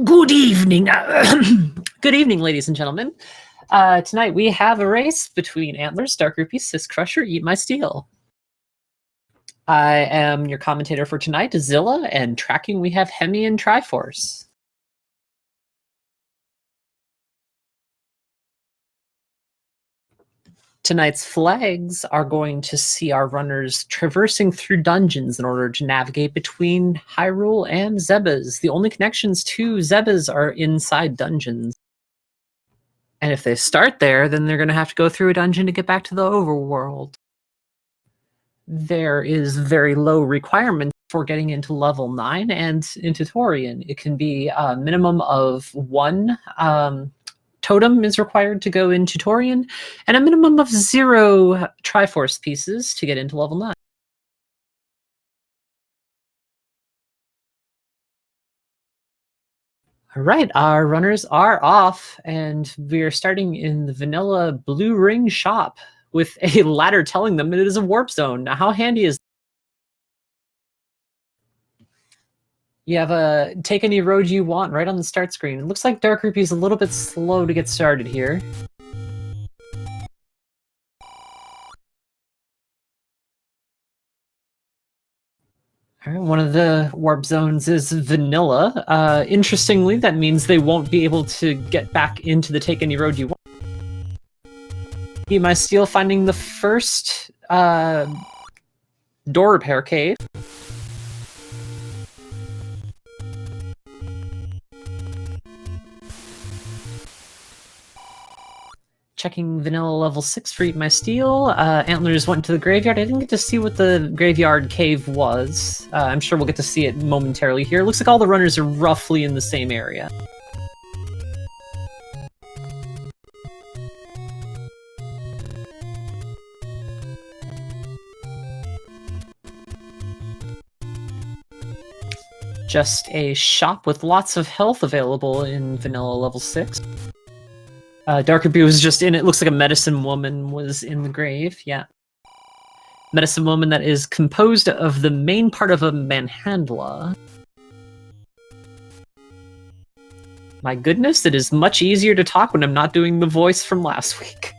Good evening. Good evening, ladies and gentlemen. Tonight we have a race between Antlers, Dark Rupee, Sis Crusher, Eat My Steel. I am your commentator for tonight, Zilla, and tracking we have Hemi and Triforce. Tonight's flags are going to see our runners traversing through dungeons in order to navigate between Hyrule and Zebas. The only connections to Zebas are inside dungeons. And if they start there, then they're going to have to go through a dungeon to get back to the overworld. There is very low requirement for getting into level 9 and into Torian. It can be a minimum of 1 totem is required to go into Torian, and a minimum of 0 Triforce pieces to get into level 9. All right, our runners are off, and we're starting in the vanilla Blue Ring shop with a ladder telling them it is a warp zone. Now, how handy is you have a take any road you want right on the start screen. It looks like Dark Rupee is a little bit slow to get started here. All right, one of the warp zones is vanilla. Interestingly, that means they won't be able to get back into the take any road you want. Eat My Steel finding the first door repair cave. Checking vanilla level 6 for Eat My Steel. Antlers went to the graveyard. I didn't get to see what the graveyard cave was. I'm sure we'll get to see it momentarily here. Looks like all the runners are roughly in the same area. Just a shop with lots of health available in vanilla level 6. Dark Rupee was just in it. Looks like a medicine woman was in the grave. Yeah. Medicine woman that is composed of the main part of a manhandla. My goodness, it is much easier to talk when I'm not doing the voice from last week.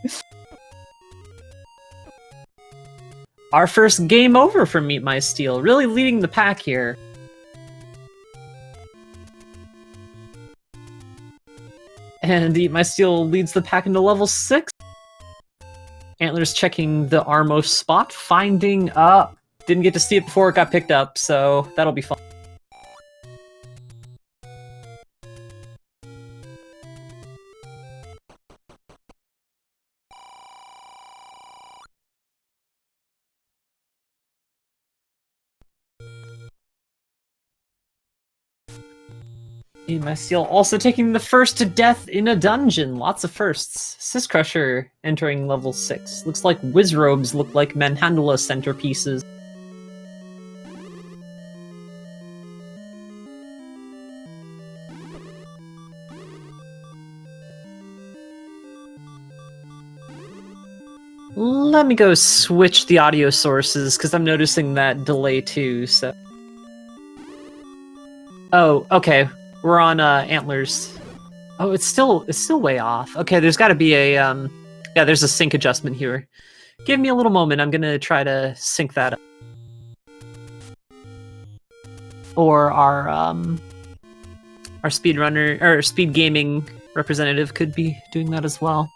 Our first game over for Meet My Steel. Really leading the pack here. And Eat My Steel leads the pack into level 6. Antlers checking the Armos spot, finding up. Didn't get to see it before it got picked up, so that'll be fun. Eat My Steel also taking the first death in a dungeon. Lots of firsts. Sis Crusher entering level 6. Looks like Wizrobes look like Manhandla centerpieces. Let me go switch the audio sources, because I'm noticing that delay too, so... Oh, okay. We're on Antlers. Oh, it's still way off. Okay, there's got to be a yeah, there's a sync adjustment here. Give me a little moment. I'm gonna try to sync that up. Or our speedrunner or speed gaming representative could be doing that as well.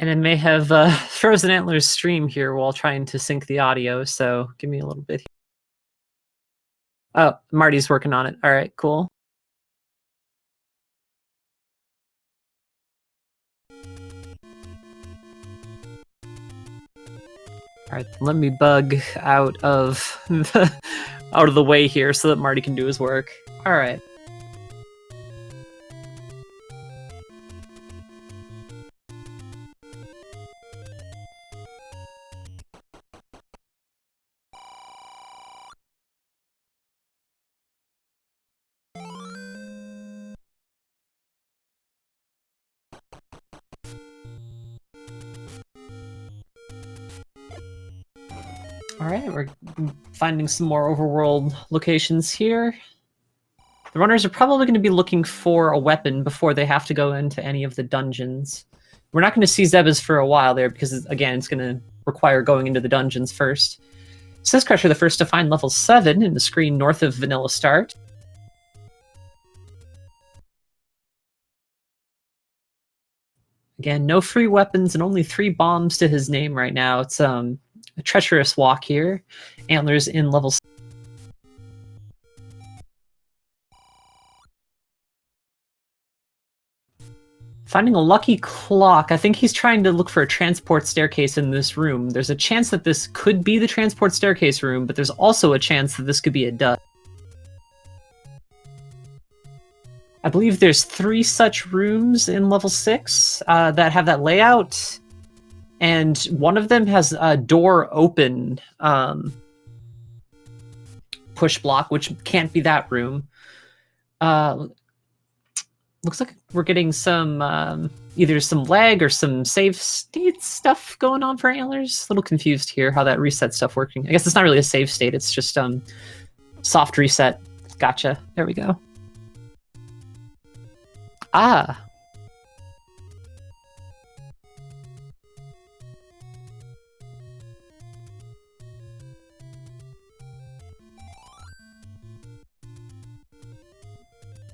And I may have frozen Antler's stream here while trying to sync the audio, so give me a little bit here. Oh, Marty's working on it. All right, cool. All right, let me bug out of the way here so that Marty can do his work. All right. All right, we're finding some more overworld locations here. The runners are probably going to be looking for a weapon before they have to go into any of the dungeons. We're not going to see Zebas for a while there because, again, it's going to require going into the dungeons first. Says Crusher, the first to find level 7 in the screen north of Vanilla Start. Again, no free weapons and only 3 bombs to his name right now. It's a treacherous walk here. Antlers in level 7. Finding a lucky clock. I think he's trying to look for a transport staircase in this room. There's a chance that this could be the transport staircase room, but there's also a chance that this could be a dud. I believe there's 3 such rooms in level 6 that have that layout, and one of them has a door open push block, which can't be that room. Looks like we're getting some either some lag or some save state stuff going on for Antlers. A little confused here how that reset stuff working. I guess it's not really a save state, it's just soft reset. Gotcha. There we go. Ah.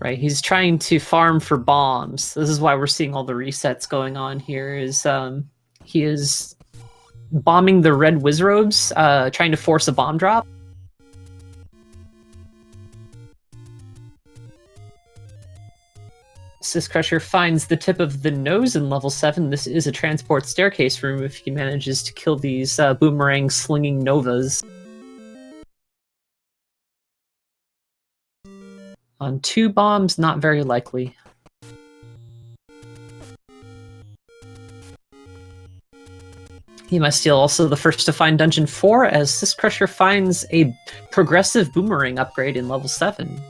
Right, he's trying to farm for bombs. This is why we're seeing all the resets going on here, is he is bombing the red Wizrobes, trying to force a bomb drop. Sis Crusher finds the tip of the nose in level 7. This is a transport staircase room if he manages to kill these boomerang slinging Novas. On 2 bombs, not very likely. He must steal also the first to find Dungeon 4, as Sis Crusher finds a progressive boomerang upgrade in level 7.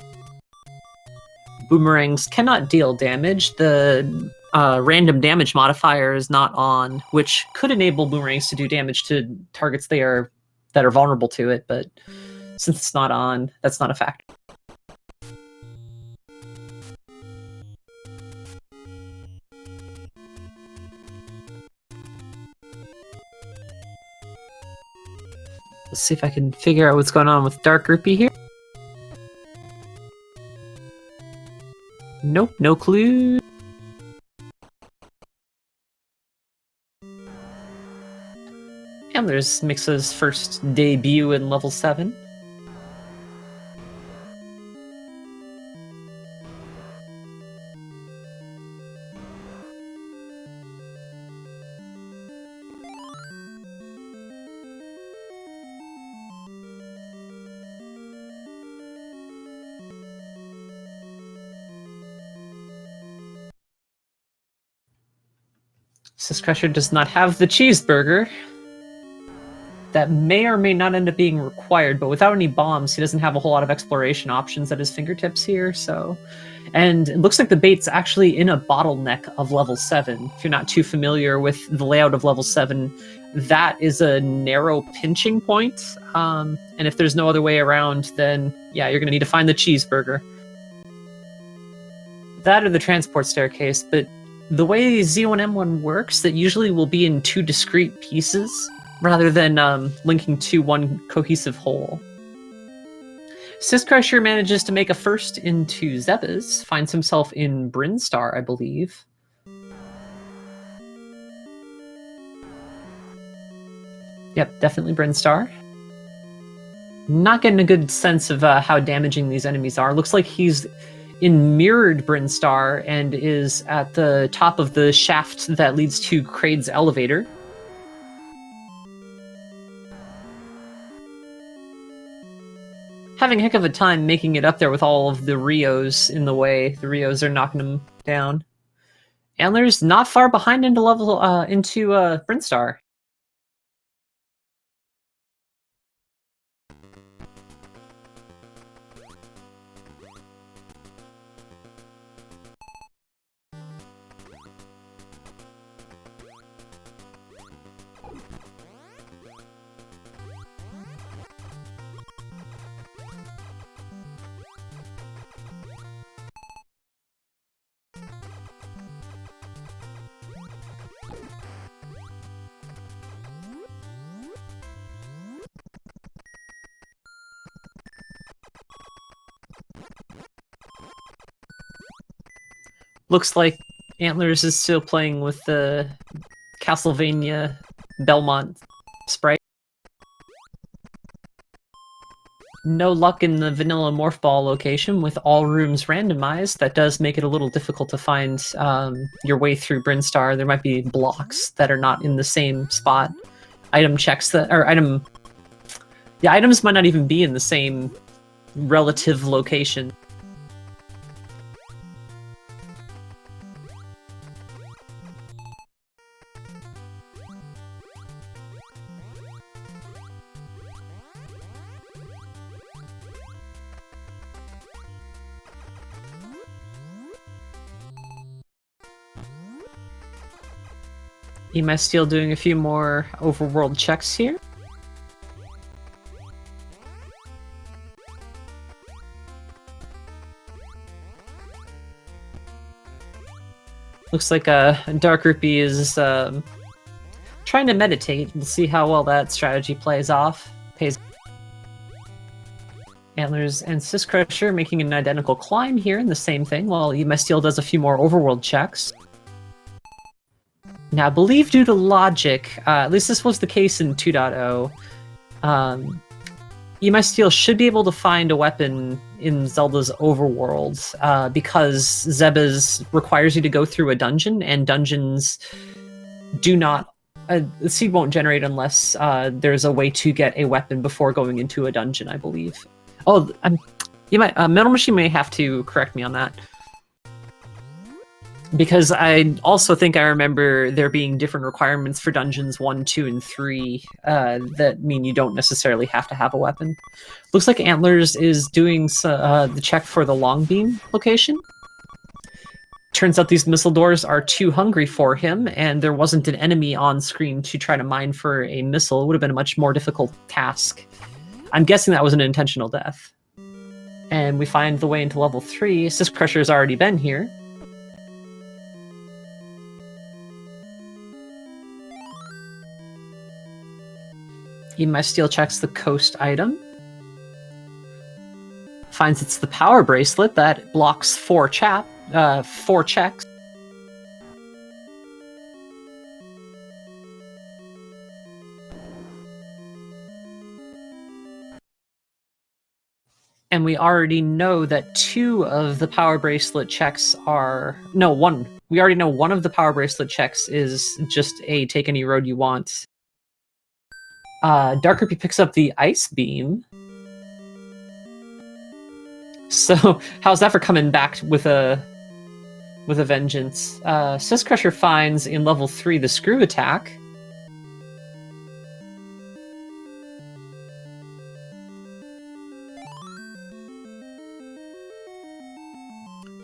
Boomerangs cannot deal damage. The random damage modifier is not on, which could enable boomerangs to do damage to targets that are vulnerable to it, but since it's not on, that's not a factor. Let's see if I can figure out what's going on with Dark Rupee here. Nope, no clue. And there's Mixa's first debut in level 7. Sis Crusher does not have the cheeseburger. That may or may not end up being required, but without any bombs, he doesn't have a whole lot of exploration options at his fingertips here, so... And it looks like the bait's actually in a bottleneck of level 7. If you're not too familiar with the layout of level 7, that is a narrow pinching point, and if there's no other way around, then, yeah, you're going to need to find the cheeseburger. That or the transport staircase, but the way Z1M1 works, that usually will be in 2 discrete pieces, rather than linking to one cohesive whole. Sis Crusher manages to make a first into Zebas, finds himself in Brinstar, I believe. Yep, definitely Brinstar. Not getting a good sense of how damaging these enemies are. Looks like he's in mirrored Brinstar and is at the top of the shaft that leads to Kraid's elevator. Having a heck of a time making it up there with all of the Rios in the way. The Rios are knocking him down. Antler's not far behind into Brinstar. Looks like Antlers is still playing with the Castlevania Belmont sprite. No luck in the vanilla morph ball location with all rooms randomized. That does make it a little difficult to find your way through Brinstar. There might be blocks that are not in the same spot. Item checks that, or item... The items might not even be in the same relative location. Steel doing a few more overworld checks here. Looks like Dark Rupee is trying to meditate. We'll see how well that strategy plays off. Antlers and Sis Crusher making an identical climb here in the same thing, while Steel does a few more overworld checks. Now, I believe due to logic, at least this was the case in 2.0, Steel should be able to find a weapon in Zelda's overworld, because Zebes requires you to go through a dungeon, and dungeons do not... the seed won't generate unless there's a way to get a weapon before going into a dungeon, I believe. Oh, Metal Machine may have to correct me on that. Because I also think I remember there being different requirements for dungeons 1, 2, and 3 that mean you don't necessarily have to have a weapon. Looks like Antlers is doing the check for the long beam location. Turns out these missile doors are too hungry for him, and there wasn't an enemy on screen to try to mine for a missile. It would have been a much more difficult task. I'm guessing that was an intentional death. And we find the way into level 3. Sis Crusher's already been here. Steel checks the coast item. Finds it's the power bracelet that blocks 4 checks. And we already know that 2 of the power bracelet checks are... No, 1. We already know 1 of the power bracelet checks is just a take any road you want. Dark Rupee picks up the ice beam. So, how's that for coming back with a vengeance? Sis Crusher finds in level 3 the screw attack.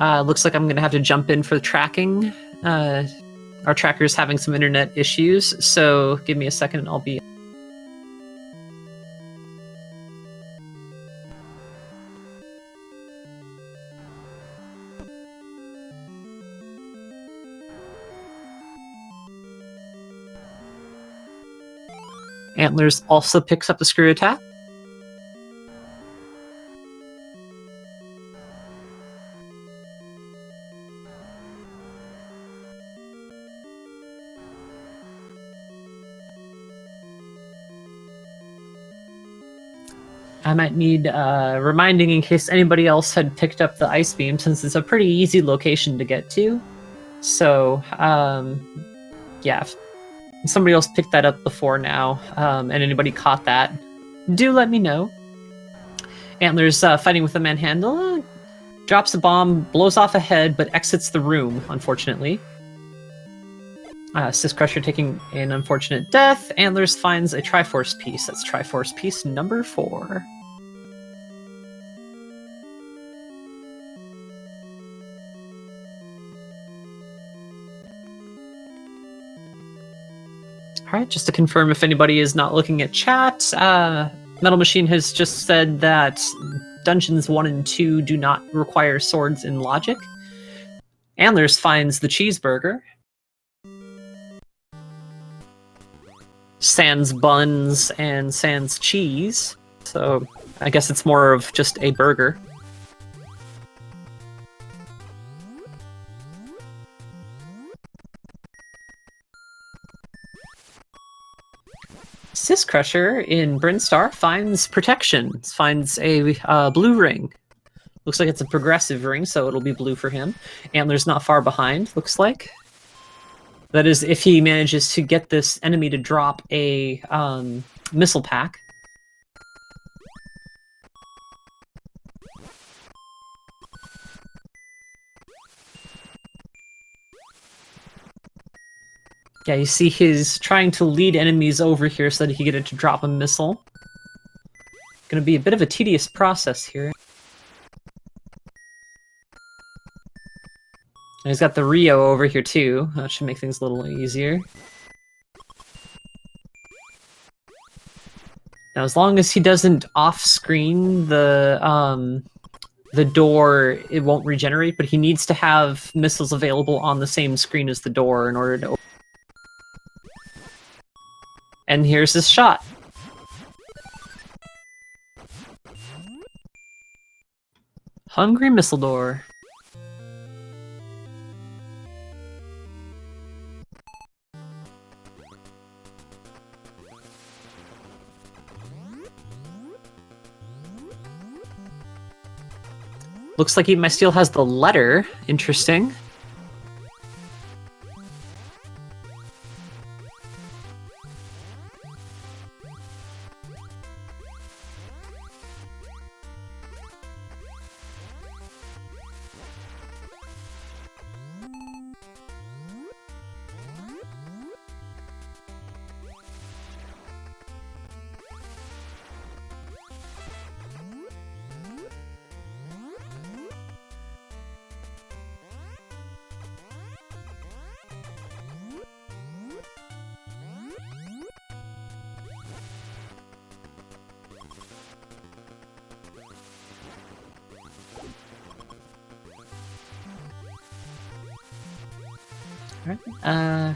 Looks like I'm gonna have to jump in for the tracking. Our tracker's having some internet issues, so give me a second and I'll be... Antlers also picks up the screw attack. I might need reminding in case anybody else had picked up the ice beam, since it's a pretty easy location to get to. So, yeah, if somebody else picked that up before now, and anybody caught that, do let me know. Antlers fighting with a manhandle, drops a bomb, blows off a head, but exits the room, unfortunately. Sis Crusher taking an unfortunate death. Antlers finds a Triforce piece. That's Triforce piece number 4. Alright, just to confirm if anybody is not looking at chat, Metal Machine has just said that Dungeons 1 and 2 do not require swords in logic. Antlers finds the cheeseburger. Sans buns and sans cheese, so I guess it's more of just a burger. Sis Crusher in Brinstar finds protection, finds a blue ring. Looks like it's a progressive ring, so it'll be blue for him. Antler's not far behind, looks like. That is, if he manages to get this enemy to drop a missile pack. Yeah, you see he's trying to lead enemies over here so that he can get it to drop a missile. Gonna be a bit of a tedious process here. And he's got the Rio over here too. That should make things a little easier. Now, as long as he doesn't off-screen the door, it won't regenerate, but he needs to have missiles available on the same screen as the door in order to... And here's his shot. Hungry Missile Door. Looks like Eat My Steel has the letter. Interesting.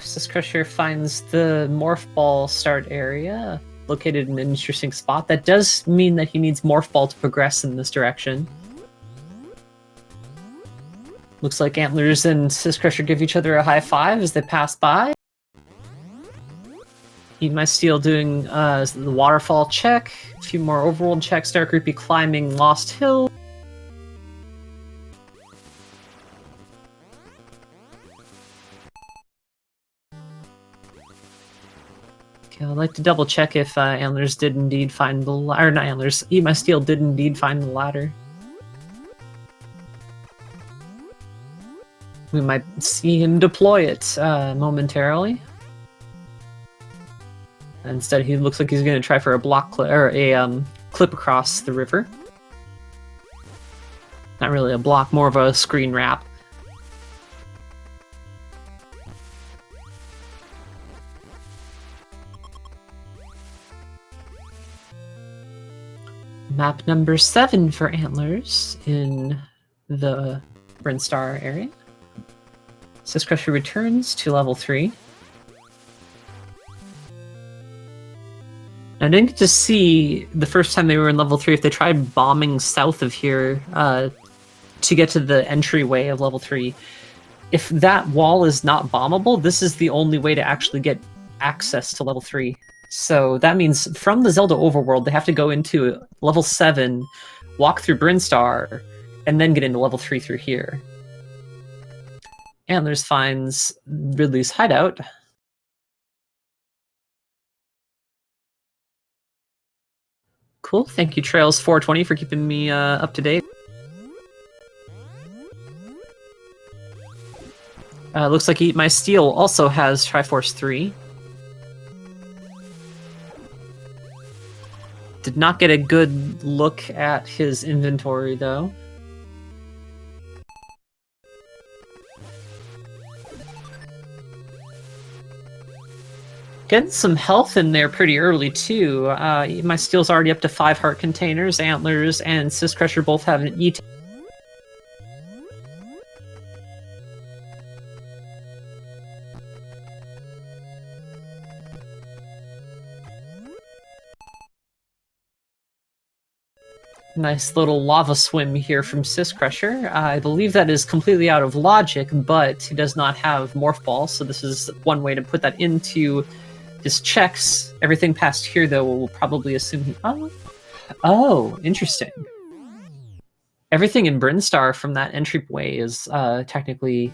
Sis Crusher finds the Morph Ball start area, located in an interesting spot. That does mean that he needs Morph Ball to progress in this direction. Looks like Antlers and Sis Crusher give each other a high five as they pass by. Eat My Steel doing the waterfall check, a few more overworld checks, Dark Rupee climbing Lost Hill. Okay, I'd like to double check if Antlers did indeed find the ladder. Not Antlers, Eat My Steel did indeed find the ladder. We might see him deploy it momentarily. Instead, he looks like he's going to try for a block clip or a clip across the river. Not really a block, more of a screen wrap. Map number 7 for Antlers in the Brinstar area. Sis Crusher returns to level 3. I didn't get to see the first time they were in level 3 if they tried bombing south of here to get to the entryway of level 3. If that wall is not bombable, this is the only way to actually get access to level 3. So that means from the Zelda overworld, they have to go into level 7, walk through Brinstar, and then get into level 3 through here. Antlers finds Ridley's hideout. Cool. Thank you, Trails420, for keeping me up to date. Looks like Eat My Steel also has Triforce 3. Did not get a good look at his inventory, though. Getting some health in there pretty early, too. My Steel's already up to 5 heart containers. Antlers and Sis Crusher both have an E. Nice little lava swim here from Sis Crusher. I believe that is completely out of logic, but he does not have Morph Ball, so this is one way to put that into his checks. Everything past here, though, will probably assume he... Oh, interesting. Everything in Brinstar from that entryway is technically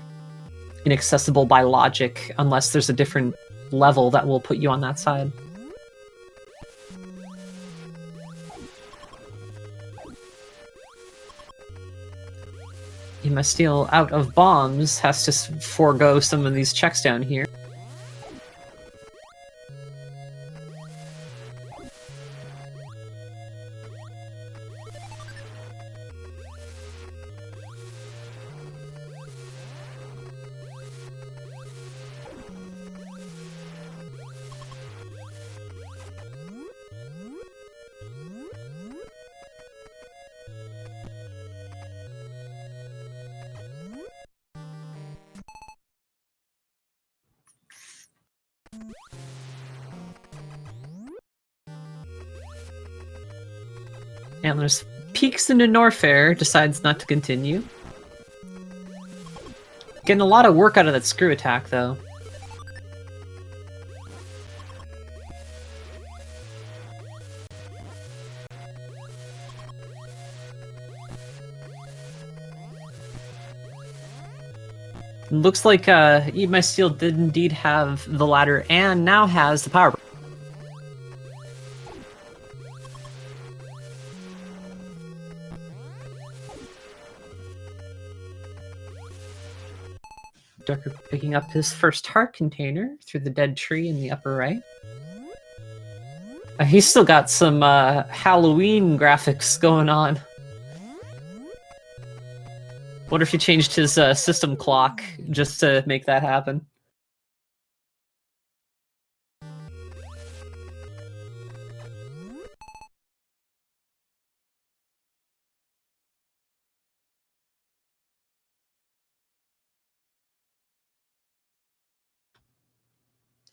inaccessible by logic, unless there's a different level that will put you on that side. Steal out of bombs, has to forego some of these checks down here. Antlers peeks into Norfair, decides not to continue. Getting a lot of work out of that screw attack, though. Looks like Eat My Steel did indeed have the ladder and now has the power. Darker picking up his first heart container through the dead tree in the upper right. He's still got some Halloween graphics going on. Wonder if he changed his system clock just to make that happen.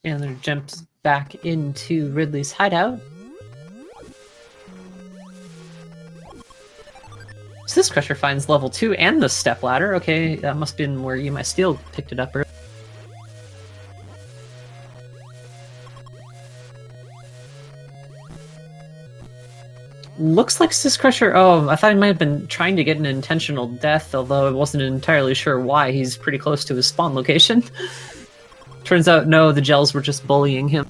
And then jumps back into Ridley's hideout. So this Crusher finds level 2 and the step ladder. Okay, that must have been where Eat My Steel picked it up earlier. Looks like Sis Crusher... Oh, I thought he might have been trying to get an intentional death, although I wasn't entirely sure why. He's pretty close to his spawn location. Turns out, no, the gels were just bullying him.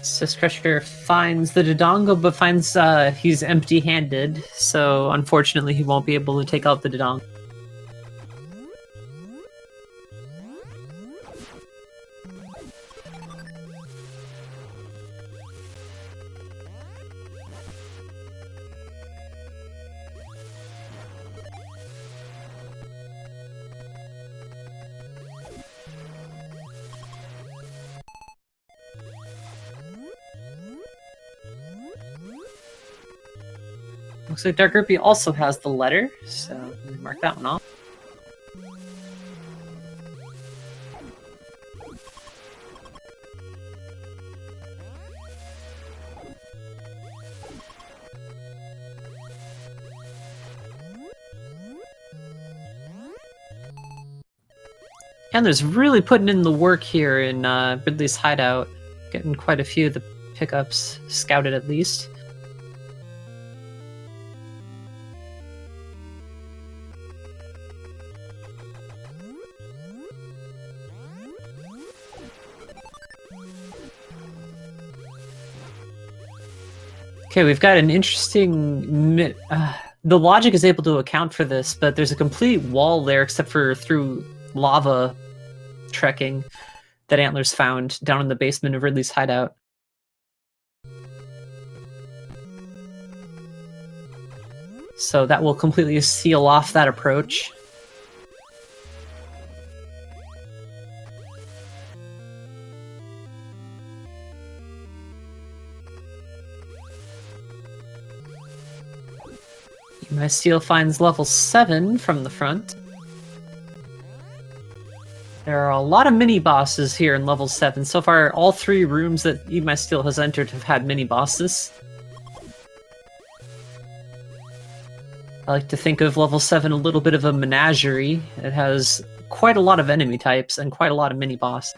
Sis Crusher finds the Dodongo, but finds he's empty-handed, so unfortunately he won't be able to take out the Dodongo. Looks like Dark Rupee also has the letter, so let me mark that one off. And there's really putting in the work here in Ridley's hideout, getting quite a few of the pickups scouted at least. Okay, we've got an interesting... the logic is able to account for this, but there's a complete wall there except for through lava trekking that Antlers found down in the basement of Ridley's hideout. So that will completely seal off that approach. My steel finds level 7 from the front. There are a lot of mini-bosses here in level 7. So far, all 3 rooms that Eat My Steel has entered have had mini-bosses. I like to think of level 7 a little bit of a menagerie. It has quite a lot of enemy types and quite a lot of mini-boss.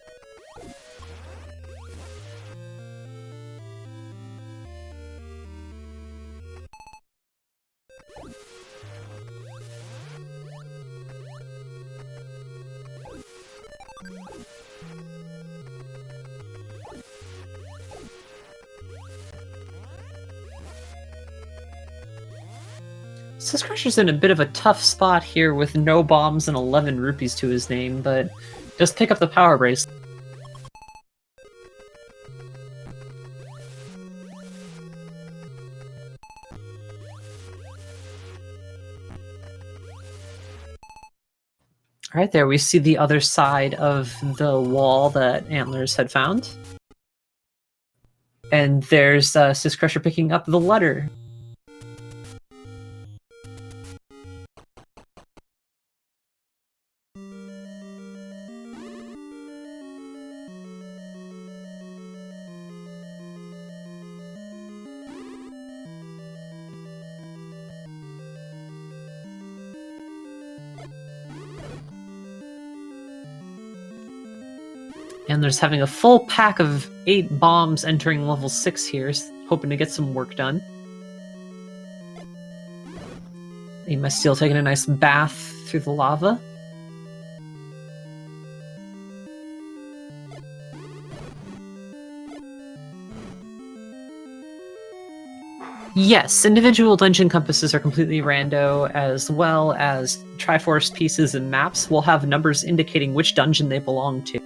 Sis Crusher's in a bit of a tough spot here with no bombs and 11 rupees to his name, but just pick up the power brace. Alright, there we see the other side of the wall that Antlers had found. And there's Sis Crusher picking up the letter. And there's having a full pack of 8 bombs entering level 6 here, hoping to get some work done. Eat My Steel taking a nice bath through the lava. Yes, individual dungeon compasses are completely rando, as well as Triforce pieces and maps will have numbers indicating which dungeon they belong to.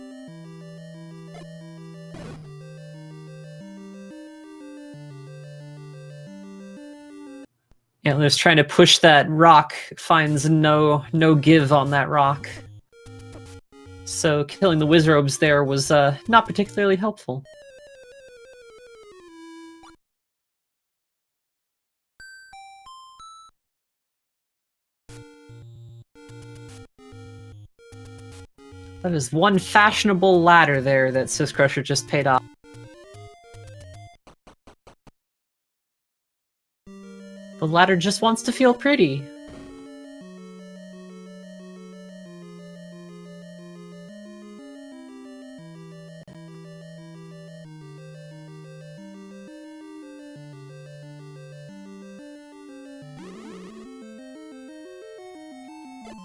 Antlers trying to push that rock, finds no give on that rock. So killing the Wizrobes there was not particularly helpful. That is one fashionable ladder there that Sis Crusher just paid off. The ladder just wants to feel pretty.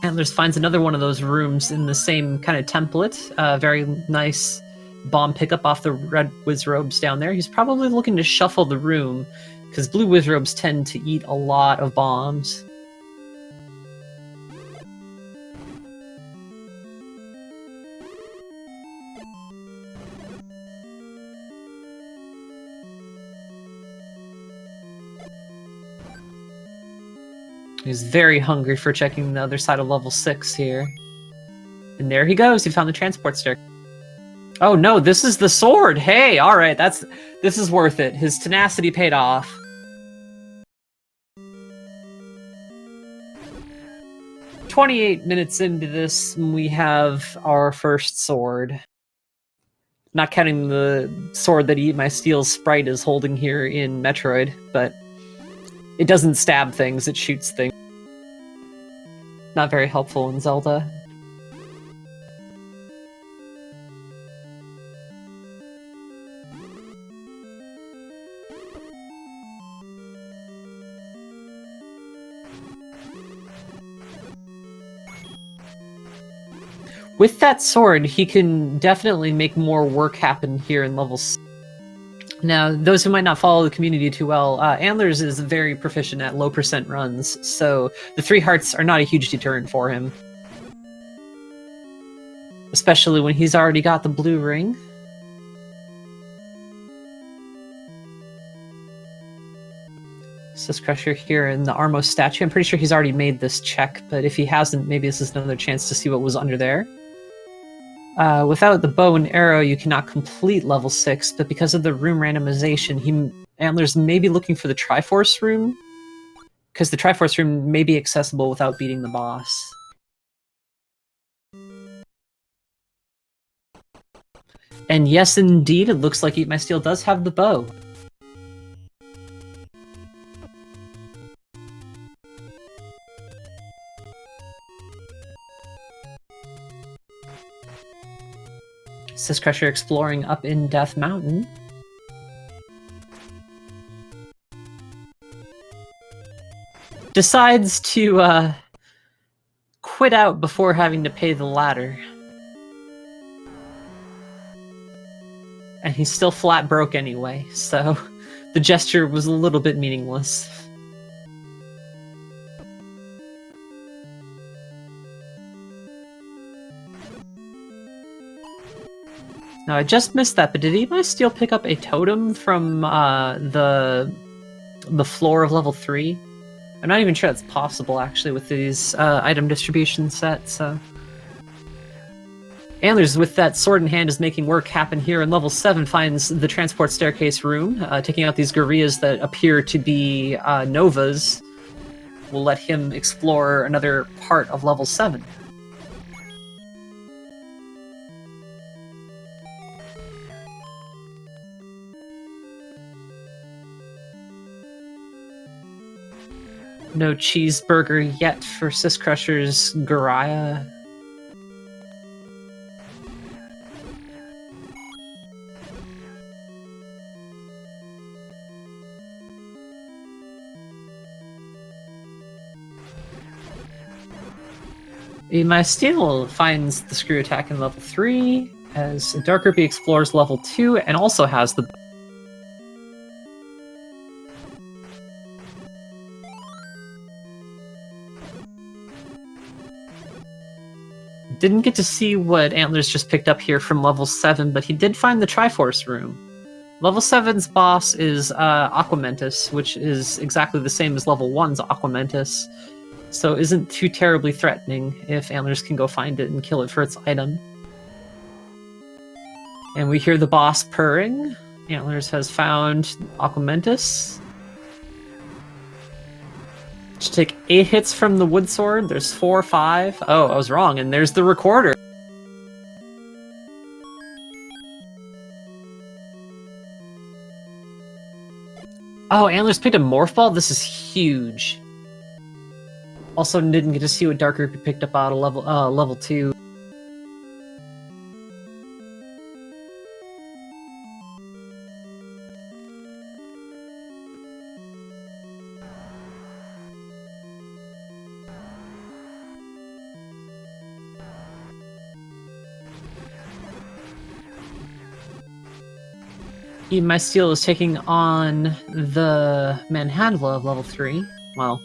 Antlers finds another one of those rooms in the same kind of template. Very nice bomb pickup off the red Wizrobes down there. He's probably looking to shuffle the room, because blue Wizrobes tend to eat a lot of bombs. He's very hungry for checking the other side of level 6 here. And there he goes, he found the transport stair. Oh no, this is the sword! Hey, alright, this is worth it. His tenacity paid off. 28 minutes into this, we have our first sword. Not counting the sword that Eat My Steel's sprite is holding here in Metroid, but it doesn't stab things, it shoots things. Not very helpful in Zelda. With that sword, he can definitely make more work happen here in levels. Now, those who might not follow the community too well, Antlers is very proficient at low percent runs, so the 3 hearts are not a huge deterrent for him. Especially when he's already got the blue ring. Says Crusher here in the Armos statue. I'm pretty sure he's already made this check, but if he hasn't, maybe this is another chance to see what was under there. Without the bow and arrow, you cannot complete level 6, but because of the room randomization, Antlers may be looking for the Triforce room, because the Triforce room may be accessible without beating the boss. And yes, indeed, it looks like Eat My Steel does have the bow. Says Crusher exploring up in Death Mountain. Decides to quit out before having to pay the ladder. And he's still flat broke anyway, so the gesture was a little bit meaningless. Now, I just missed that, but did Eat My Steel pick up a totem from the floor of level 3? I'm not even sure that's possible, actually, with these item distribution sets. Antlers, with that sword in hand, is making work happen here, and level 7 finds the transport staircase room, taking out these gorillas that appear to be Novas. Will let him explore another part of level 7. No cheeseburger yet for Sis Crusher's Goriah. Eat My Steel finds the screw attack in level 3, as Dark Rupee explores level 2 and also has the... Didn't get to see what Antlers just picked up here from level 7, but he did find the Triforce room. Level 7's boss is Aquamentus, which is exactly the same as level 1's Aquamentus, so isn't too terribly threatening if Antlers can go find it and kill it for its item. And we hear the boss purring. Antlers has found Aquamentus. Should take 8 hits from the wood sword. There's 4, 5. Oh, I was wrong, and there's the recorder. Oh, Antlers picked a Morph Ball? This is huge. Also didn't get to see what Dark Rupee picked up out of level 2. Eat My Steel is taking on the Manhandla of level 3. Well,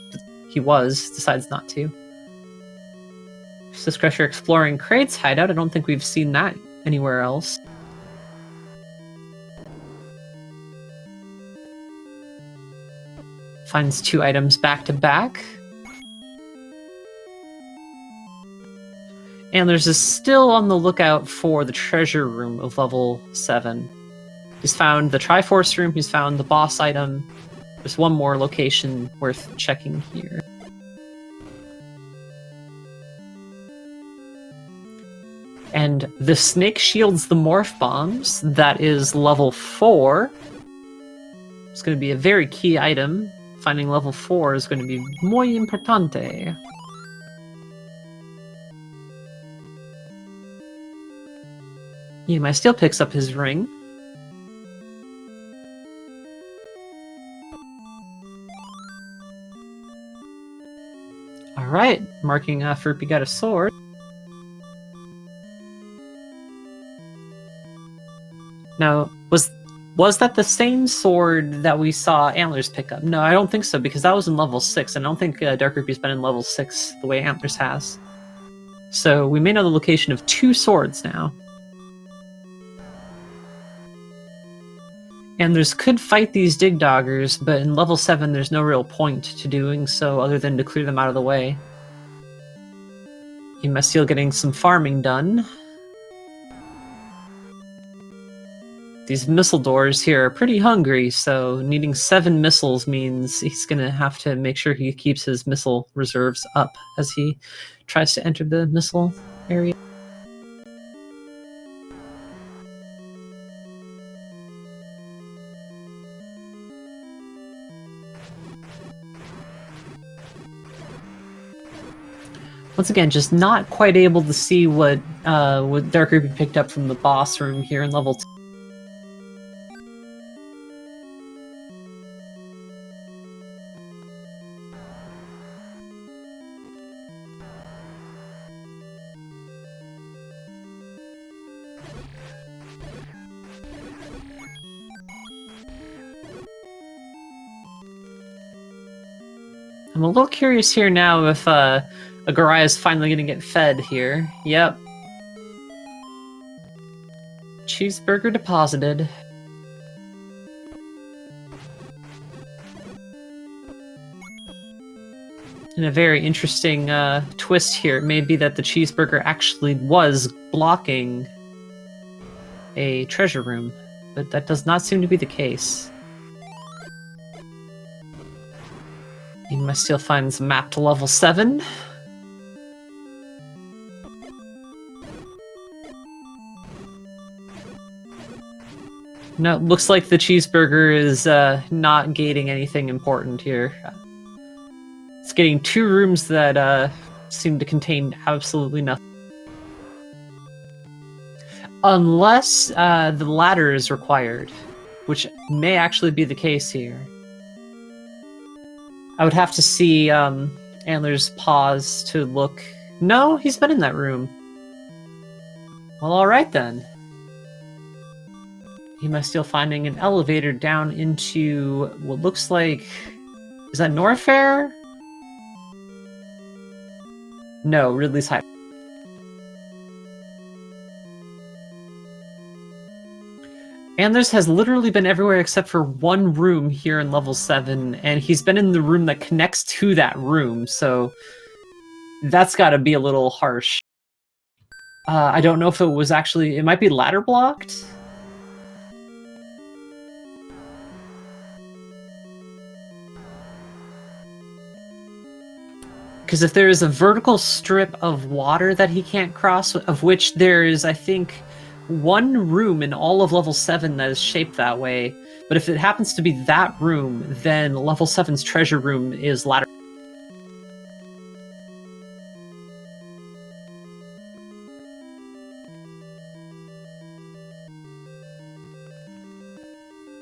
he decides not to. Sis Crusher exploring Kraid's hideout. I don't think we've seen that anywhere else. Finds 2 items back to back. Antlers is still on the lookout for the treasure room of level 7. He's found the Triforce room, he's found the boss item. There's one more location worth checking here. And the snake shields the morph bombs. That is level 4. It's going to be a very key item. Finding level 4 is going to be muy importante. My steel picks up his ring. Alright, marking Fruppy got a sword. Now, was that the same sword that we saw Antlers pick up? No, I don't think so, because that was in level 6, and I don't think Dark Ruby's been in level 6 the way Antlers has. So we may know the location of 2 swords now. Antlers could fight these Digdoggers, but in level 7 there's no real point to doing so other than to clear them out of the way. Mestiel getting some farming done. These missile doors here are pretty hungry, so needing 7 missiles means he's gonna have to make sure he keeps his missile reserves up as he tries to enter the missile area. Once again, just not quite able to see what Dark Ruby picked up from the boss room here in level 2. I'm a little curious here now if Agariah is finally going to get fed here. Yep. Cheeseburger deposited. And a very interesting twist here. It may be that the cheeseburger actually was blocking a treasure room, but that does not seem to be the case. You must still find the map to level 7. No, it looks like the cheeseburger is not gating anything important here. It's getting 2 rooms that seem to contain absolutely nothing. Unless the ladder is required, which may actually be the case here. I would have to see Antlers pause to look. No, he's been in that room. Well, alright then. He must still finding an elevator down into what looks like... Is that Norfair? No, Ridley's High. Antlers has literally been everywhere except for 1 room here in level 7, and he's been in the room that connects to that room, so that's gotta be a little harsh. I don't know if it was actually... It might be ladder blocked? Because if there is a vertical strip of water that he can't cross, of which there is, I think, 1 room in all of level 7 that is shaped that way, but if it happens to be that room, then level 7's treasure room is ladder.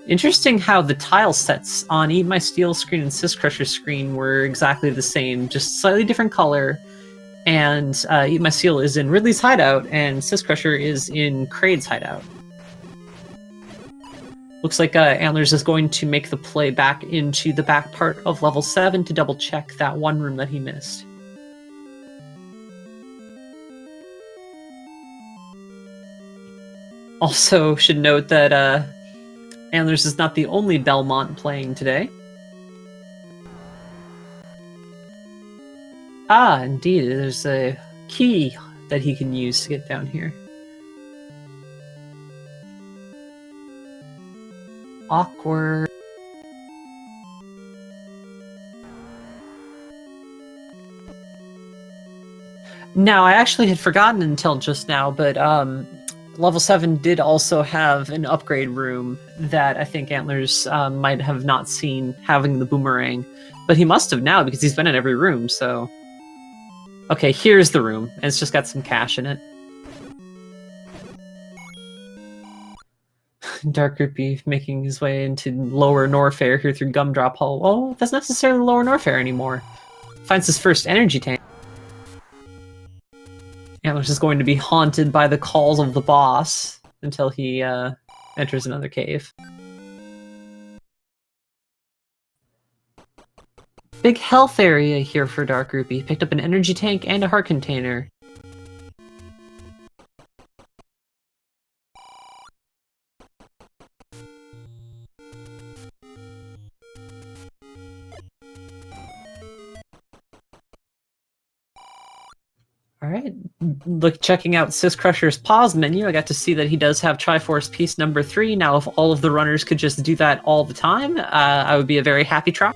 Interesting how the tile sets on Eat My Steel screen and Sys Crusher screen were exactly the same, just slightly different color. And Eat My Steel is in Ridley's hideout, and Sys Crusher is in Kraid's hideout. Looks like Antlers is going to make the play back into the back part of level 7 to double check that 1 room that he missed. Also, should note that Antlers is not the only Belmont playing today. Ah, indeed, there's a key that he can use to get down here. Awkward. Now, I actually had forgotten until just now, but level 7 did also have an upgrade room that I think Antlers might have not seen having the boomerang. But he must have now because he's been in every room, so... Okay, here's the room, and it's just got some cash in it. Dark Rupee making his way into Lower Norfair here through Gumdrop Hole. Oh, that's not necessarily Lower Norfair anymore. Finds his first energy tank. Antlers is going to be haunted by the calls of the boss until he enters another cave. Big health area here for Dark Rupee. Picked up an energy tank and a heart container. Alright, look, checking out Sis Crusher's pause menu, I got to see that he does have Triforce piece number 3. Now, if all of the runners could just do that all the time, I would be a very happy try.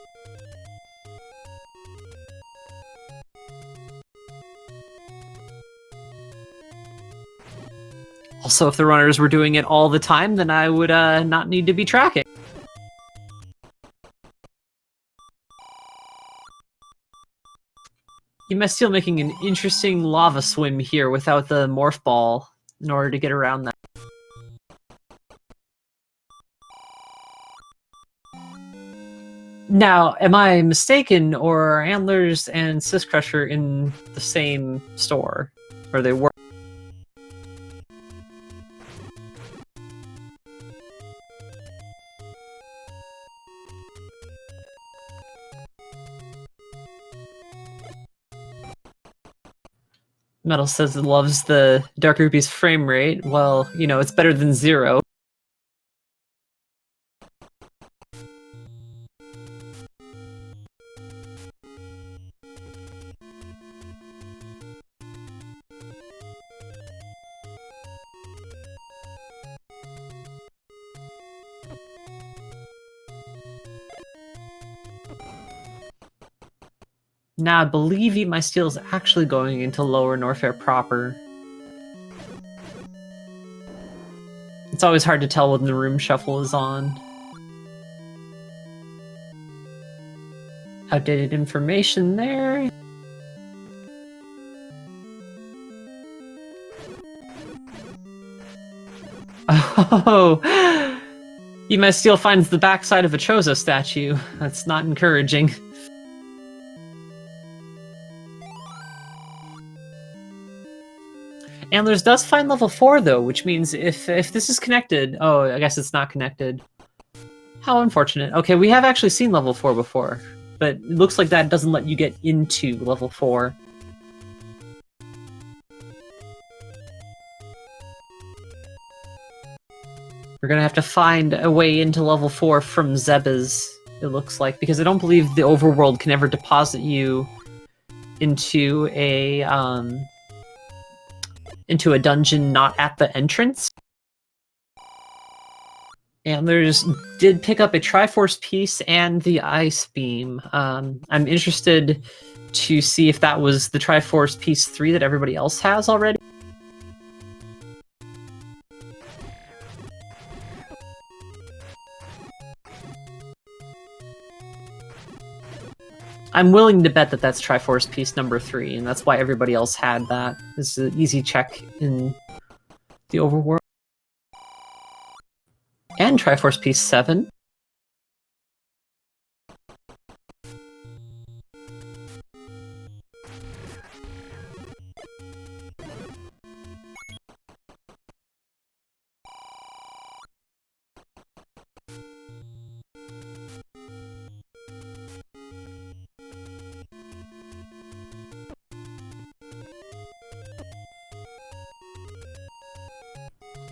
Also, if the runners were doing it all the time, then I would not need to be tracking. You must still making an interesting lava swim here without the morph ball in order to get around that. Now, am I mistaken, or are Antlers and Sis Crusher in the same store? Or they were? Metal says it loves the Dark Rupee's frame rate. Well, you know, it's better than 0. Now, I believe Eat My Steel is actually going into Lower Norfair proper. It's always hard to tell when the room shuffle is on. Outdated information there. Oh! Eat My Steel finds the backside of a Chozo statue. That's not encouraging. Antlers does find level 4 though, which means if this is connected... Oh, I guess it's not connected. How unfortunate. Okay, we have actually seen level 4 before, but it looks like that doesn't let you get into level 4. We're gonna have to find a way into level 4 from Zebas, it looks like, because I don't believe the overworld can ever deposit you into a dungeon not at the entrance. Antlers did pick up a Triforce piece and the Ice Beam. I'm interested to see if that was the Triforce piece 3 that everybody else has already. I'm willing to bet that that's Triforce piece number 3, and that's why everybody else had that. This is an easy check in the overworld. And Triforce piece 7.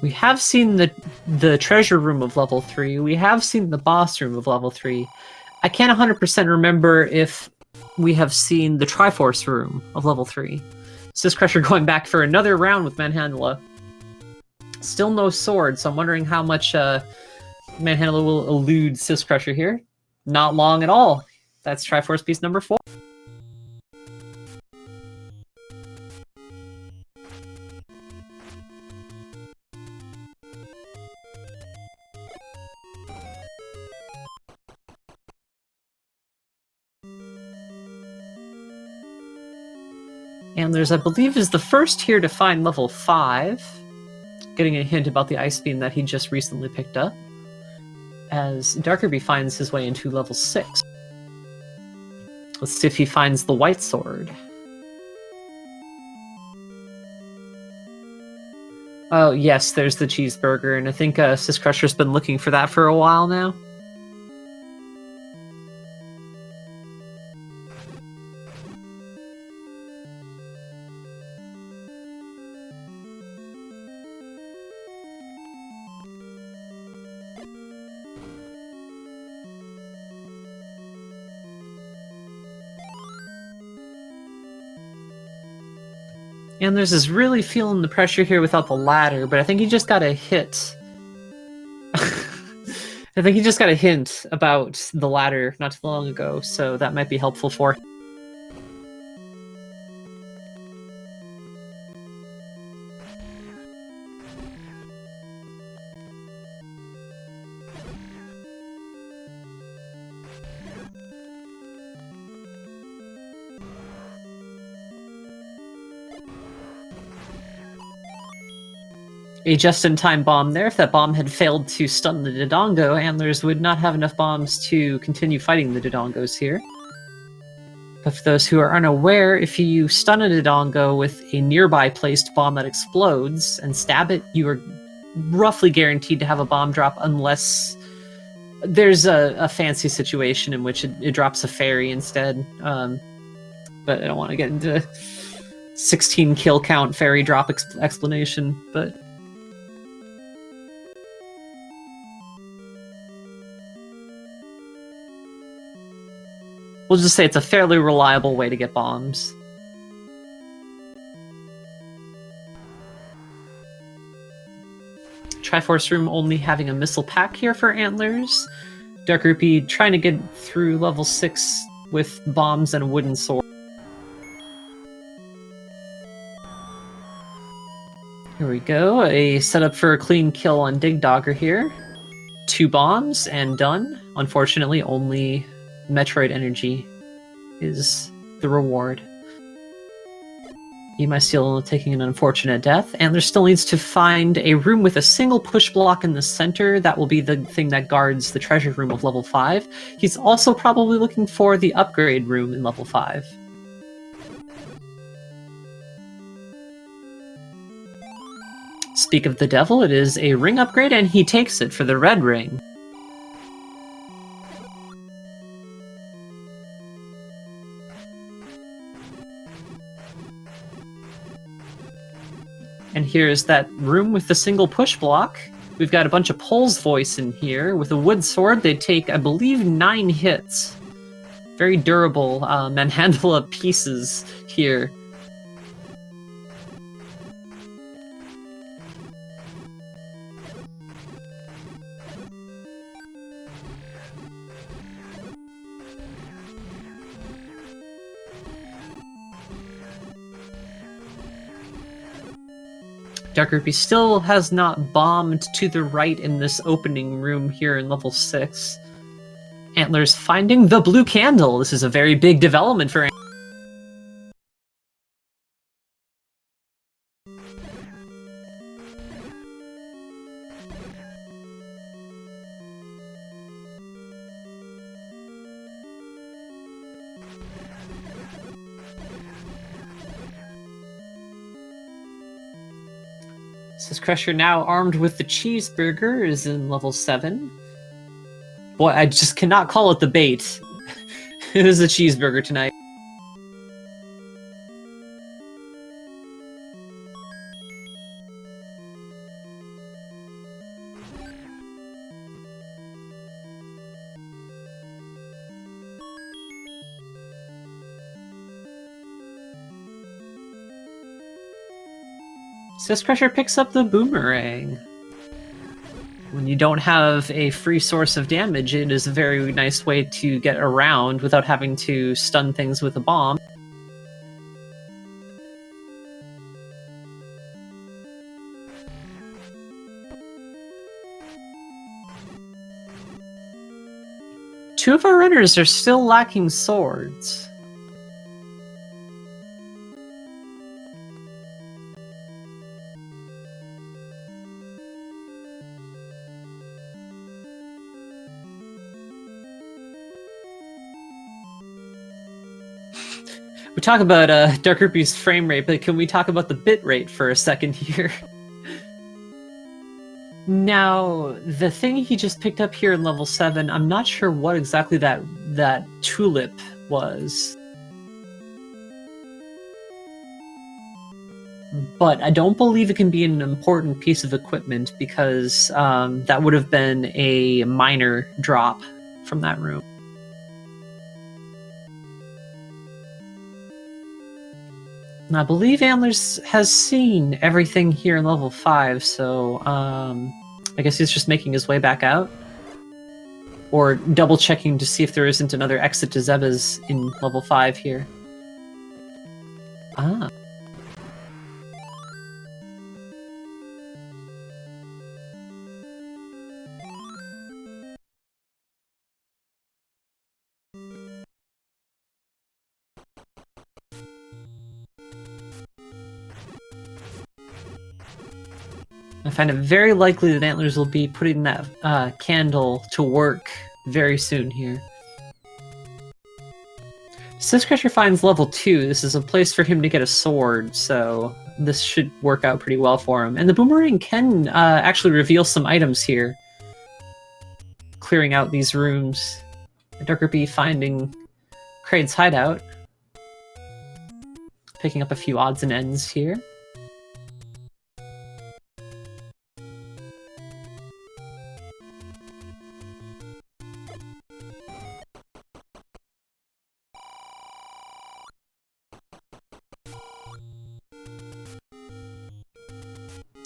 We have seen the treasure room of level 3. We have seen the boss room of level 3. I can't 100% remember if we have seen the Triforce room of level 3. Sis Crusher going back for another round with Manhandla. Still no sword, so I'm wondering how much Manhandla will elude Sis Crusher here. Not long at all. That's Triforce piece number 4. Antlers, I believe, is the first here to find level 5, getting a hint about the ice beam that he just recently picked up, as Darkerby finds his way into level 6. Let's see if he finds the white sword. Oh, yes, there's the cheeseburger, and I think Sis Crusher's been looking for that for a while now. Antlers is really feeling the pressure here without the ladder, but I think he just got a hit. I think he just got a hint about the ladder not too long ago, so that might be helpful for him. A just-in-time bomb there. If that bomb had failed to stun the Dodongo, Antlers would not have enough bombs to continue fighting the Dodongos here. But for those who are unaware, if you stun a Dodongo with a nearby placed bomb that explodes and stab it, you are roughly guaranteed to have a bomb drop unless there's a fancy situation in which it drops a fairy instead. But I don't want to get into 16 kill count fairy drop explanation, but... we'll just say it's a fairly reliable way to get bombs. Triforce Room only having a missile pack here for Antlers. Dark Rupee trying to get through level 6 with bombs and a wooden sword. Here we go, a setup for a clean kill on Dig Dogger here. 2 bombs and done. Unfortunately, only Metroid energy is the reward. Emi still taking an unfortunate death, and there still needs to find a room with a single push block in the center. That will be the thing that guards the treasure room of level 5. He's also probably looking for the upgrade room in level 5. Speak of the devil, it is a ring upgrade, and he takes it for the red ring. And here's that room with the single push block. We've got a bunch of Pole's Voice in here. With a wood sword, they take, I believe, 9 hits. Very durable Manhandla pieces here. Dark Rupee still has not bombed to the right in this opening room here in level 6. Antlers finding the blue candle. This is a very big development for Antlers. Says Crusher, now armed with the cheeseburger, is in level 7. Boy, I just cannot call it the bait. It is a cheeseburger tonight. Sis Crusher picks up the boomerang. When you don't have a free source of damage, it is a very nice way to get around without having to stun things with a bomb. Two of our runners are still lacking swords. We talk about Dark Rupee's frame rate, but can we talk about the bit rate for a second here? Now, the thing he just picked up here in level 7, I'm not sure what exactly that tulip was. But I don't believe it can be an important piece of equipment because that would have been a minor drop from that room. And I believe Antlers has seen everything here in level 5, so I guess he's just making his way back out. Or double checking to see if there isn't another exit to Zeba's in level 5 here. Ah. I find it very likely that Antlers will be putting that candle to work very soon here. Syscrusher finds level 2. This is a place for him to get a sword, so this should work out pretty well for him. And the boomerang can actually reveal some items here, clearing out these rooms. Dark Rupee finding Kraid's hideout, picking up a few odds and ends here.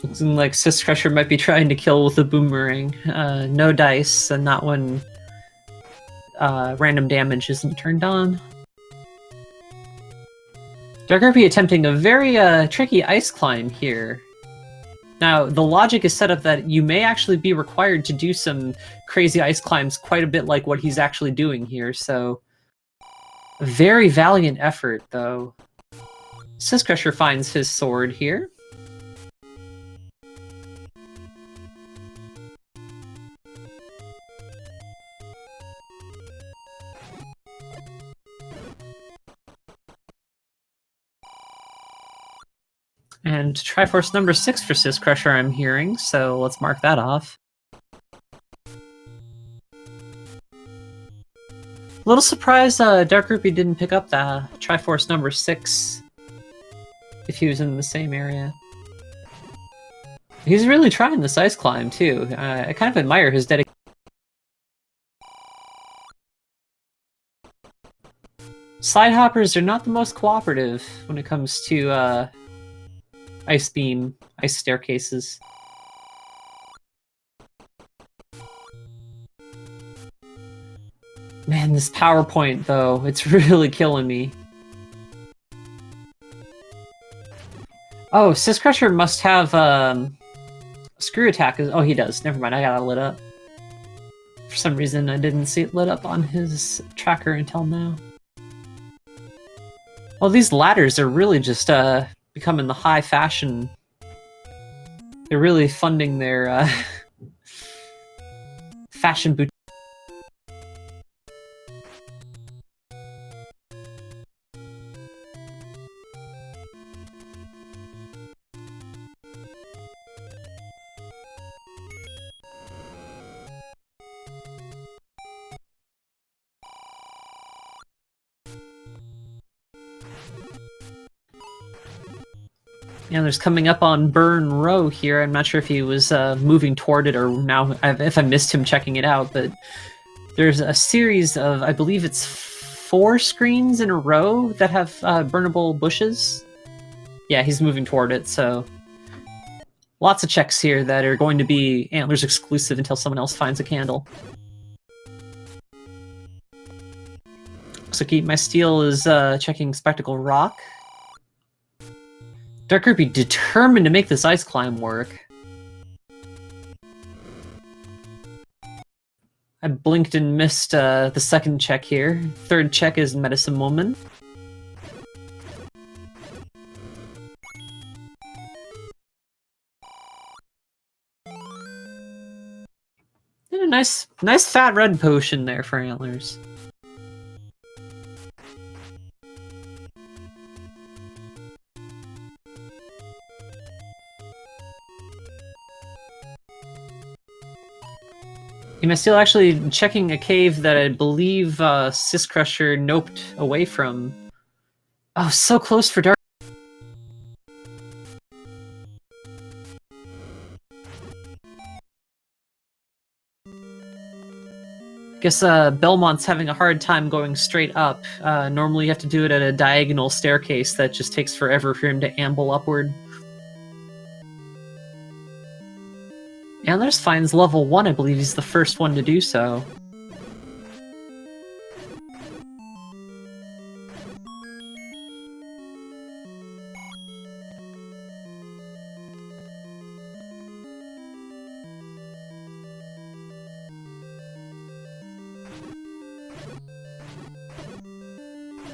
Looks like Syscrusher might be trying to kill with a boomerang. No dice, and not when random damage isn't turned on. Dark Rupee attempting a very tricky ice climb here. Now, the logic is set up that you may actually be required to do some crazy ice climbs quite a bit like what he's actually doing here, so... A very valiant effort, though. Syscrusher finds his sword here. And Triforce number 6 for Syscrusher, I'm hearing, so let's mark that off. A little surprised Dark Rupee didn't pick up the Triforce number 6 if he was in the same area. He's really trying this ice climb, too. I kind of admire his dedication. Slide hoppers are not the most cooperative when it comes to ice beam, ice staircases. Man, this PowerPoint, though, it's really killing me. Oh, Syscrusher must have screw attack. Oh, he does. Never mind, I got it lit up. For some reason, I didn't see it lit up on his tracker until now. Well, these ladders are really just becoming the high fashion. They're really funding their fashion boutique. Yeah, there's coming up on Burn Row here. I'm not sure if he was moving toward it or now, if I missed him checking it out, but there's a series of, I believe it's 4 screens in a row that have burnable bushes. Yeah, he's moving toward it, so lots of checks here that are going to be Antlers exclusive until someone else finds a candle. Looks like Eat My Steel is checking Spectacle Rock. Dark Rupee determined to make this ice climb work. I blinked and missed the second check here. Third check is Medicine Woman. And a nice fat red potion there for Antlers. Am I still actually checking a cave that I believe Crusher noped away from? Oh, so close for dark. Guess Belmont's having a hard time going straight up. Normally you have to do it at a diagonal staircase that just takes forever for him to amble upward. Antlers finds level 1, I believe he's the first one to do so.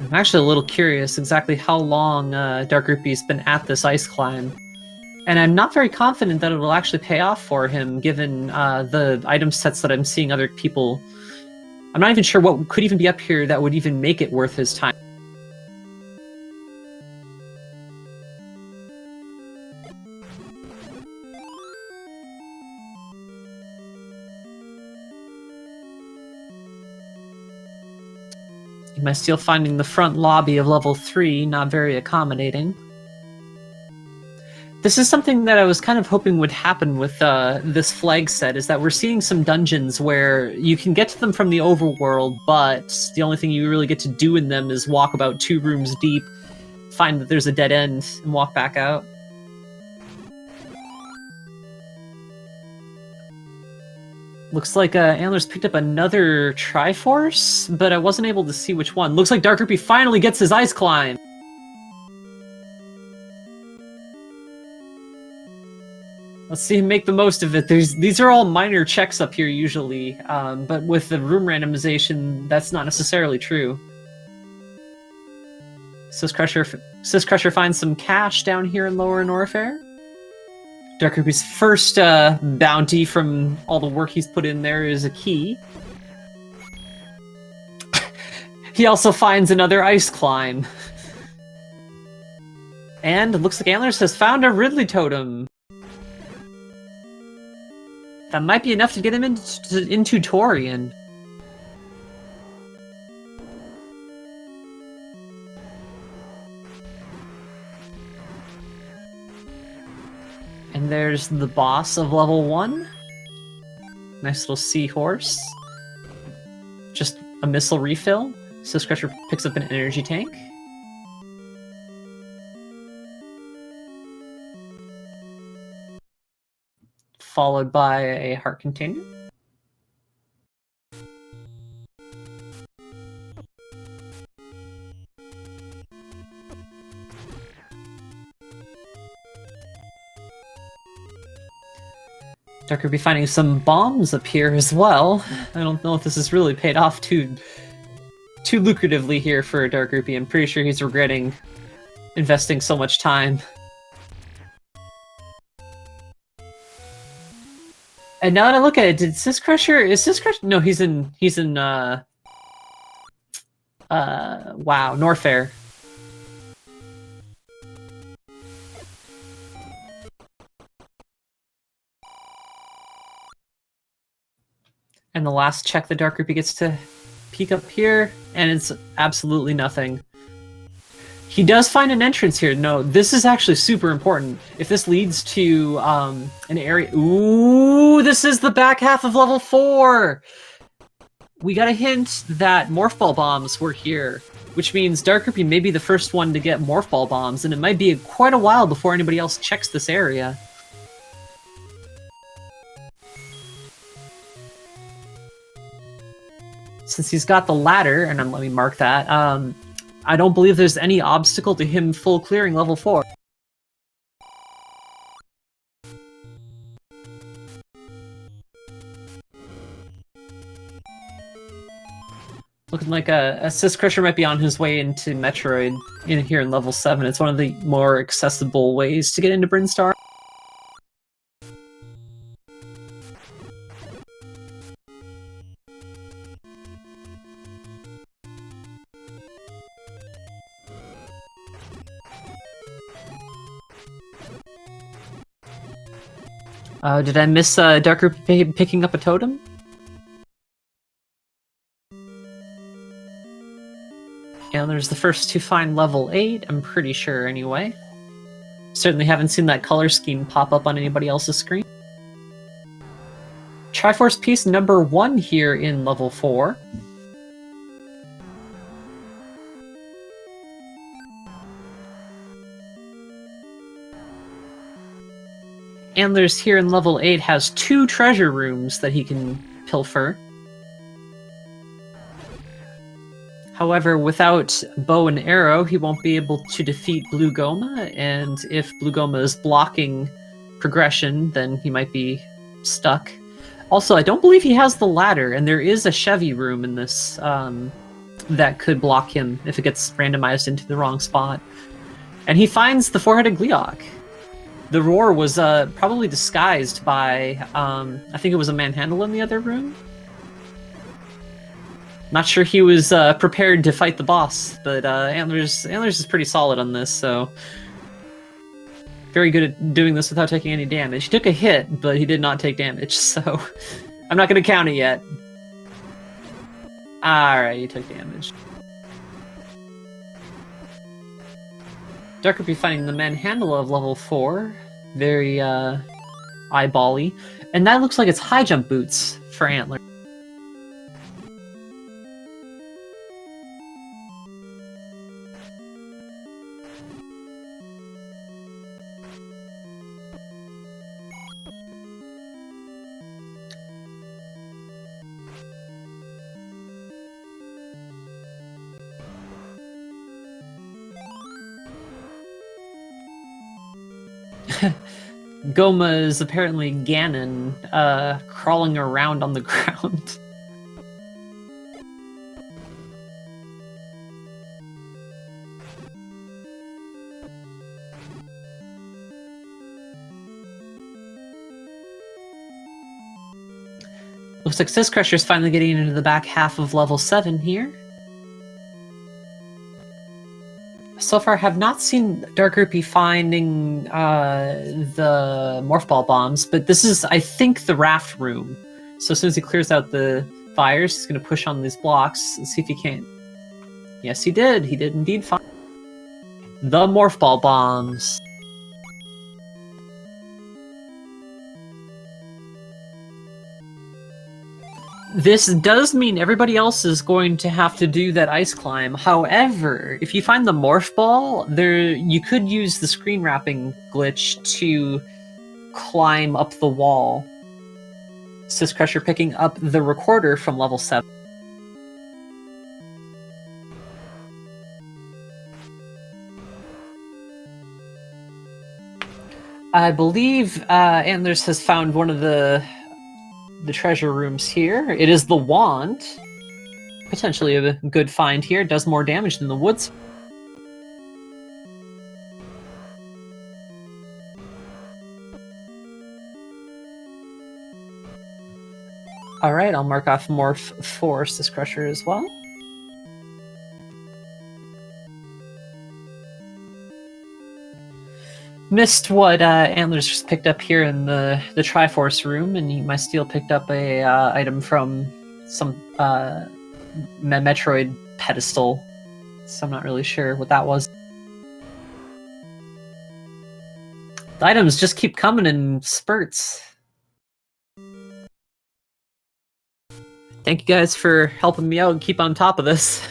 I'm actually a little curious exactly how long Dark Rupee's been at this ice climb. And I'm not very confident that it'll actually pay off for him, given the item sets that I'm seeing other people. I'm not even sure what could even be up here that would even make it worth his time. Am I still finding the front lobby of level 3 not very accommodating? This is something that I was kind of hoping would happen with this flag set, is that we're seeing some dungeons where you can get to them from the overworld, but the only thing you really get to do in them is walk about 2 rooms deep, find that there's a dead end, and walk back out. Looks like Antlers picked up another Triforce, but I wasn't able to see which one. Looks like Dark Rupee finally gets his ice climb! Let's see him make the most of it. These are all minor checks up here usually, but with the room randomization, that's not necessarily true. Crusher finds some cash down here in Lower Norfair. Dark Rupee's first bounty from all the work he's put in there is a key. He also finds another ice climb. And it looks like Antlers has found a Ridley totem. That might be enough to get him into Torian. And there's the boss of level 1. Nice little seahorse. Just a missile refill. So Crusher picks up an energy tank. Followed by a heart container. Dark will be finding some bombs up here as well. I don't know if this has really paid off too lucratively here for Dark Rupee. I'm pretty sure he's regretting investing so much time. And now that I look at it, is Crusher? No, he's in wow, Norfair. And the last check the Dark Rupee gets to peek up here, and it's absolutely nothing. He does find an entrance here. No, this is actually super important. If this leads to an area... Ooh, this is the back half of level 4! We got a hint that Morph Ball bombs were here, which means Dark Rupee may be the first one to get Morph Ball bombs, and it might be quite a while before anybody else checks this area. Since he's got the ladder, and let me mark that, I don't believe there's any obstacle to him full clearing level 4. Looking like a Crusher might be on his way into Metroid here in level 7. It's one of the more accessible ways to get into Brinstar. Did I miss Dark Rupee picking up a totem? And there's the first to find level 8, I'm pretty sure anyway. Certainly haven't seen that color scheme pop up on anybody else's screen. Triforce piece number 1 here in level 4. Antlers here in level 8 has 2 treasure rooms that he can pilfer. However, without bow and arrow, he won't be able to defeat Blue Goma, and if Blue Goma is blocking progression, then he might be stuck. Also, I don't believe he has the ladder, and there is a Chevy room in this that could block him if it gets randomized into the wrong spot. And he finds the four-headed Gleeok. The roar was probably disguised by, I think it was a manhandle in the other room. Not sure he was prepared to fight the boss, but Antlers is pretty solid on this, so very good at doing this without taking any damage. He took a hit, but he did not take damage, so I'm not going to count it yet. Alright, he took damage. Dark Rupee finding the manhandle of level 4. Very eyeball-y. And that looks like it's high jump boots for Antler. Goma is apparently Ganon, crawling around on the ground. Looks like Sis Crusher's finally getting into the back half of level 7 here. So far, have not seen Dark Rupee finding the Morph Ball bombs, but this is, I think, the raft room. So as soon as he clears out the fires, he's going to push on these blocks and see if he can. Yes, he did. He did indeed find the Morph Ball bombs. This does mean everybody else is going to have to do that ice climb. However, if you find the Morph Ball, you could use the screen wrapping glitch to climb up the wall. Sis Crusher picking up the recorder from level 7. I believe Antlers has found one of the treasure rooms here. It is the wand. Potentially a good find here. It does more damage than the woods. Alright, I'll mark off Morph for Sis Crusher as well. Missed what Antlers just picked up here in the Triforce room, and Mysteel picked up a item from some Metroid pedestal, so I'm not really sure what that was. The items just keep coming in spurts. Thank you guys for helping me out and keep on top of this.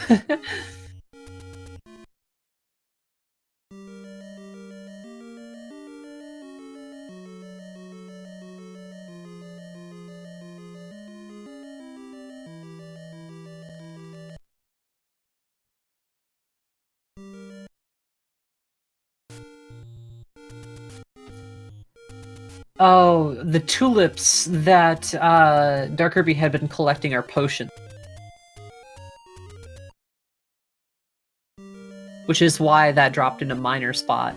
Oh, the tulips that Dark Rupee had been collecting are potions. Which is why that dropped in a minor spot.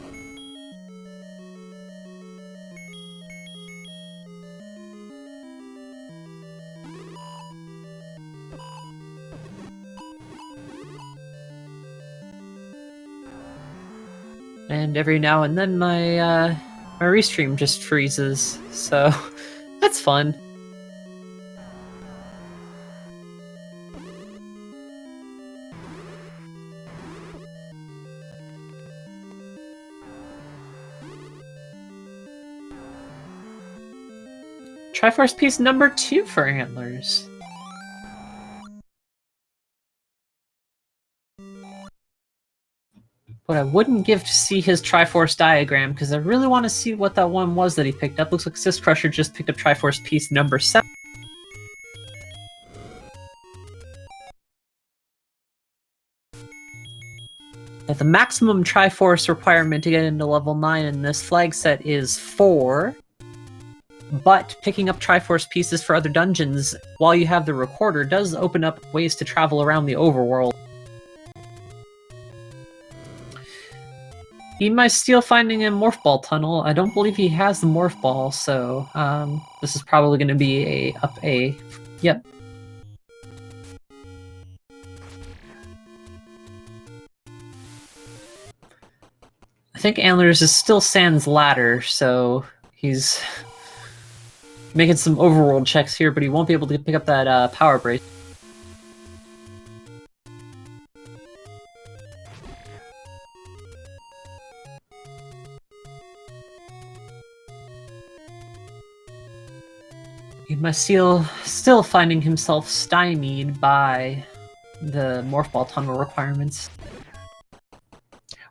And every now and then my restream just freezes, so that's fun. Triforce piece number 2 for Antlers. But I wouldn't give to see his Triforce diagram, because I really want to see what that one was that he picked up. Looks like Sis Crusher just picked up Triforce piece number 7. The maximum Triforce requirement to get into level 9 in this flag set is 4. But picking up Triforce pieces for other dungeons while you have the recorder does open up ways to travel around the overworld. He might steal finding a Morph Ball tunnel. I don't believe he has the Morph Ball, so this is probably going to be a up A. Yep. I think Antlers is still sans ladder, so he's making some overworld checks here, but he won't be able to pick up that power brace. Mycel still finding himself stymied by the Morph Ball tunnel requirements.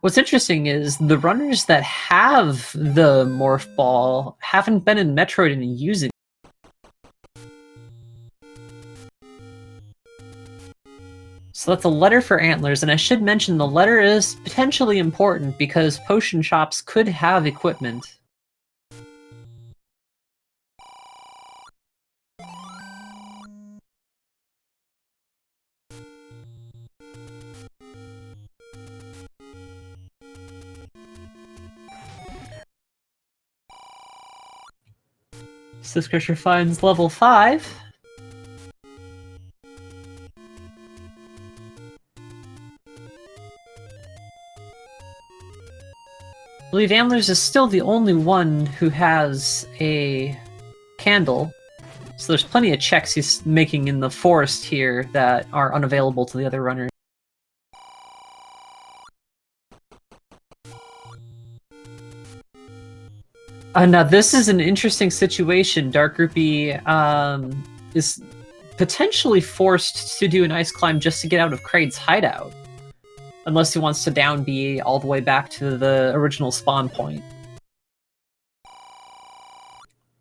What's interesting is the runners that have the Morph Ball haven't been in Metroid and using it. So that's a letter for Antlers, and I should mention the letter is potentially important because potion shops could have equipment. Sis Crusher finds level 5. I believe Antlers is still the only one who has a candle, so there's plenty of checks he's making in the forest here that are unavailable to the other runners. Now this is an interesting situation. Dark Groupie is potentially forced to do an ice climb just to get out of Kraid's hideout. Unless he wants to down B all the way back to the original spawn point.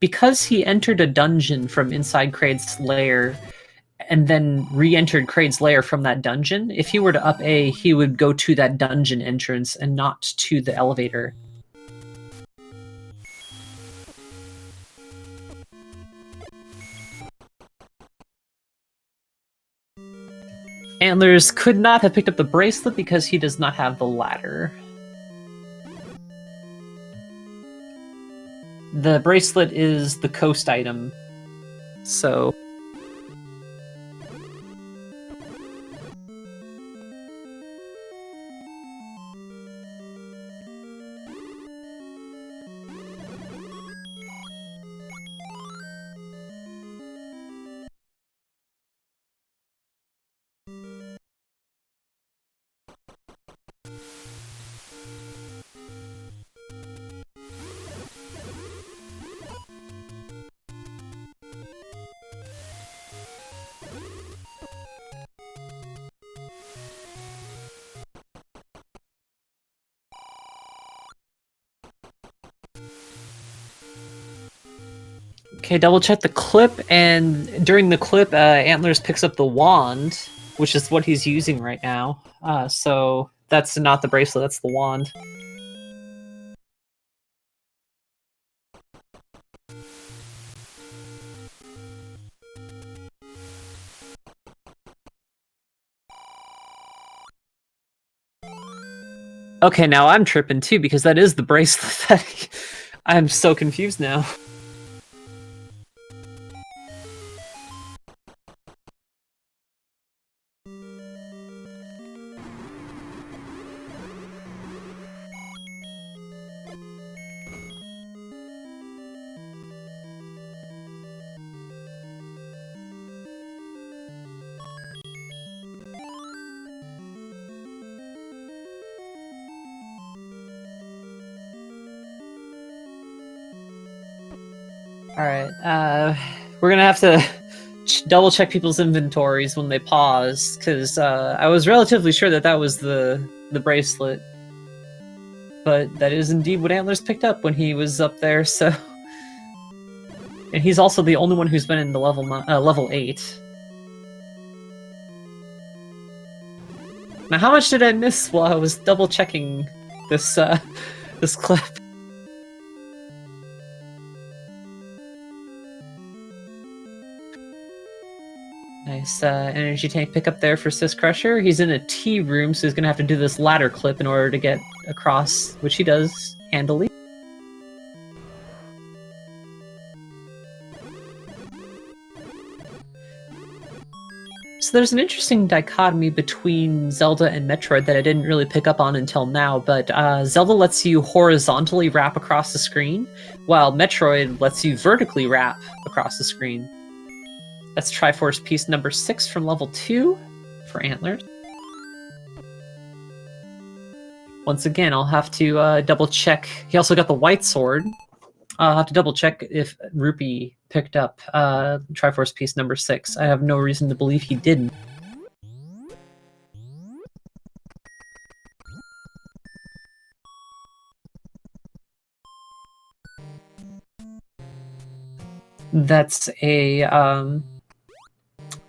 Because he entered a dungeon from inside Kraid's lair, and then re-entered Kraid's lair from that dungeon, if he were to up A, he would go to that dungeon entrance and not to the elevator. Antlers could not have picked up the bracelet because he does not have the ladder. The bracelet is the coast item, so... Okay, double check the clip, and during the clip, Antlers picks up the wand, which is what he's using right now. So that's not the bracelet, that's the wand. Okay, now I'm tripping too, because that is the bracelet that I'm so confused now. Alright, we're gonna have to double check people's inventories when they pause, because I was relatively sure that that was the bracelet. But that is indeed what Antlers picked up when he was up there, so... And he's also the only one who's been in the level 8. Now, how much did I miss while I was double checking this this clip? Nice energy tank pickup there for Sis Crusher. He's in a T room, so he's gonna have to do this ladder clip in order to get across, which he does handily. So there's an interesting dichotomy between Zelda and Metroid that I didn't really pick up on until now, but Zelda lets you horizontally wrap across the screen, while Metroid lets you vertically wrap across the screen. That's Triforce piece number 6 from level 2 for Antlers. Once again, I'll have to double check. He also got the white sword. I'll have to double check if Rupee picked up Triforce piece number 6. I have no reason to believe he didn't. That's a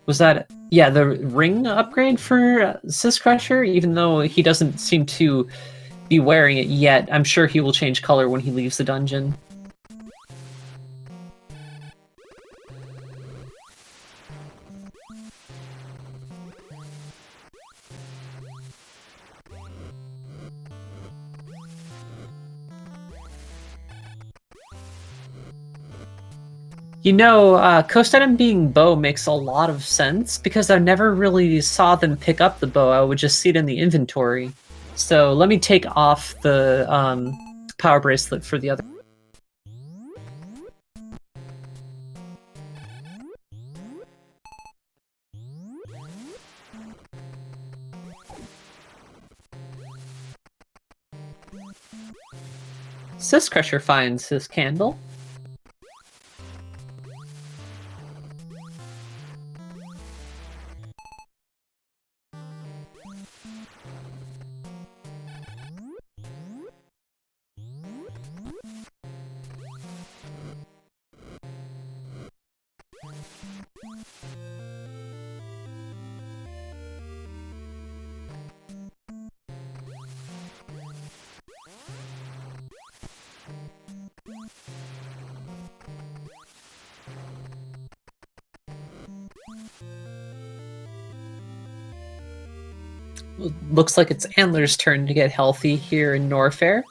was that, yeah, the ring upgrade for Sis Crusher? Even though he doesn't seem to be wearing it yet, I'm sure he will change color when he leaves the dungeon. You know, Coast Item being bow makes a lot of sense, because I never really saw them pick up the bow, I would just see it in the inventory. So let me take off the power bracelet for the other. Sis Crusher finds his candle. Looks like it's Antler's turn to get healthy here in Norfair.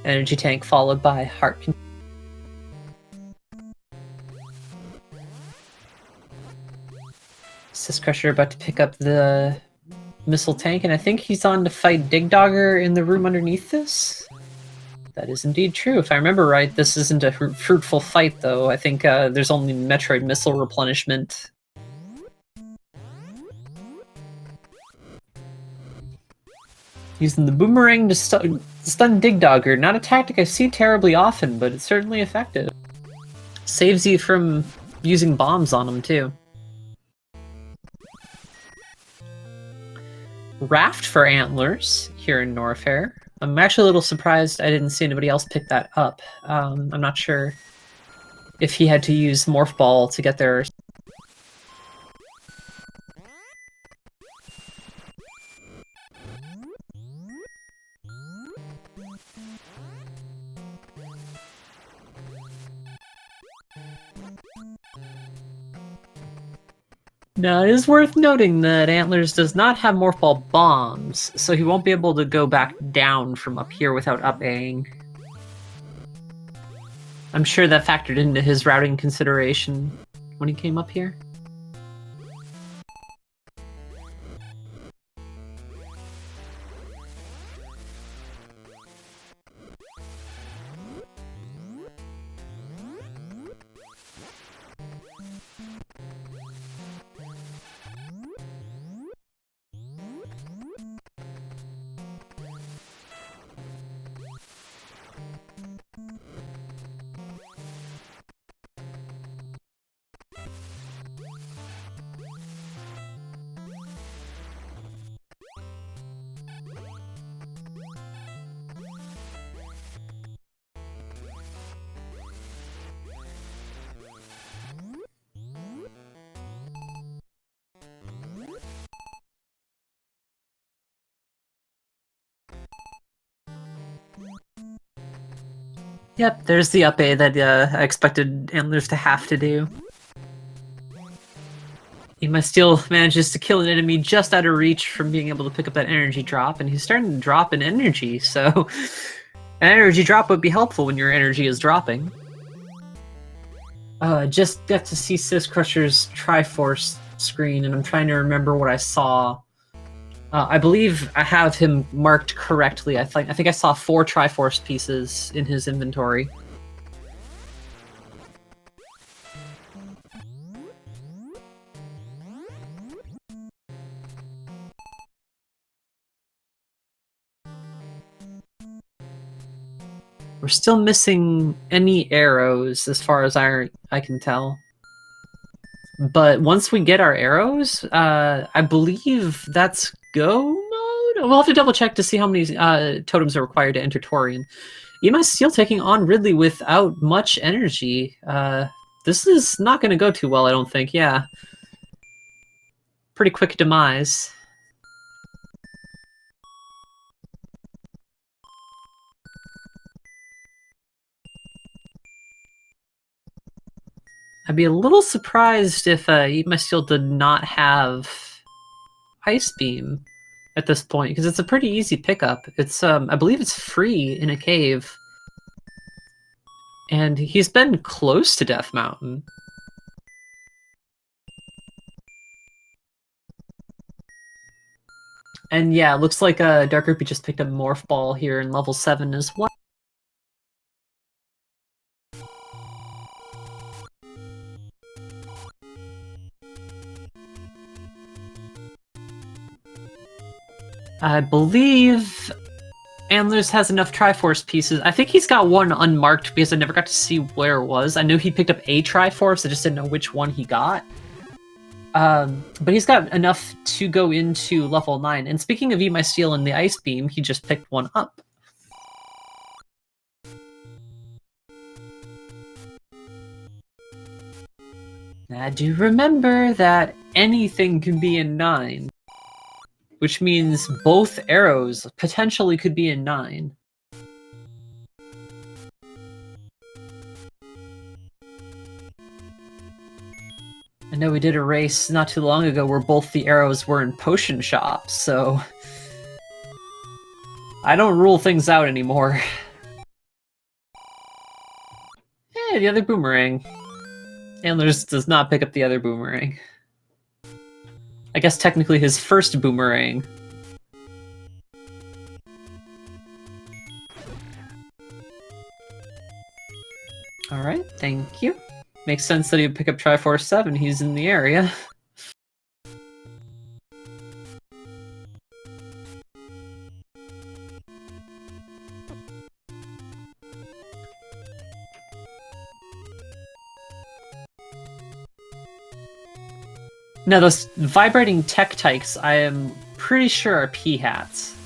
Energy tank followed by heart. Sis Crusher about to pick up the missile tank, and I think he's on to fight Dig Dogger in the room underneath this. That is indeed true. If I remember right, this isn't a fruitful fight, though. I think there's only Metroid missile replenishment. Using the boomerang to stun Dig Dogger. Not a tactic I see terribly often, but it's certainly effective. Saves you from using bombs on him, too. Raft for Antlers here in Norfair. I'm actually a little surprised I didn't see anybody else pick that up. I'm not sure if he had to use Morph Ball to get there. Now, it is worth noting that Antlers does not have Morph Ball bombs, so he won't be able to go back down from up here without up-Aing. I'm sure that factored into his routing consideration when he came up here. Yep, there's the up A that I expected Antlers to have to do. Steel manages to kill an enemy just out of reach from being able to pick up that energy drop, and he's starting to drop in energy, so an energy drop would be helpful when your energy is dropping. Just got to see Sis Crusher's Triforce screen, and I'm trying to remember what I saw. I believe I have him marked correctly. I think I saw 4 Triforce pieces in his inventory. We're still missing any arrows, as far as I can tell. But once we get our arrows, I believe that's go mode? We'll have to double check to see how many totems are required to enter Torian. Emi's Steel taking on Ridley without much energy. This is not going to go too well, I don't think. Yeah. Pretty quick demise. I'd be a little surprised if Emi Steel did not have Ice Beam at this point, because it's a pretty easy pickup. It's I believe it's free in a cave. And he's been close to Death Mountain. And yeah, it looks like Dark Rupee just picked up Morph Ball here in level 7 as well. I believe Antlers has enough Triforce pieces. I think he's got one unmarked because I never got to see where it was. I knew he picked up a Triforce, I just didn't know which one he got. But he's got enough to go into level 9. And speaking of Emi Steel and the Ice Beam, he just picked one up. I do remember that anything can be in 9. Which means both arrows potentially could be in 9. I know we did a race not too long ago where both the arrows were in potion shops, so I don't rule things out anymore. Hey, the other boomerang. Antlers does not pick up the other boomerang. I guess technically his first boomerang. Alright, thank you. Makes sense that he would pick up Triforce 7, he's in the area. Now, those vibrating Tektykes, I am pretty sure are P-hats.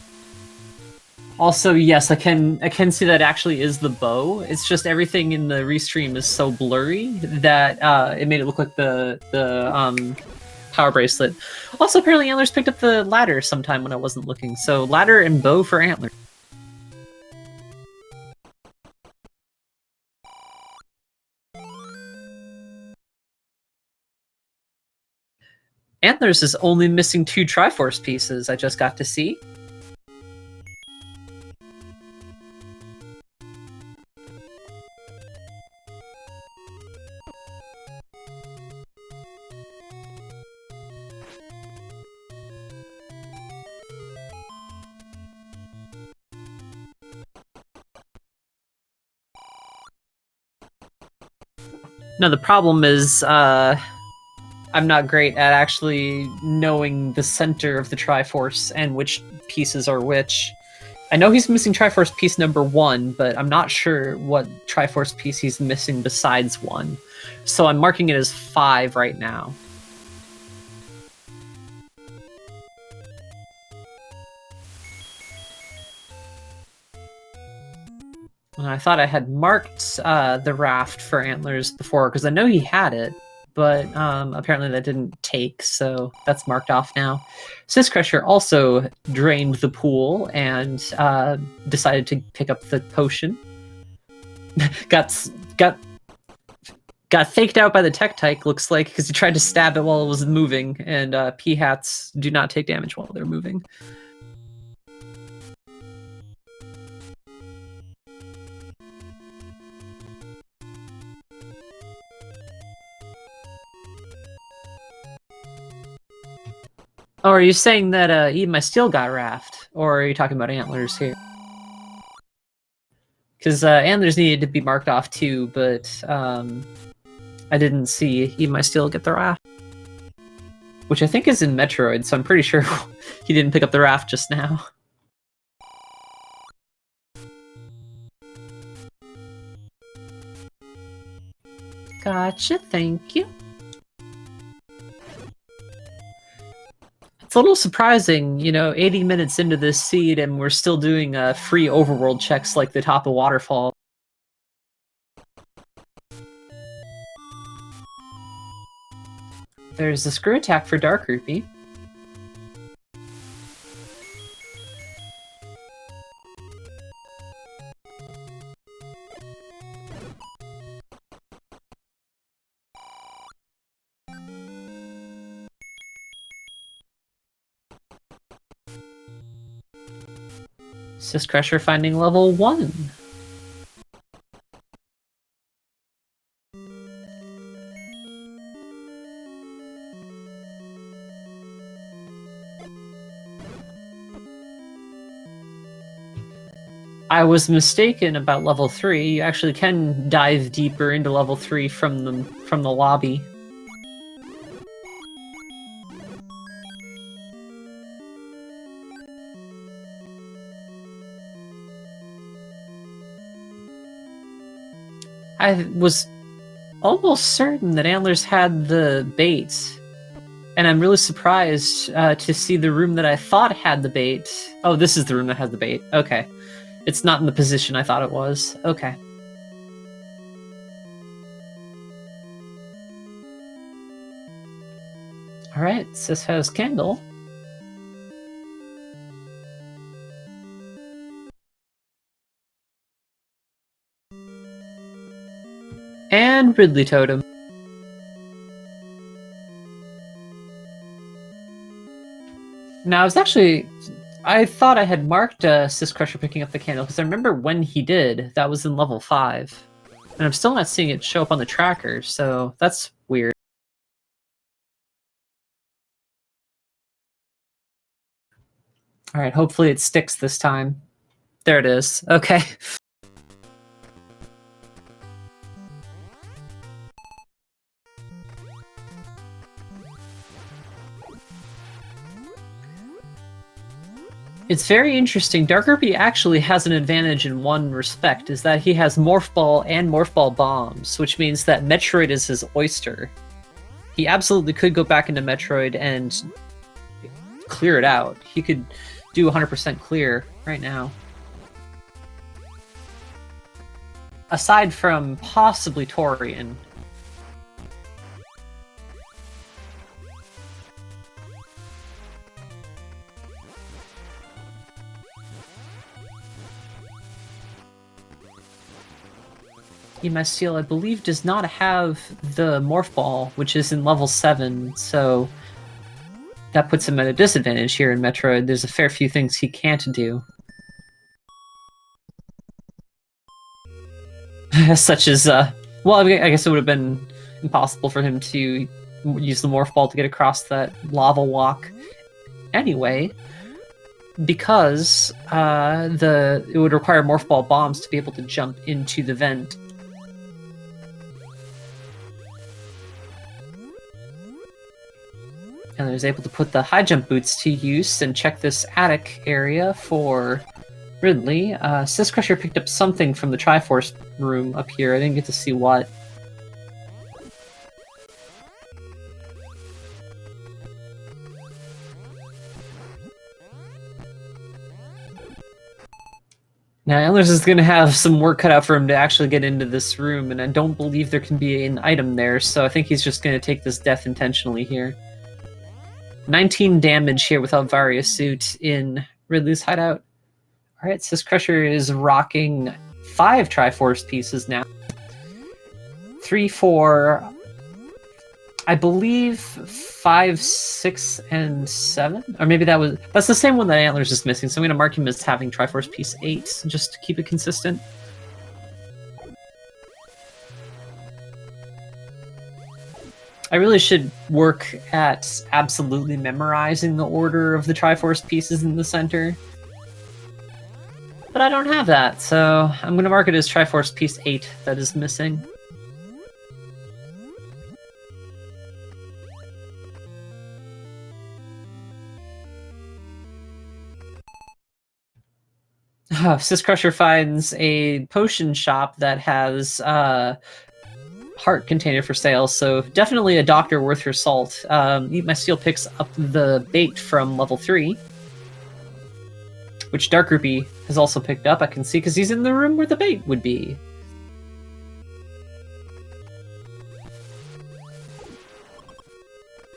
Also, yes, I can see that actually is the bow. It's just everything in the restream is so blurry that it made it look like the power bracelet. Also, apparently Antlers picked up the ladder sometime when I wasn't looking, so ladder and bow for Antlers. Antlers is only missing 2 Triforce pieces I just got to see. No, the problem is, I'm not great at actually knowing the center of the Triforce and which pieces are which. I know he's missing Triforce piece number 1, but I'm not sure what Triforce piece he's missing besides 1. So I'm marking it as 5 right now. And I thought I had marked the raft for Antlers before, because I know he had it, but apparently that didn't take, so that's marked off now. Sis Crusher also drained the pool and decided to pick up the potion. got got got faked out by the tech tyke, looks like, because he tried to stab it while it was moving, and P-hats do not take damage while they're moving. Oh, are you saying that Eat My Steel got raft? Or are you talking about Antlers here? Because Antlers needed to be marked off too, but I didn't see Eat My Steel get the raft. Which I think is in Metroid, so I'm pretty sure he didn't pick up the raft just now. Gotcha, thank you. It's a little surprising, 80 minutes into this seed and we're still doing free overworld checks like the top of Waterfall. There's the screw attack for Dark Rupee. Sis Crusher finding level 1. I was mistaken about level 3. You actually can dive deeper into level 3 from the lobby. I was almost certain that Antlers had the bait, and I'm really surprised to see the room that I thought had the bait. Oh, this is the room that has the bait. Okay. It's not in the position I thought it was. Okay. Alright, Sis has Candle. And Ridley Totem. Now, I thought I had marked Sis Crusher picking up the candle, because I remember when he did, that was in level 5. And I'm still not seeing it show up on the tracker, so that's weird. Alright, hopefully it sticks this time. There it is. Okay. It's very interesting. Dark Rupee actually has an advantage in one respect, is that he has Morph Ball and Morph Ball bombs, which means that Metroid is his oyster. He absolutely could go back into Metroid and clear it out. He could do 100% clear right now. Aside from possibly Torian. Eat My Steel, I believe, does not have the Morph Ball, which is in level 7, so that puts him at a disadvantage here in Metroid. There's a fair few things he can't do. Such as, well, I guess it would have been impossible for him to use the Morph Ball to get across that lava walk anyway, because it would require Morph Ball bombs to be able to jump into the vent. And I was able to put the high jump boots to use and check this attic area for Ridley. Sis Crusher picked up something from the Triforce room up here. I didn't get to see what. Now, Antlers is going to have some work cut out for him to actually get into this room, and I don't believe there can be an item there, so I think he's just going to take this death intentionally here. 19 damage here without Varia Suit in Ridley's hideout. Alright, Sis Crusher is rocking 5 Triforce pieces now. 3, 4, I believe 5, 6, and 7? Or maybe that's the same one that Antler's is missing, so I'm going to mark him as having Triforce piece 8, just to keep it consistent. I really should work at absolutely memorizing the order of the Triforce pieces in the center. But I don't have that, so I'm going to mark it as Triforce piece 8 that is missing. Syscrusher finds a potion shop that has heart container for sale, so definitely a doctor worth her salt. Eat My Steel picks up the bait from level 3, which Dark Rupee has also picked up, I can see, because he's in the room where the bait would be.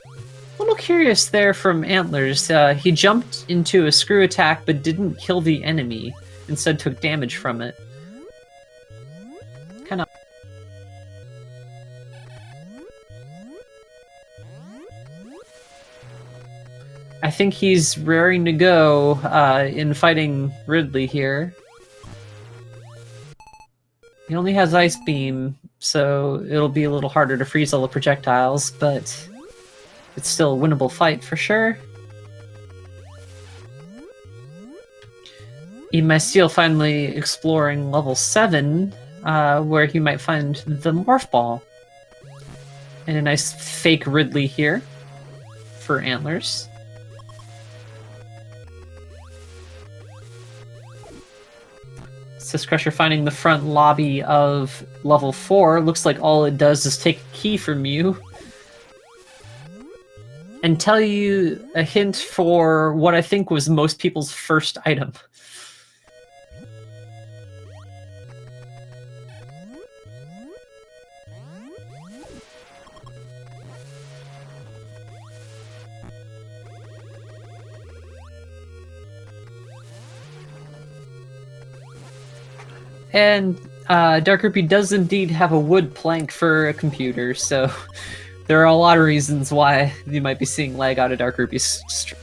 A little curious there from Antlers. He jumped into a screw attack but didn't kill the enemy, instead took damage from it. Kind of. I think he's raring to go in fighting Ridley here. He only has Ice Beam, so it'll be a little harder to freeze all the projectiles, but it's still a winnable fight for sure. Eat My Steel finally exploring level 7, where he might find the Morph Ball. And a nice fake Ridley here for Antlers. Syscrusher finding the front lobby of level 4. Looks like all it does is take a key from you and tell you a hint for what I think was most people's first item. And Dark Rupee does indeed have a wood plank for a computer, so there are a lot of reasons why you might be seeing lag out of Dark Rupee's stream.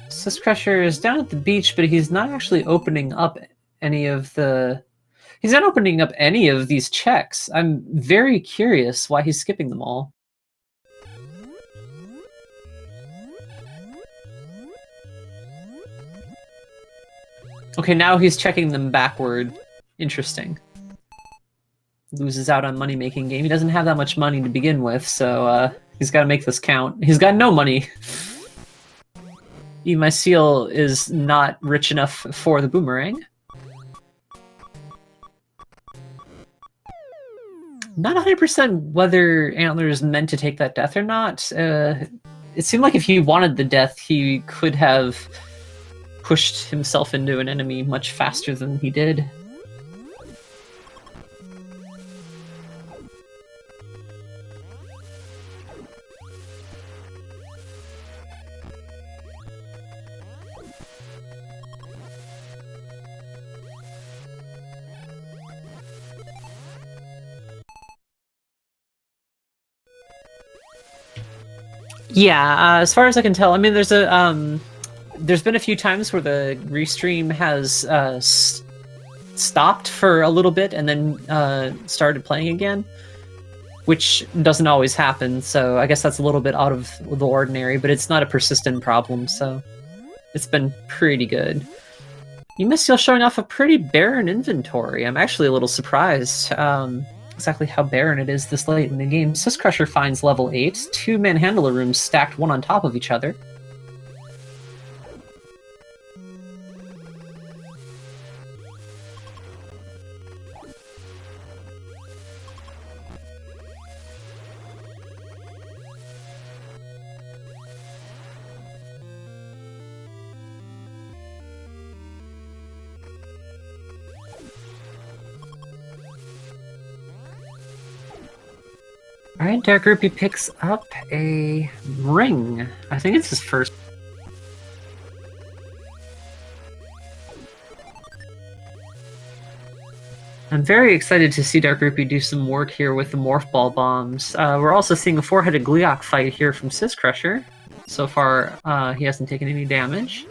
Syscrusher is down at the beach, but he's not actually opening up any of the... He's not opening up any of these checks. I'm very curious why he's skipping them all. Okay, now he's checking them backward. Interesting. Loses out on money-making game. He doesn't have that much money to begin with, so he's got to make this count. He's got no money. Eat My Steel is not rich enough for the boomerang. Not 100% whether Antler's meant to take that death or not. It seemed like if he wanted the death, he could have pushed himself into an enemy much faster than he did. Yeah, as far as I can tell, I mean, there's been a few times where the restream has stopped for a little bit and then started playing again, which doesn't always happen, so I guess that's a little bit out of the ordinary, but it's not a persistent problem, so it's been pretty good. You miss Steel showing off a pretty barren inventory. I'm actually a little surprised. Exactly how barren it is this late in the game. Syscrusher finds level 8, 2 manhandler rooms stacked one on top of each other. Alright, Dark Groupie picks up a ring. I think it's his first. I'm very excited to see Dark Groupie do some work here with the Morph Ball bombs. We're also seeing a four-headed Gleeok fight here from Sis Crusher. So far, he hasn't taken any damage.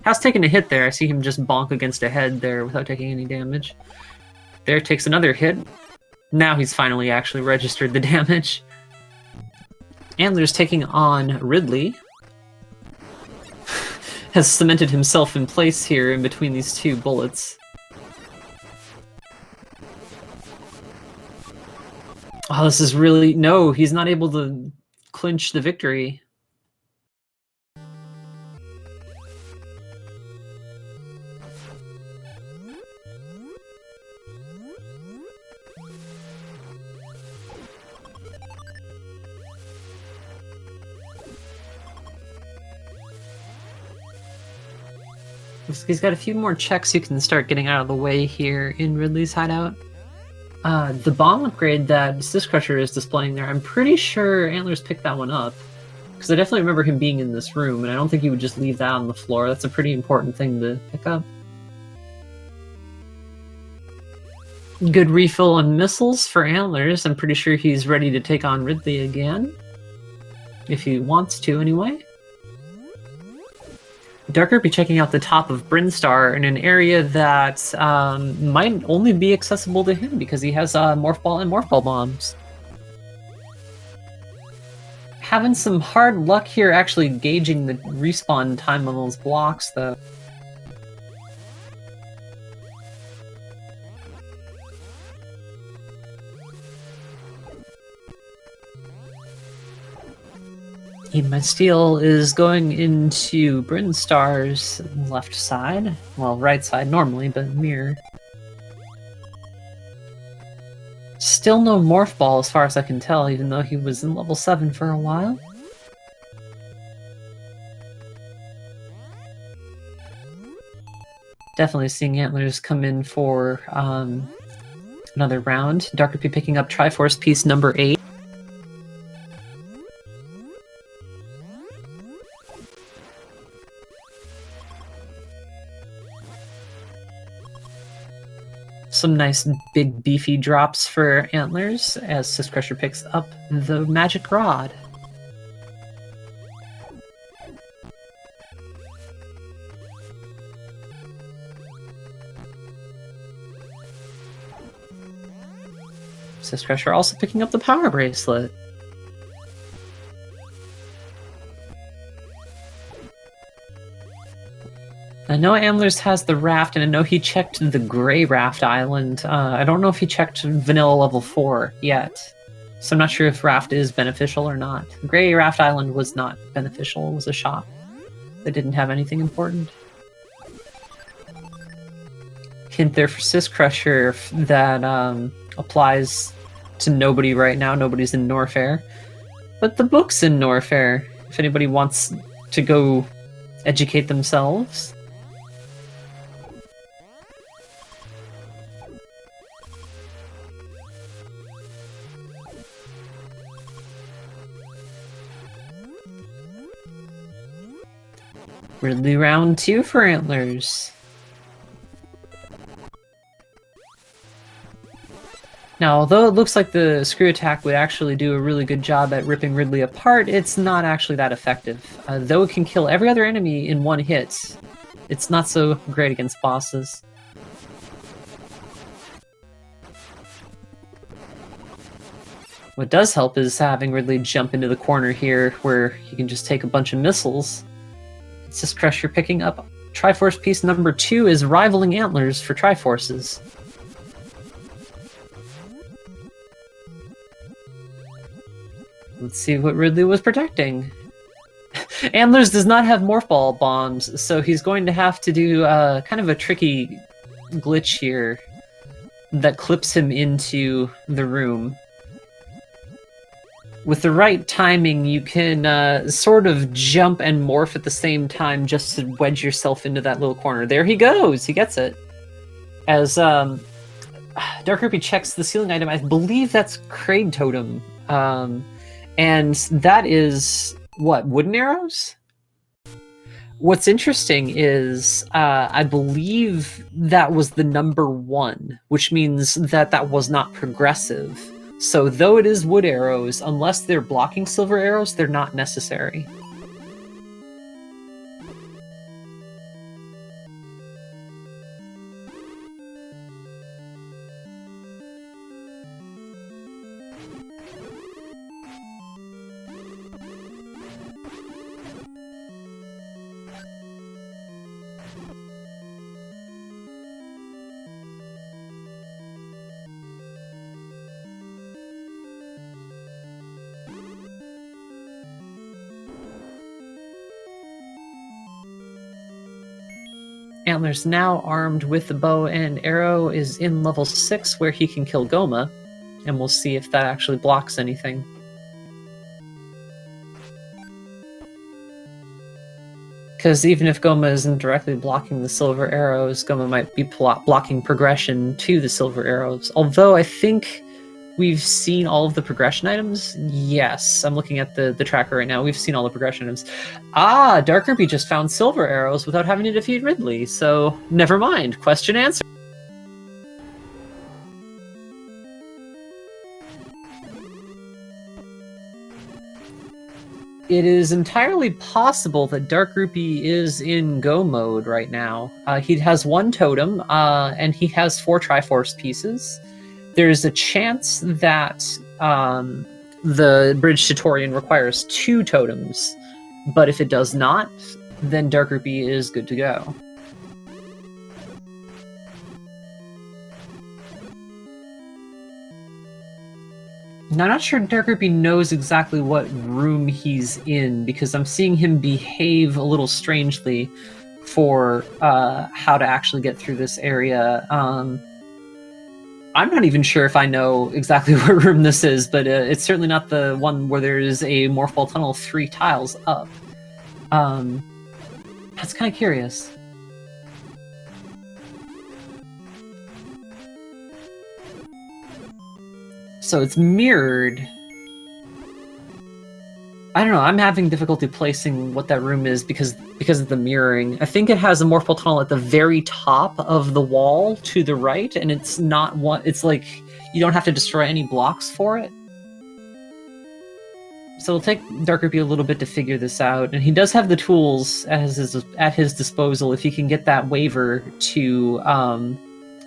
Has taken a hit there. I see him just bonk against a head there without taking any damage. There takes another hit. Now he's finally actually registered the damage. Antler's taking on Ridley. Has cemented himself in place here in between these two bullets. Oh, this is really... No, he's not able to clinch the victory. He's got a few more checks you can start getting out of the way here in Ridley's hideout. The bomb upgrade that Sis Crusher is displaying there, I'm pretty sure Antler's picked that one up. Because I definitely remember him being in this room, and I don't think he would just leave that on the floor. That's a pretty important thing to pick up. Good refill on missiles for Antlers. I'm pretty sure he's ready to take on Ridley again. If he wants to, anyway. Darker be checking out the top of Brinstar in an area that might only be accessible to him because he has Morph Ball and Morph Ball bombs. Having some hard luck here actually gauging the respawn time on those blocks, though. My steel is going into Brinstar's left side. Well, right side normally, but mirror. Still no Morph Ball as far as I can tell, even though he was in level 7 for a while. Definitely seeing Antlers come in for another round. Darker P picking up Triforce piece number 8. Some nice big beefy drops for Antlers as Sis Crusher picks up the Magic Rod. Sis Crusher also picking up the Power Bracelet. I know Antlers has the raft, and I know he checked the Gray Raft Island. I don't know if he checked Vanilla level 4 yet, so I'm not sure if raft is beneficial or not. Gray Raft Island was not beneficial, it was a shop. They didn't have anything important. Hint there for Sis Crusher that applies to nobody right now. Nobody's in Norfair. But the book's in Norfair, if anybody wants to go educate themselves. Ridley round 2 for Antlers. Now, although it looks like the screw attack would actually do a really good job at ripping Ridley apart, it's not actually that effective. Though it can kill every other enemy in one hit, it's not so great against bosses. What does help is having Ridley jump into the corner here, where he can just take a bunch of missiles. Sis Crusher picking up Triforce piece number 2 is rivaling Antlers for Triforces. Let's see what Ridley was protecting. Antlers does not have Morph Ball bombs, so he's going to have to do kind of a tricky glitch here that clips him into the room. With the right timing, you can sort of jump and morph at the same time just to wedge yourself into that little corner. There he goes! He gets it. As Dark Ruby checks the ceiling item, I believe that's Kraid Totem. And that is, what, wooden arrows? What's interesting is I believe that was the number 1, which means that that was not progressive. So though it is wood arrows, unless they're blocking silver arrows, they're not necessary. Antler's now armed with the bow and arrow, is in level 6 where he can kill Goma, and we'll see if that actually blocks anything. Because even if Goma isn't directly blocking the silver arrows, Goma might be blocking progression to the silver arrows. Although I think we've seen all of the progression items. Yes, I'm looking at the tracker right now. We've seen all the progression items. Ah, Dark Ruby just found silver arrows without having to defeat Ridley, so never mind. Question answered. It is entirely possible that Dark Rupee is in go mode right now. He has 1 totem, and he has 4 Triforce pieces. There's a chance that the Bridge to Torian requires 2 totems, but if it does not, then Dark Rupee is good to go. Now, I'm not sure Dark Rupee knows exactly what room he's in, because I'm seeing him behave a little strangely for how to actually get through this area. I'm not even sure if I know exactly what room this is, but it's certainly not the one where there is a Morphball tunnel 3 tiles up. That's kind of curious. So it's mirrored. I don't know, I'm having difficulty placing what that room is because of the mirroring. I think it has a Morphball tunnel at the very top of the wall to the right, and it's not one. It's like you don't have to destroy any blocks for it. So it'll take Dark Rupee a little bit to figure this out, and he does have the tools at his disposal if he can get that waiver to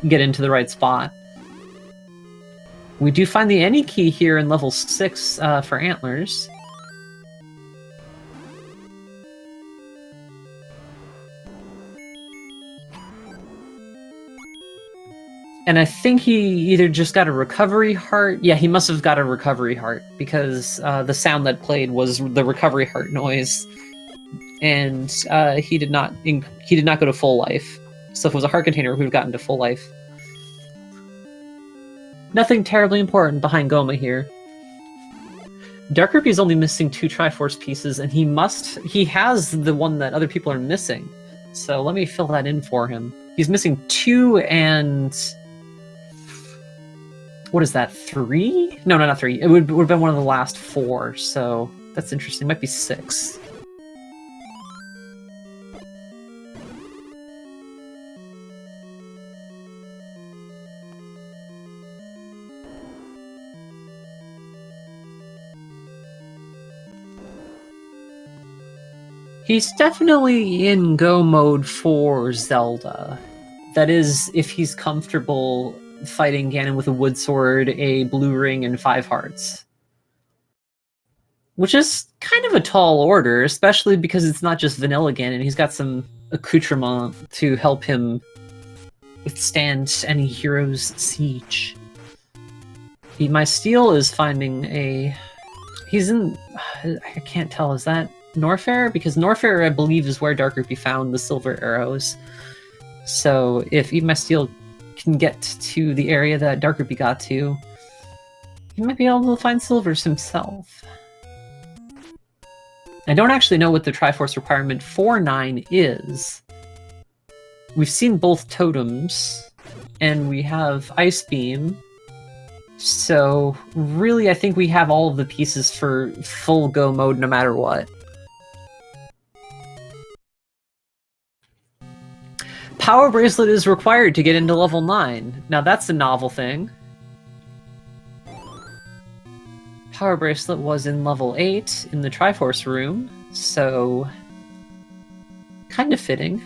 get into the right spot. We do find the Any key here in level 6 for Antlers. And I think he either just got a recovery heart. Yeah, he must have got a recovery heart, because the sound that played was the recovery heart noise, and he did not go to full life. So if it was a heart container, we would have gotten to full life. Nothing terribly important behind Goma here. Dark Rupee is only missing 2 Triforce pieces, and he has the one that other people are missing. So let me fill that in for him. He's missing 2 and... what is that, 3? No, not 3. It would have been one of the last 4, so that's interesting. It might be 6. He's definitely in go mode for Zelda. That is, if he's comfortable fighting Ganon with a wood sword, a blue ring, and 5 hearts. Which is kind of a tall order, especially because it's not just vanilla Ganon. He's got some accoutrement to help him withstand any hero's siege. My Steel is finding a... he's in... I can't tell, is that Norfair? Because Norfair, I believe, is where Dark Rupee found the silver arrows. So if Eat My Steel can get to the area that Dark Rupee got to, he might be able to find silvers himself. I don't actually know what the Triforce requirement for 9 is. We've seen both totems, and we have Ice Beam, So really, I think we have all of the pieces for full go mode no matter what. Power Bracelet is required to get into level 9. Now that's a novel thing. Power Bracelet was in level 8 in the Triforce room, so kind of fitting.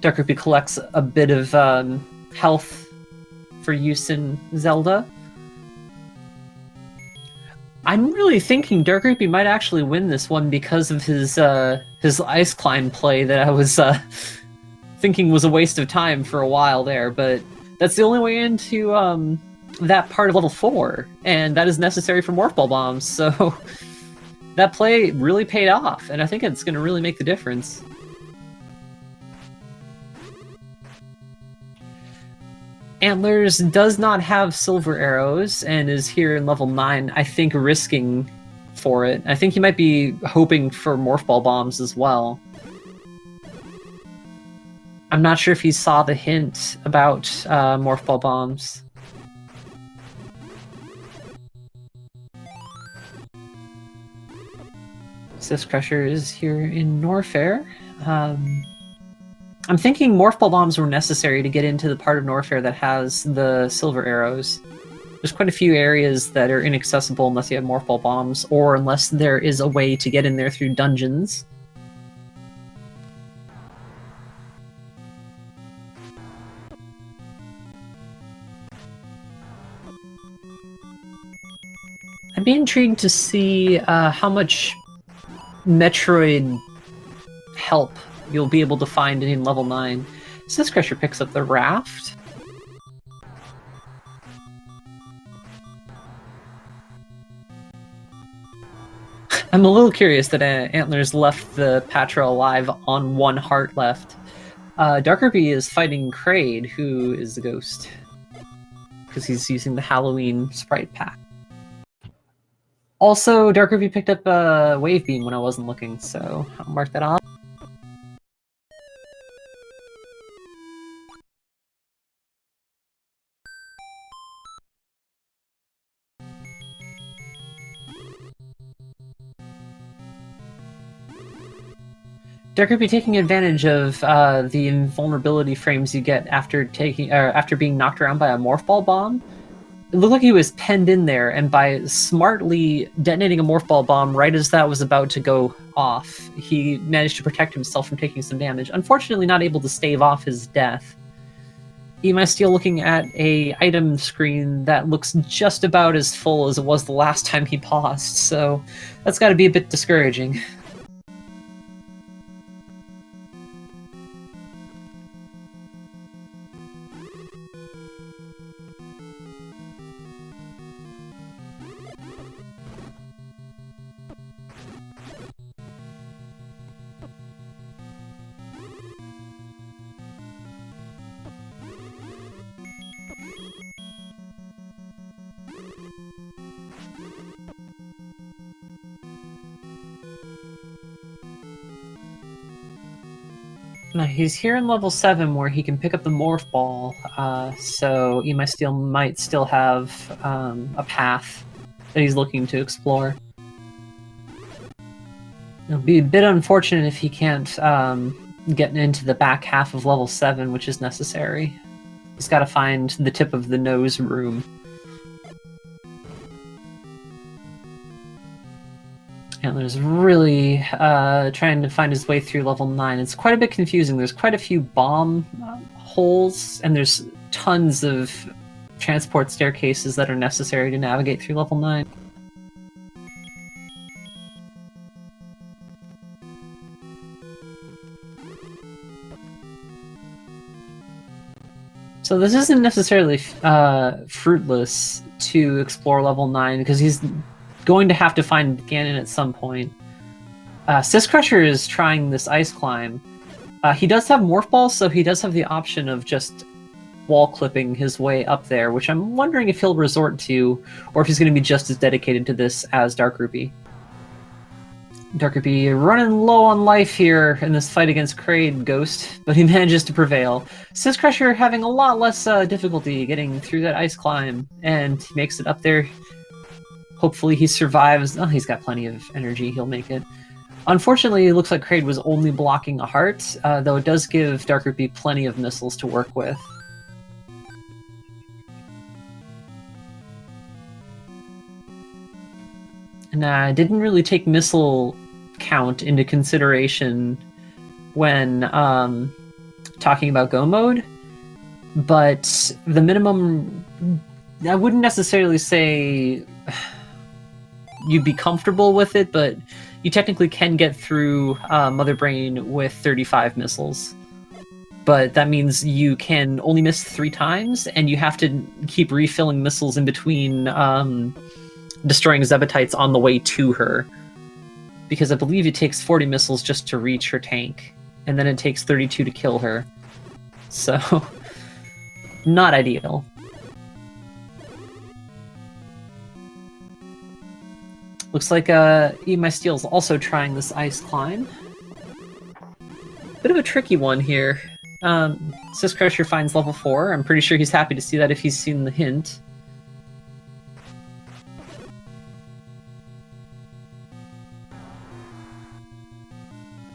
Dark Rupee collects a bit of health for use in Zelda. I'm really thinking Dark Rupee might actually win this one because of his Ice Climb play that I was thinking was a waste of time for a while there, but that's the only way into that part of level 4, and that is necessary for Morph Ball Bombs, so that play really paid off, and I think it's going to really make the difference. Antlers does not have silver arrows, and is here in level 9, I think risking for it. I think he might be hoping for Morph Ball Bombs as well. I'm not sure if he saw the hint about Morph Ball Bombs. Sis Crusher is here in Norfair. I'm thinking Morph Ball Bombs were necessary to get into the part of Norfair that has the silver arrows. There's quite a few areas that are inaccessible unless you have Morph Ball Bombs, or unless there is a way to get in there through dungeons. I'd be intrigued to see how much Metroid help you'll be able to find in level 9. Sis Crusher picks up the raft. I'm a little curious that Antlers left the Patra alive on 1 heart left. Dark Rupee is fighting Kraid, who is the ghost, because he's using the Halloween sprite pack. Also, Dark Rupee picked up a Wave Beam when I wasn't looking, so I'll mark that off. Dark Rupee taking advantage of the invulnerability frames you get after being knocked around by a Morph Ball Bomb. It looked like he was penned in there, and by smartly detonating a Morph Ball Bomb right as that was about to go off, he managed to protect himself from taking some damage. Unfortunately, not able to stave off his death. Am I still looking at a item screen that looks just about as full as it was the last time he paused, so that's got to be a bit discouraging. Now, he's here in level 7 where he can pick up the Morph Ball, so Steel might still have a path that he's looking to explore. It'll be a bit unfortunate if he can't get into the back half of level 7, which is necessary. He's got to find the tip of the nose room. Antler's really trying to find his way through level 9. It's quite a bit confusing. There's quite a few bomb holes, and there's tons of transport staircases that are necessary to navigate through level 9. So this isn't necessarily fruitless to explore level 9, because he's going to have to find Ganon at some point. Sis Crusher is trying this ice climb. He does have Morph Balls, so he does have the option of just wall clipping his way up there, which I'm wondering if he'll resort to, or if he's going to be just as dedicated to this as Dark Rupee. Darkerby running low on life here in this fight against Kraid Ghost, but he manages to prevail. Sizcrusher having a lot less difficulty getting through that ice climb, and he makes it up there. Hopefully he survives. Oh, he's got plenty of energy, he'll make it. Unfortunately, it looks like Kraid was only blocking a heart, though it does give Darkerby plenty of missiles to work with. And I didn't really take missile count into consideration when talking about Go mode, but the minimum, I wouldn't necessarily say you'd be comfortable with it, but you technically can get through Mother Brain with 35 missiles. But that means you can only miss 3 times, and you have to keep refilling missiles in between destroying Zebatites on the way to her. Because I believe it takes 40 missiles just to reach her tank, and then it takes 32 to kill her. So, not ideal. Looks like Eat My Steel's also trying this ice climb. Bit of a tricky one here. Sizcrusher finds level 4. I'm pretty sure he's happy to see that if he's seen the hint.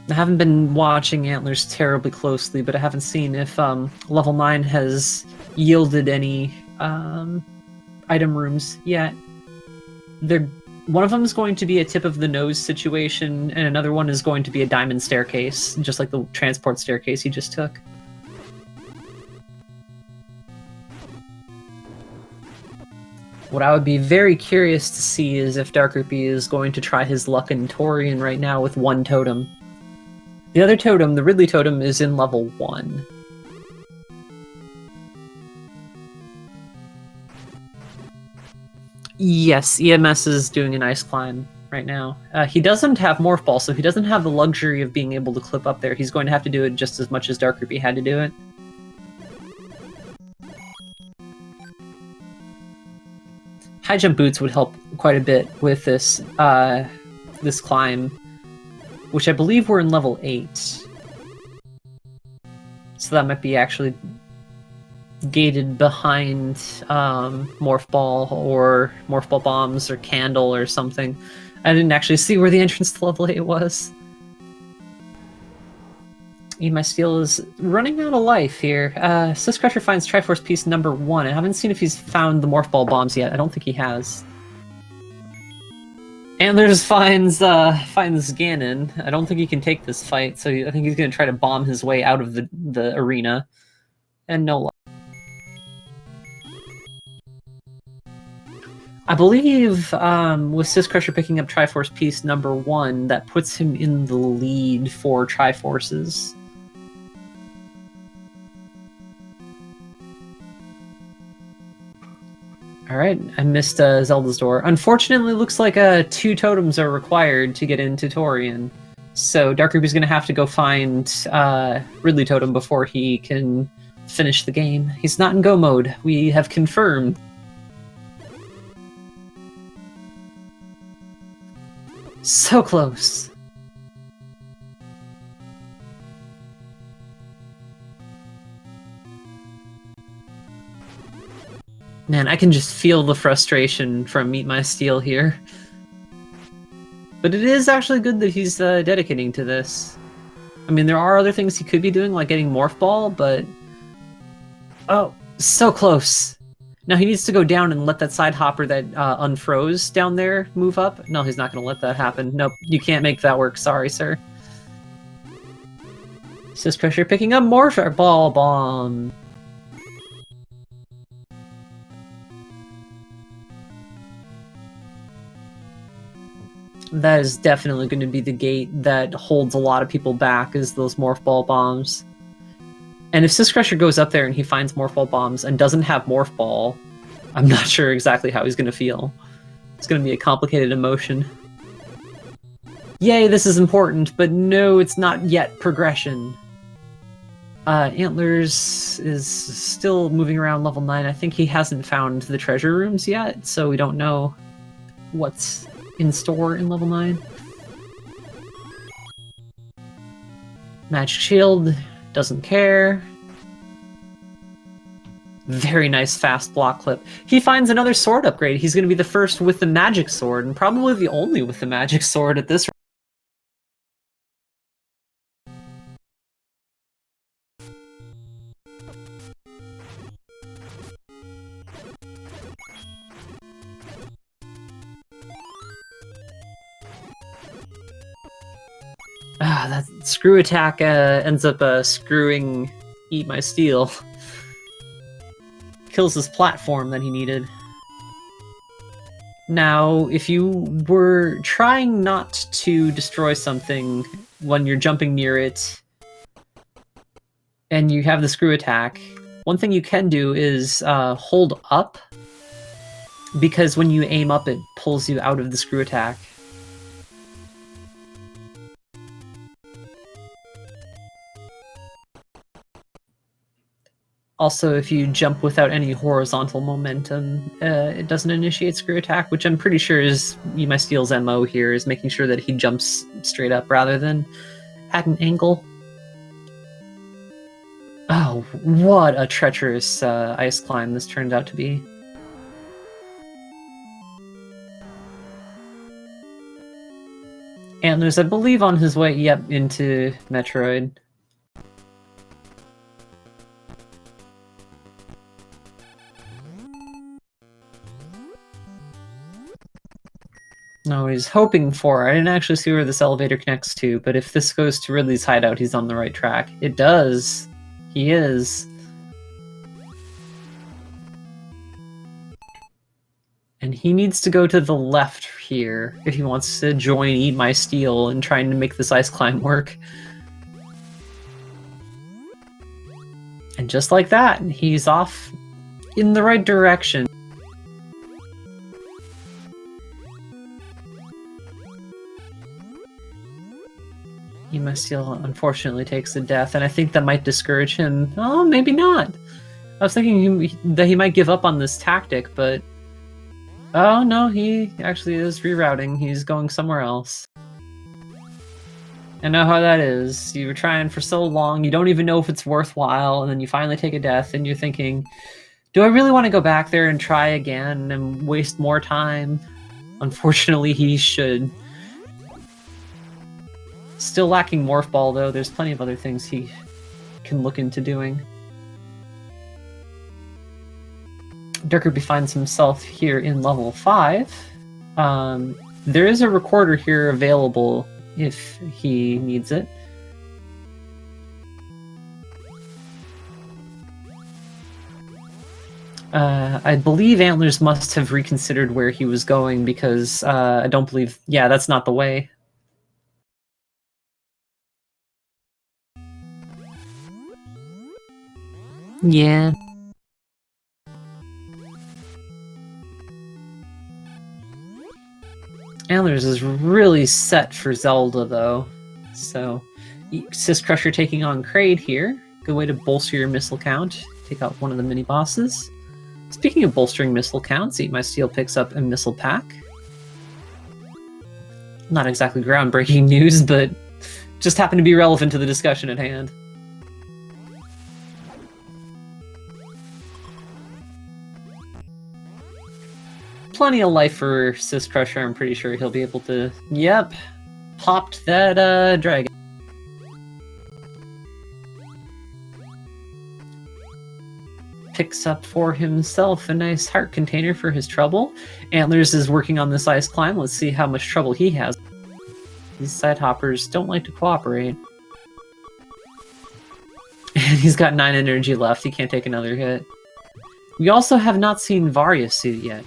I haven't been watching Antlers terribly closely, but I haven't seen if level 9 has yielded any item rooms yet. One of them is going to be a tip of the nose situation, and another one is going to be a diamond staircase, just like the transport staircase he just took. What I would be very curious to see is if Darkerby is going to try his luck in Torian right now with 1 totem. The other totem, the Ridley totem, is in level 1. Yes, EMS is doing an ice climb right now. He doesn't have Morph Ball, so he doesn't have the luxury of being able to clip up there. He's going to have to do it just as much as Darkerby had to do it. High jump boots would help quite a bit with this this climb, which I believe we're in level 8. So that might be actually gated behind Morph Ball or Morph Ball bombs or Candle or something. I didn't actually see where the entrance to level 8 was. Eat My Steel is running out of life here. Sizcrusher finds Triforce piece number 1. I haven't seen if he's found the Morph Ball bombs yet. I don't think he has. Antlers finds Ganon. I don't think he can take this fight, so I think he's going to try to bomb his way out of the arena. And no luck. I believe with Sizcrusher picking up Triforce piece number 1, that puts him in the lead for Triforces. Alright, I missed Zelda's door. Unfortunately, looks like 2 totems are required to get into Torian. So Darkerby's going to have to go find Ridley Totem before he can finish the game. He's not in Go mode. We have confirmed. So close. Man, I can just feel the frustration from Eat My Steel here. But it is actually good that he's dedicating to this. I mean, there are other things he could be doing, like getting Morph Ball, but... Oh, so close. Now he needs to go down and let that side hopper that unfroze down there move up. No, he's not going to let that happen. Nope, you can't make that work. Sorry, sir. Sizcrusher picking up Morph Ball Bomb. That is definitely going to be the gate that holds a lot of people back, is those Morph Ball bombs. And if Sizcrusher goes up there and he finds Morph Ball bombs and doesn't have Morph Ball, I'm not sure exactly how he's going to feel. It's going to be a complicated emotion. Yay, this is important, but no, it's not yet progression. Antlers is still moving around level 9. I think he hasn't found the treasure rooms yet, so we don't know what's in store in level 9. Magic Shield, doesn't care. Very nice fast block clip. He finds another sword upgrade. He's going to be the first with the magic sword, and probably the only with the magic sword at this. That screw attack ends up screwing Eat My Steel. Kills his platform that he needed. Now, if you were trying not to destroy something when you're jumping near it, and you have the screw attack, one thing you can do is hold up, because when you aim up, it pulls you out of the screw attack. Also, if you jump without any horizontal momentum, it doesn't initiate screw attack, which I'm pretty sure is Eat My Steel's MO here, is making sure that he jumps straight up rather than at an angle. Oh, what a treacherous ice climb this turned out to be. Antlers, I believe, on his way, into Metroid. No, he's hoping for. I didn't actually see where this elevator connects to, but if this goes to Ridley's hideout, he's on the right track. It does. He is. And he needs to go to the left here if he wants to join Eat My Steel and trying to make this ice climb work. And just like that, he's off in the right direction. Eat My Steel unfortunately takes a death, and I think that might discourage him. Oh, maybe not. I was thinking that he might give up on this tactic, but... Oh, no, he actually is rerouting. He's going somewhere else. I know how that is. You were trying for so long, you don't even know if it's worthwhile, and then you finally take a death, and you're thinking, do I really want to go back there and try again and waste more time? Unfortunately, he should. Still lacking Morph Ball, though. There's plenty of other things he can look into doing. Dirkerby finds himself here in level 5. There is a recorder here available if he needs it. I believe Antlers must have reconsidered where he was going because I don't believe... Yeah, that's not the way. Yeah. Antlers is really set for Zelda, though. So, Sis Crusher taking on Kraid here. Good way to bolster your missile count. Take out one of the mini-bosses. Speaking of bolstering missile counts, Eat My Steel picks up a missile pack. Not exactly groundbreaking news, but just happened to be relevant to the discussion at hand. Plenty of life for Sis Crusher. I'm pretty sure he'll be able to... Yep. Popped that dragon. Picks up for himself a nice heart container for his trouble. Antlers is working on this ice climb. Let's see how much trouble he has. These side hoppers don't like to cooperate. And he's got 9 energy left. He can't take another hit. We also have not seen Varia's suit yet.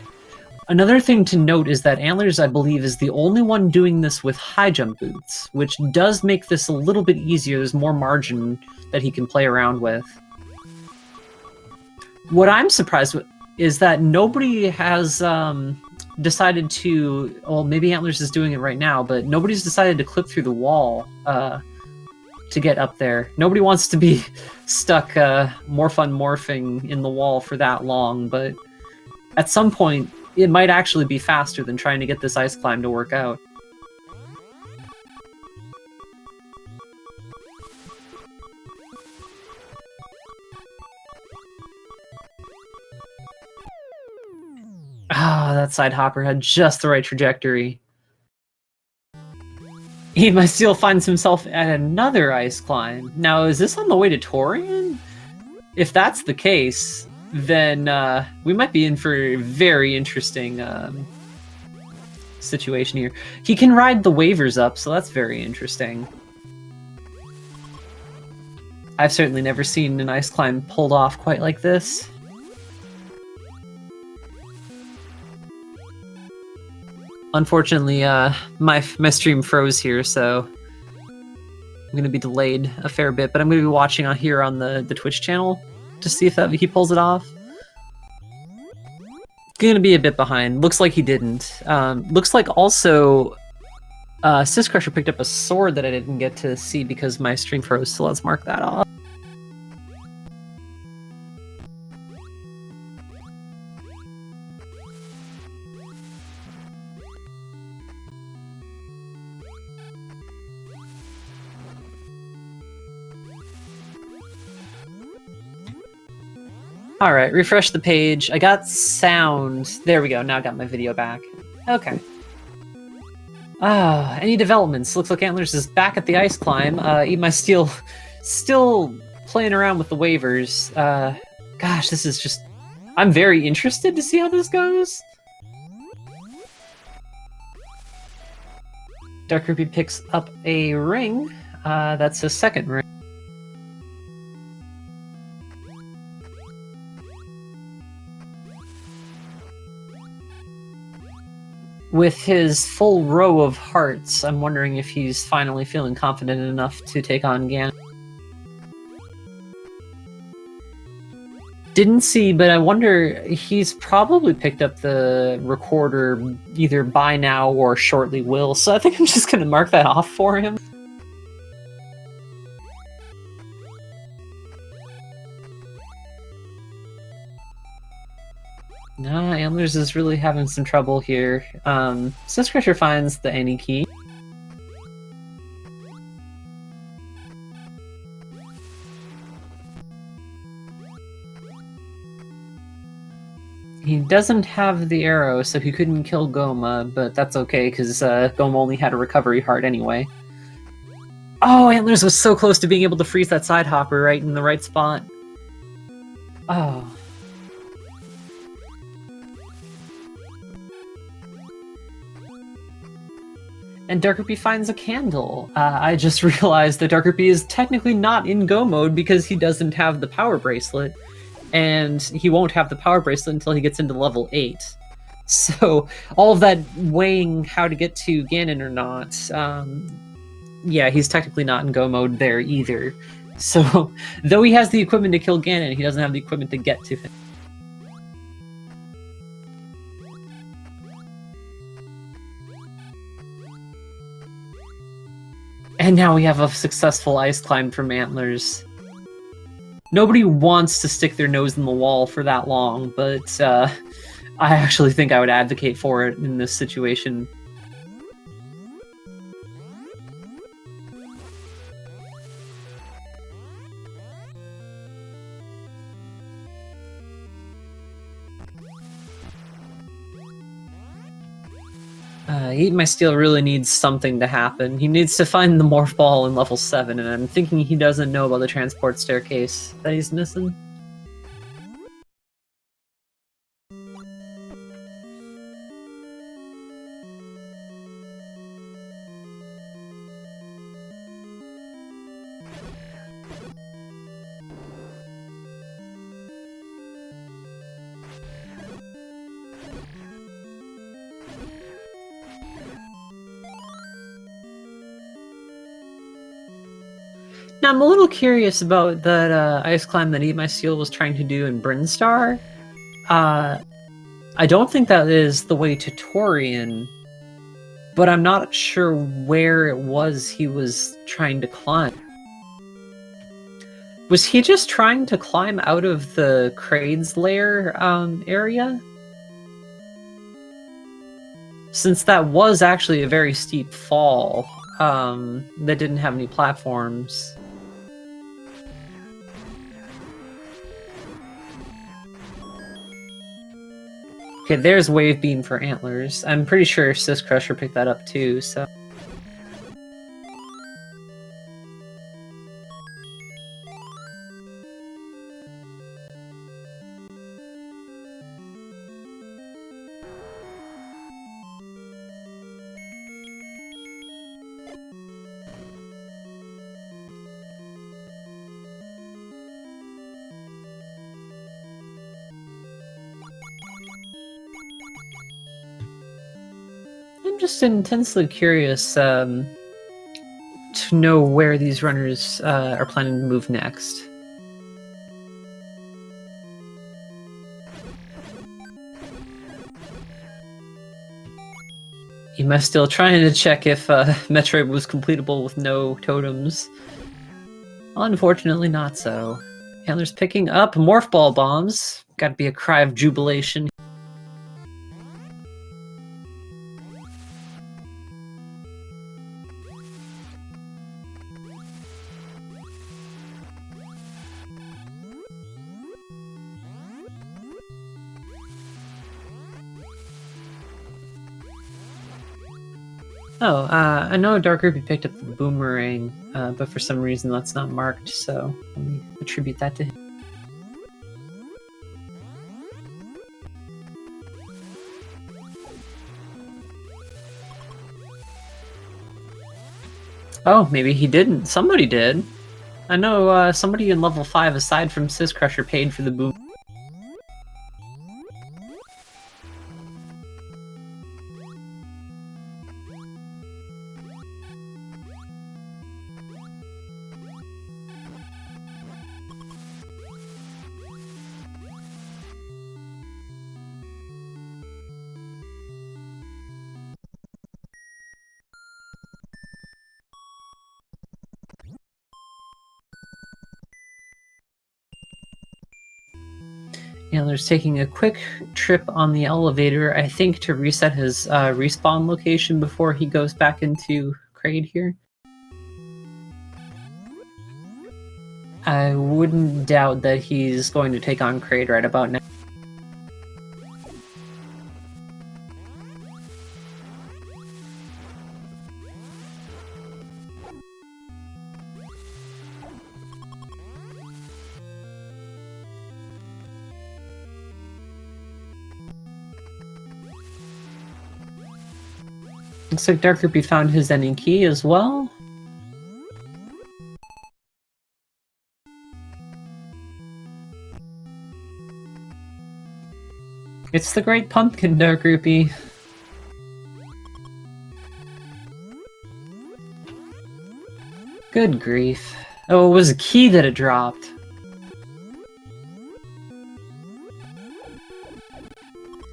Another thing to note is that Antlers, I believe, is the only one doing this with high jump boots, which does make this a little bit easier. There's more margin that he can play around with. What I'm surprised with is that nobody has decided to... Well, maybe Antlers is doing it right now, but nobody's decided to clip through the wall to get up there. Nobody wants to be stuck morphing in the wall for that long, but at some point, it might actually be faster than trying to get this ice climb to work out. Ah, that side hopper had just the right trajectory. My Steel finds himself at another ice climb. Now, is this on the way to Torian? If that's the case, then we might be in for a very interesting situation here. He can ride the waivers up, so that's very interesting. I've certainly never seen an ice climb pulled off quite like this. Unfortunately, my stream froze here, so I'm going to be delayed a fair bit, but I'm going to be watching on here on the Twitch channel to see if he pulls it off. Going to be a bit behind. Looks like he didn't. Looks like also Sis Crusher picked up a sword that I didn't get to see because my stream froze, so let's mark that off. Alright, refresh the page. I got sound. There we go, now I got my video back. Okay. Any developments? Looks like Antlers is back at the ice climb. Eat My Steel still playing around with the waivers. Gosh, this is just... I'm very interested to see how this goes. Dark Ruby picks up a ring. That's his second ring. With his full row of hearts, I'm wondering if he's finally feeling confident enough to take on Ganon. Didn't see, but I wonder, he's probably picked up the recorder either by now or shortly will, so I think I'm just gonna mark that off for him. Nah, Antlers is really having some trouble here. Sis Crusher finds the any key. He doesn't have the arrow, so he couldn't kill Goma, but that's okay, because Goma only had a recovery heart anyway. Oh, Antlers was so close to being able to freeze that side hopper right in the right spot. Oh. And Dark Rupee finds a candle. I just realized that Dark Rupee is technically not in Go mode because he doesn't have the power bracelet. And he won't have the power bracelet until he gets into level 8. So, all of that weighing how to get to Ganon or not, yeah, he's technically not in Go mode there either. So, though he has the equipment to kill Ganon, he doesn't have the equipment to get to him. And now we have a successful ice climb from Antlers. Nobody wants to stick their nose in the wall for that long, but I actually think I would advocate for it in this situation. Eat My Steel really needs something to happen. He needs to find the Morph Ball in level 7, and I'm thinking he doesn't know about the transport staircase that he's missing. Now, I'm a little curious about that ice climb that Eat My Steel was trying to do in Brinstar. I don't think that is the way to Torian, but I'm not sure where it was he was trying to climb. Was he just trying to climb out of the Kraid's lair area? Since that was actually a very steep fall that didn't have any platforms. Okay, there's Wave Beam for Antlers. I'm pretty sure Sis Crusher picked that up too, so... I'm just intensely curious to know where these runners are planning to move next. You must still trying to check if Metroid was completable with no totems. Unfortunately not so. Handler's picking up Morph Ball bombs. Gotta be a cry of jubilation. Oh, I know Dark Ruby picked up the boomerang, but for some reason that's not marked, so let me attribute that to him. Oh, maybe he didn't. Somebody did. I know somebody in level 5 aside from Sis Crusher paid for the boom. Handler's taking a quick trip on the elevator, I think to reset his respawn location before he goes back into Kraid here. I wouldn't doubt that he's going to take on Kraid right about now. Looks like Dark Ruby found his ending key as well. It's the Great Pumpkin, Dark Ruby. Good grief. Oh, it was a key that it dropped.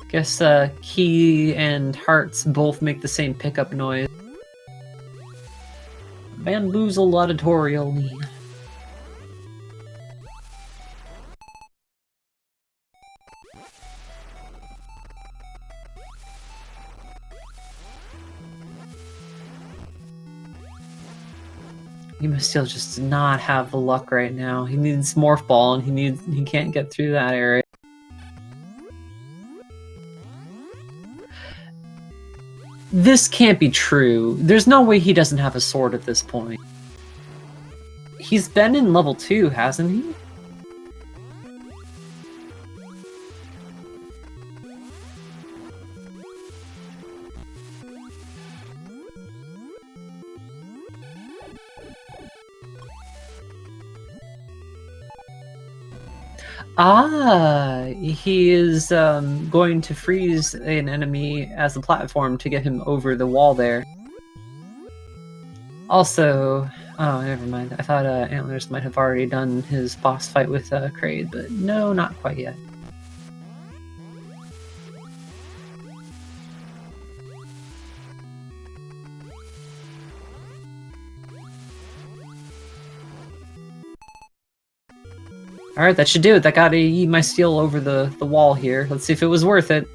Guess key and hearts both make the same pickup noise. Bamboozle auditorially. He must still just not have the luck right now. He needs Morph Ball and he can't get through that area. This can't be true. There's no way he doesn't have a sword at this point. He's been in level 2, hasn't he? Ah, he is going to freeze an enemy as a platform to get him over the wall there. Also, oh, never mind. I thought Antlers might have already done his boss fight with Kraid, but no, not quite yet. Alright, that should do it. That got my steel over the wall here. Let's see if it was worth it.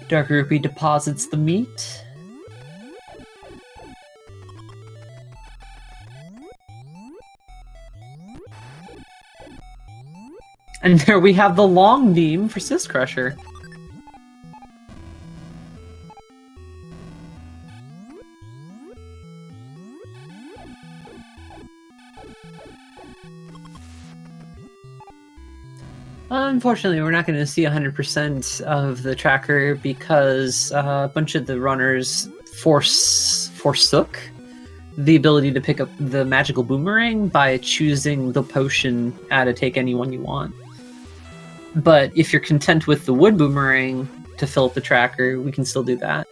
Dark Rupee deposits the meat. And there we have the long beam for Sis Crusher. Unfortunately, we're not going to see 100% of the tracker because a bunch of the runners forsook the ability to pick up the magical boomerang by choosing the potion to take any one you want. But if you're content with the wood boomerang to fill up the tracker, we can still do that.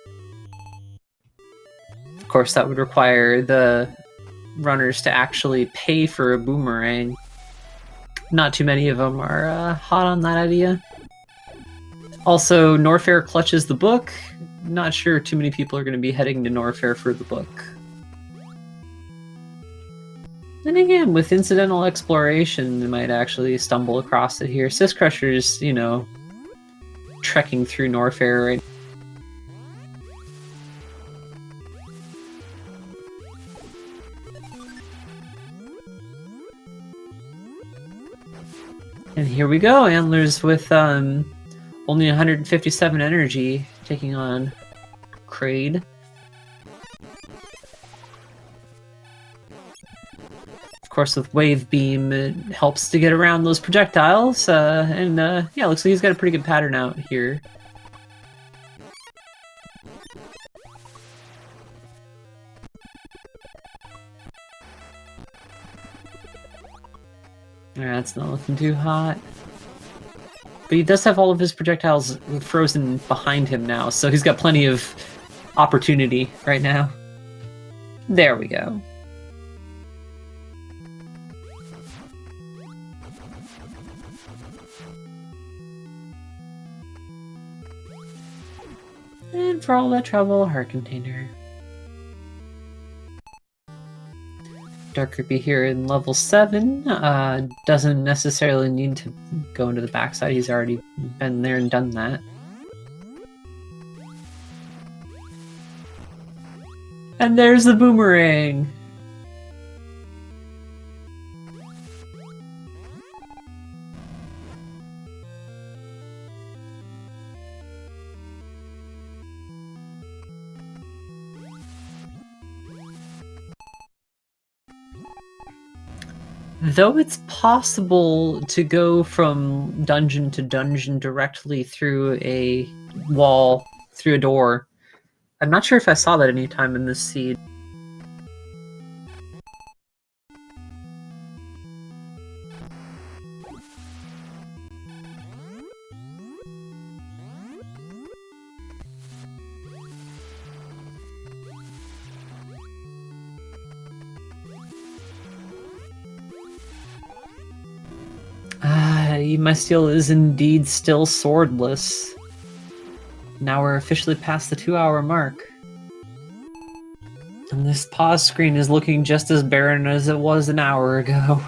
Of course, that would require the runners to actually pay for a boomerang. Not too many of them are hot on that idea. Also, Norfair clutches the book. Not sure too many people are going to be heading to Norfair for the book. And again, with incidental exploration, they might actually stumble across it here. Sis Crusher's, you know, trekking through Norfair right. And here we go, Antlers with only 157 energy, taking on Kraid. Of course, with Wave Beam, it helps to get around those projectiles, and yeah, looks like he's got a pretty good pattern out here. That's not looking too hot. But he does have all of his projectiles frozen behind him now, so he's got plenty of opportunity right now. There we go. And for all that trouble, heart container. Dark Creepy here in level 7 doesn't necessarily need to go into the backside. He's already been there and done that. And there's the boomerang! Though it's possible to go from dungeon to dungeon directly through a wall, through a door, I'm not sure if I saw that any time in this seed. My steel is indeed still swordless. Now we're officially past the 2-hour mark. And this pause screen is looking just as barren as it was an hour ago.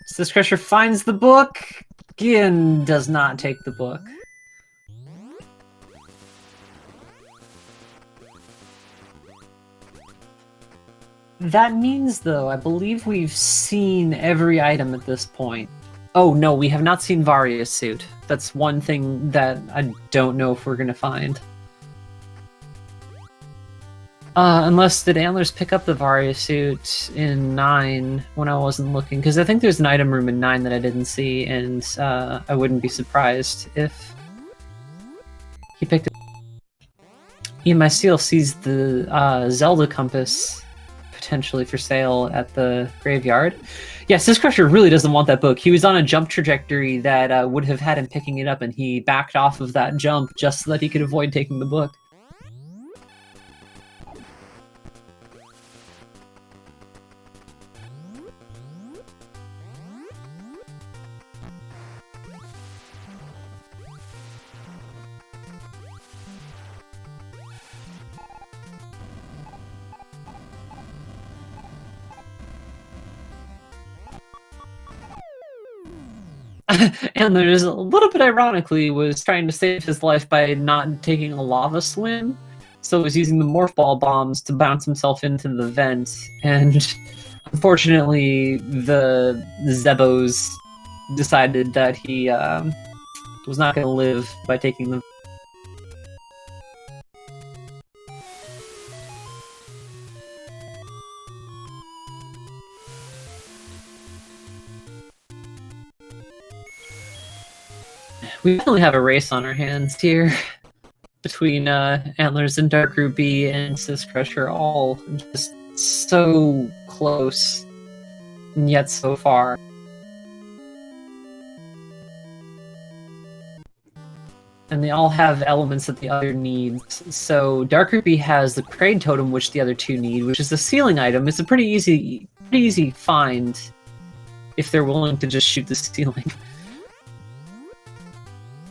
Sis Crusher finds the book. Gin does not take the book. That means, though, I believe we've seen every item at this point. Oh, no, we have not seen Varia's suit. That's one thing that I don't know if we're gonna find. Unless, did Antlers pick up the Varia suit in 9 when I wasn't looking? Because I think there's an item room in 9 that I didn't see, and I wouldn't be surprised if he picked it. Ian My Steel sees the Zelda compass potentially for sale at the graveyard. Yeah, Sis Crusher really doesn't want that book. He was on a jump trajectory that would have had him picking it up, and he backed off of that jump just so that he could avoid taking the book. Antlers, a little bit ironically, was trying to save his life by not taking a lava swim, so was using the morph ball bombs to bounce himself into the vent, and unfortunately the Zebos decided that he was not going to live by taking the... We definitely have a race on our hands here between Antlers and Dark Ruby and Sis Crusher, all just so close and yet so far. And they all have elements that the other needs. So Dark Ruby has the Crane Totem, which the other two need, which is the ceiling item. It's a pretty easy find if they're willing to just shoot the ceiling.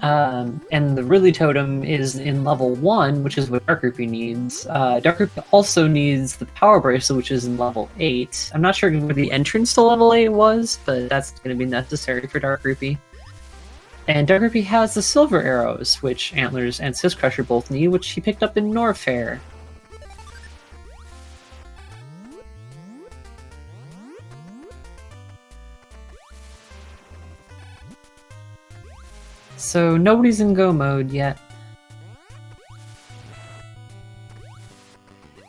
And the Ridley Totem is in level 1, which is what Dark Ruby needs. Dark Ruby also needs the Power Bracelet, which is in level 8. I'm not sure where the entrance to level 8 was, but that's going to be necessary for Dark Ruby. And Dark Ruby has the Silver Arrows, which Antlers and Sis Crusher both need, which he picked up in Norfair. So nobody's in go mode yet.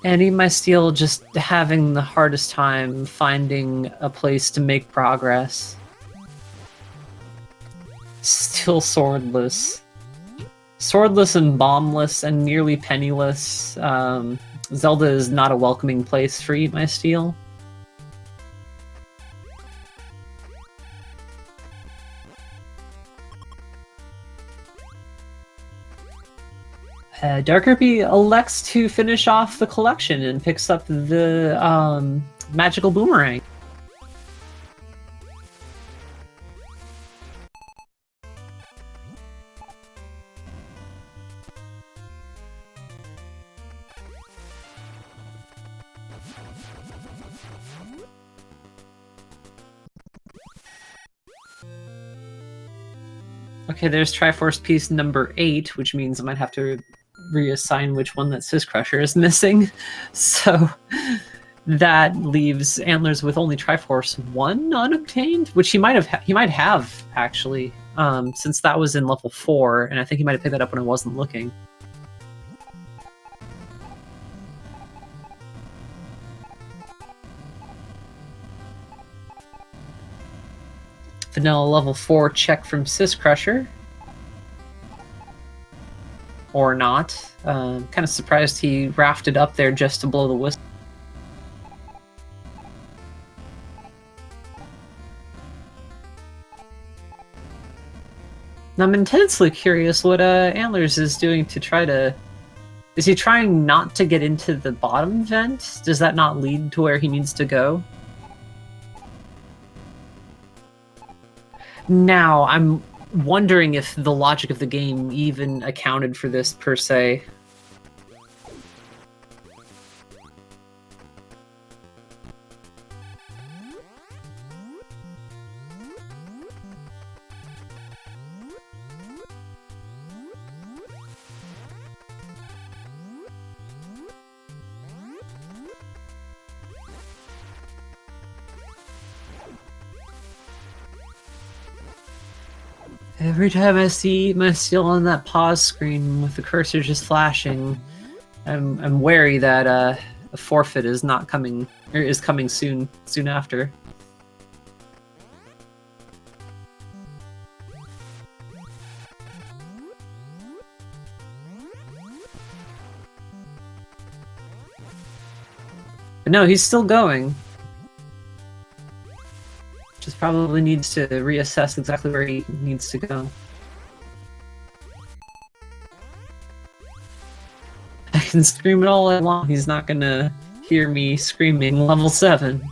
And even my Steel just having the hardest time finding a place to make progress. Still swordless. Swordless and bombless and nearly penniless. Zelda is not a welcoming place for Eat My Steel. Dark Ruby elects to finish off the collection and picks up the magical boomerang. Okay, there's Triforce piece number 8, which means I might have to reassign which one that Sis Crusher is missing. So that leaves Antlers with only Triforce 1 unobtained, which he might have actually, since that was in level 4, and I think he might have picked that up when I wasn't looking. Vanilla level 4 check from Sis Crusher. Or not. Kind of surprised he rafted up there just to blow the whistle. Now, I'm intensely curious what Antlers is doing to try to... Is he trying not to get into the bottom vent? Does that not lead to where he needs to go? Now, I'm wondering if the logic of the game even accounted for this, per se. Every time I see my Steel on that pause screen with the cursor just flashing, I'm wary that a forfeit is not coming, or is coming soon after. But no, he's still going. Just probably needs to reassess exactly where he needs to go. I can scream it all I want, he's not gonna hear me screaming level 7.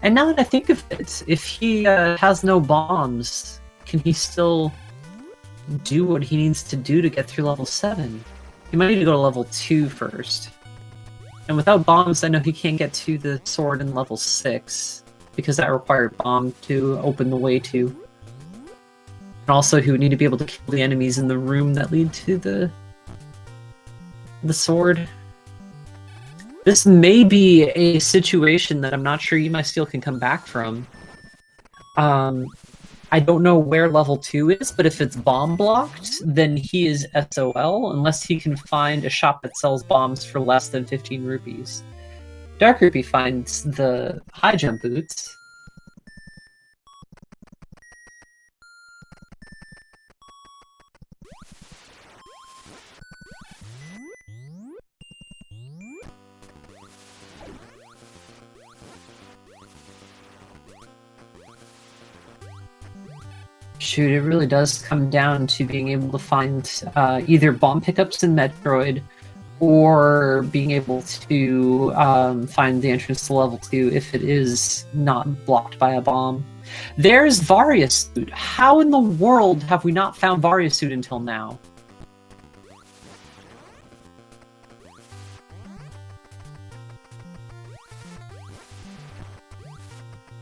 And now that I think of it, if he has no bombs, can he still do what he needs to do to get through level 7? He might need to go to level 2 first. And without bombs, I know he can't get to the sword in level 6. because that required bomb to open the way to. And also, he would need to be able to kill the enemies in the room that lead to the sword. This may be a situation that I'm not sure Steel can come back from. I don't know where level 2 is, but if it's bomb blocked, then he is SOL, unless he can find a shop that sells bombs for less than 15 rupees. Dark Rupee finds the high jump boots. Shoot, it really does come down to being able to find either bomb pickups in Metroid, or being able to find the entrance to level 2 if it is not blocked by a bomb. There's Various Suit. How in the world have we not found Various Suit until now?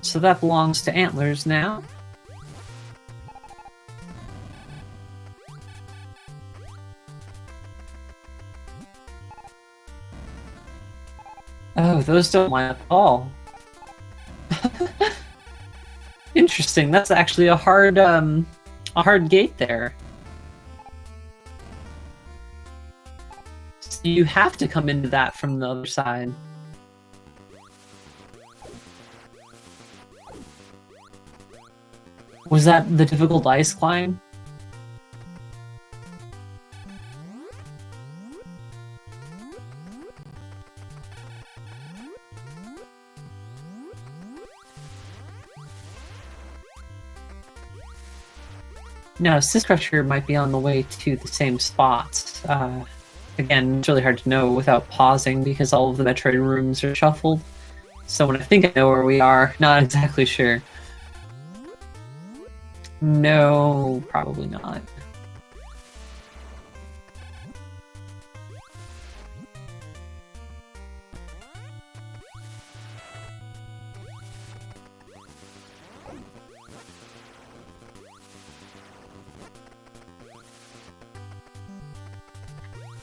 So that belongs to Antlers now. Oh, those don't line up at all. Interesting. That's actually a hard gate there. So you have to come into that from the other side. Was that the difficult ice climb? No, Syscrusher might be on the way to the same spots. Again, it's really hard to know without pausing because all of the Metroid rooms are shuffled. So when I think I know where we are, not exactly sure. No, probably not.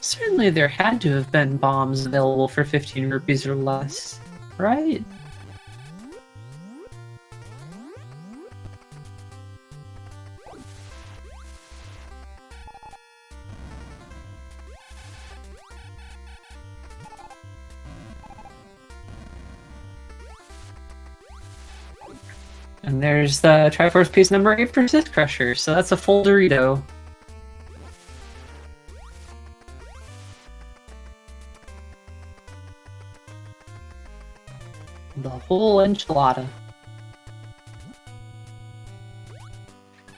Certainly there had to have been bombs available for 15 rupees or less, right? And there's the Triforce piece number 8 for Sith Crusher, so that's a full Dorito. The whole enchilada.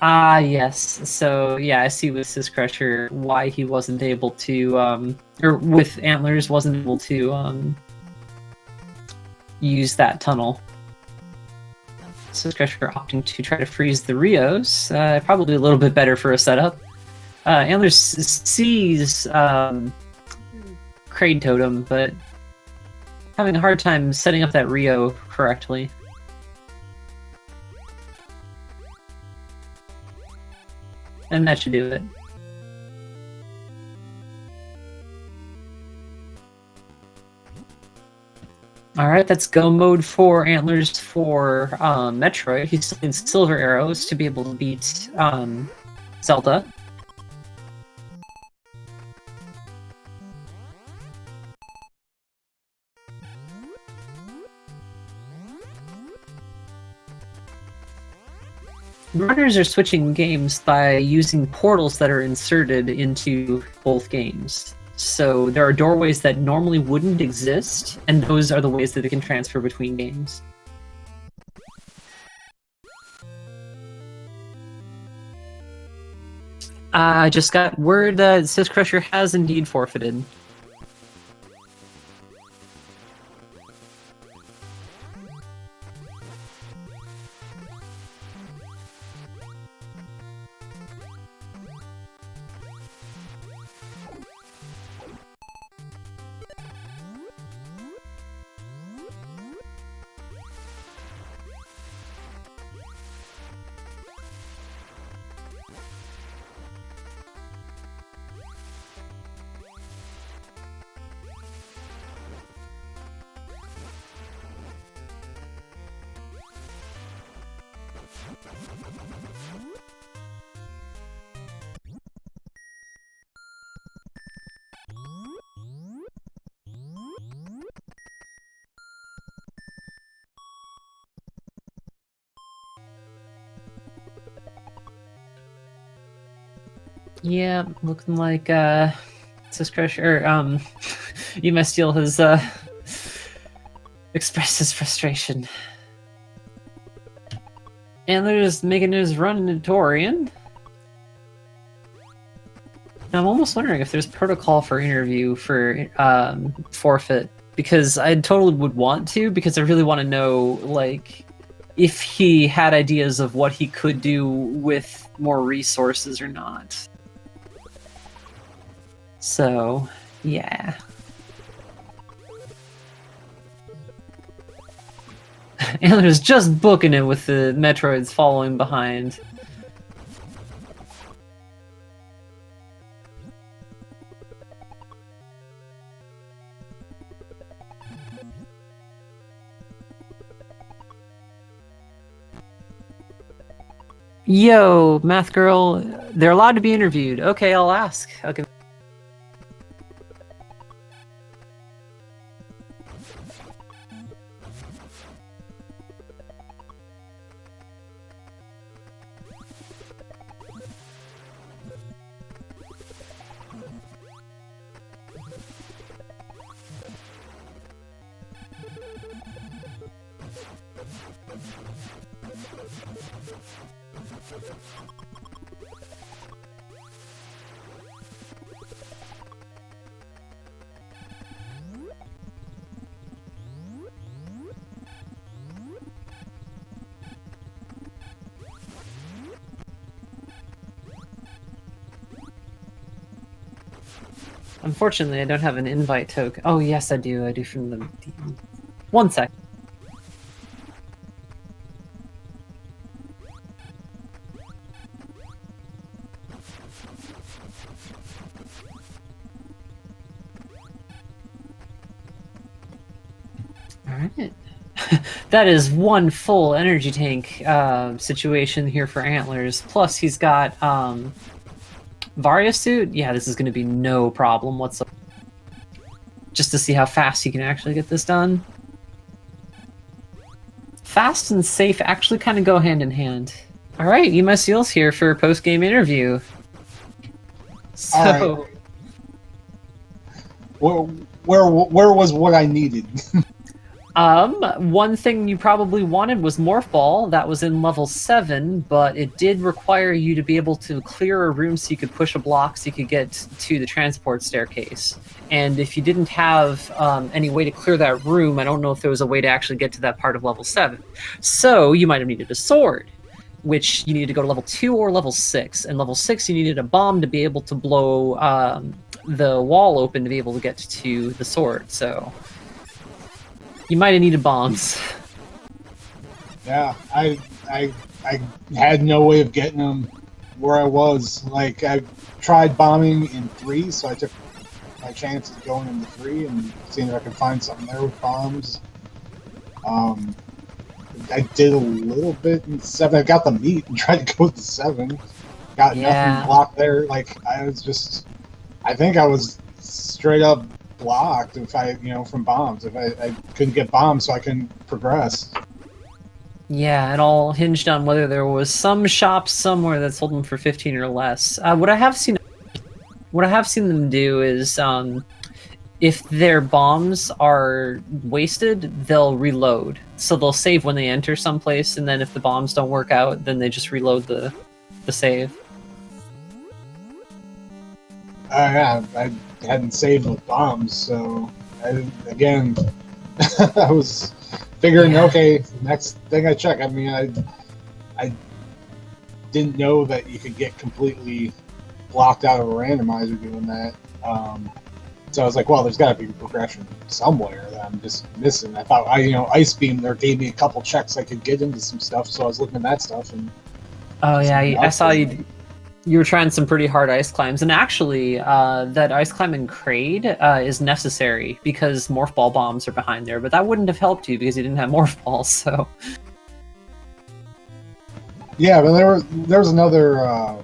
Ah, yes. So, yeah, I see with Sith Crusher why he wasn't able to, or with Antlers wasn't able to, use that tunnel. Sith Crusher opting to try to freeze the Rios. Probably a little bit better for a setup. Antlers sees, Kraid Totem, but having a hard time setting up that Rio correctly. And that should do it. Alright, that's go mode for Antlers for Metroid. He still needs Silver Arrows to be able to beat Zelda. Runners are switching games by using portals that are inserted into both games. So there are doorways that normally wouldn't exist, and those are the ways that they can transfer between games. I just got word that Sith Crusher has indeed forfeited. Yeah, looking like UMS Steel has expressed his frustration. And they're just making his run into Torian. I'm almost wondering if there's protocol for interview for forfeit, because I totally would want to, because I really want to know, like, if he had ideas of what he could do with more resources or not. So, yeah. Antler's just booking it with the Metroids following behind. Yo, math girl, they're allowed to be interviewed. Okay, I'll ask. Okay. Unfortunately, I don't have an invite token. Oh, yes, I do. I do from the... 1 sec. Alright. That is one full energy tank situation here for Antlers. Plus, he's got Varia suit. Yeah, this is going to be no problem whatsoever. Just to see how fast he can actually get this done. Fast and safe actually kind of go hand in hand. Alright, UMS Seals here for a post-game interview. So... Right. Where was what I needed? One thing you probably wanted was Morph Ball. That was in level 7, but it did require you to be able to clear a room so you could push a block so you could get to the transport staircase. And if you didn't have any way to clear that room, I don't know if there was a way to actually get to that part of level 7. So you might have needed a sword, which you needed to go to level 2 or level 6. And level 6, you needed a bomb to be able to blow the wall open to be able to get to the sword. So... you might have needed bombs. Yeah, I had no way of getting them where I was. Like, I tried bombing in 3, so I took my chances going into 3 and seeing if I could find something there with bombs. I did a little bit in 7. I got the meat and tried to go to 7. Got nothing blocked there. Like, I think I was straight up blocked if from bombs. If I couldn't get bombs, so I couldn't progress. Yeah, it all hinged on whether there was some shop somewhere that sold them for 15 or less. What I have seen them do is, if their bombs are wasted, they'll reload. So they'll save when they enter someplace, and then if the bombs don't work out, then they just reload the save. Yeah, I hadn't saved with bombs, so I was figuring, okay, next thing I check. I mean, I didn't know that you could get completely blocked out of a randomizer doing that. So I was like, well, there's got to be progression somewhere that I'm just missing. I thought, Ice Beam there gave me a couple checks I could get into some stuff, so I was looking at that stuff. And oh yeah, I saw you. You were trying some pretty hard ice climbs, and actually, that ice climb in Kraid is necessary because Morph Ball bombs are behind there, but that wouldn't have helped you because you didn't have Morph Balls, so... Yeah, but there was another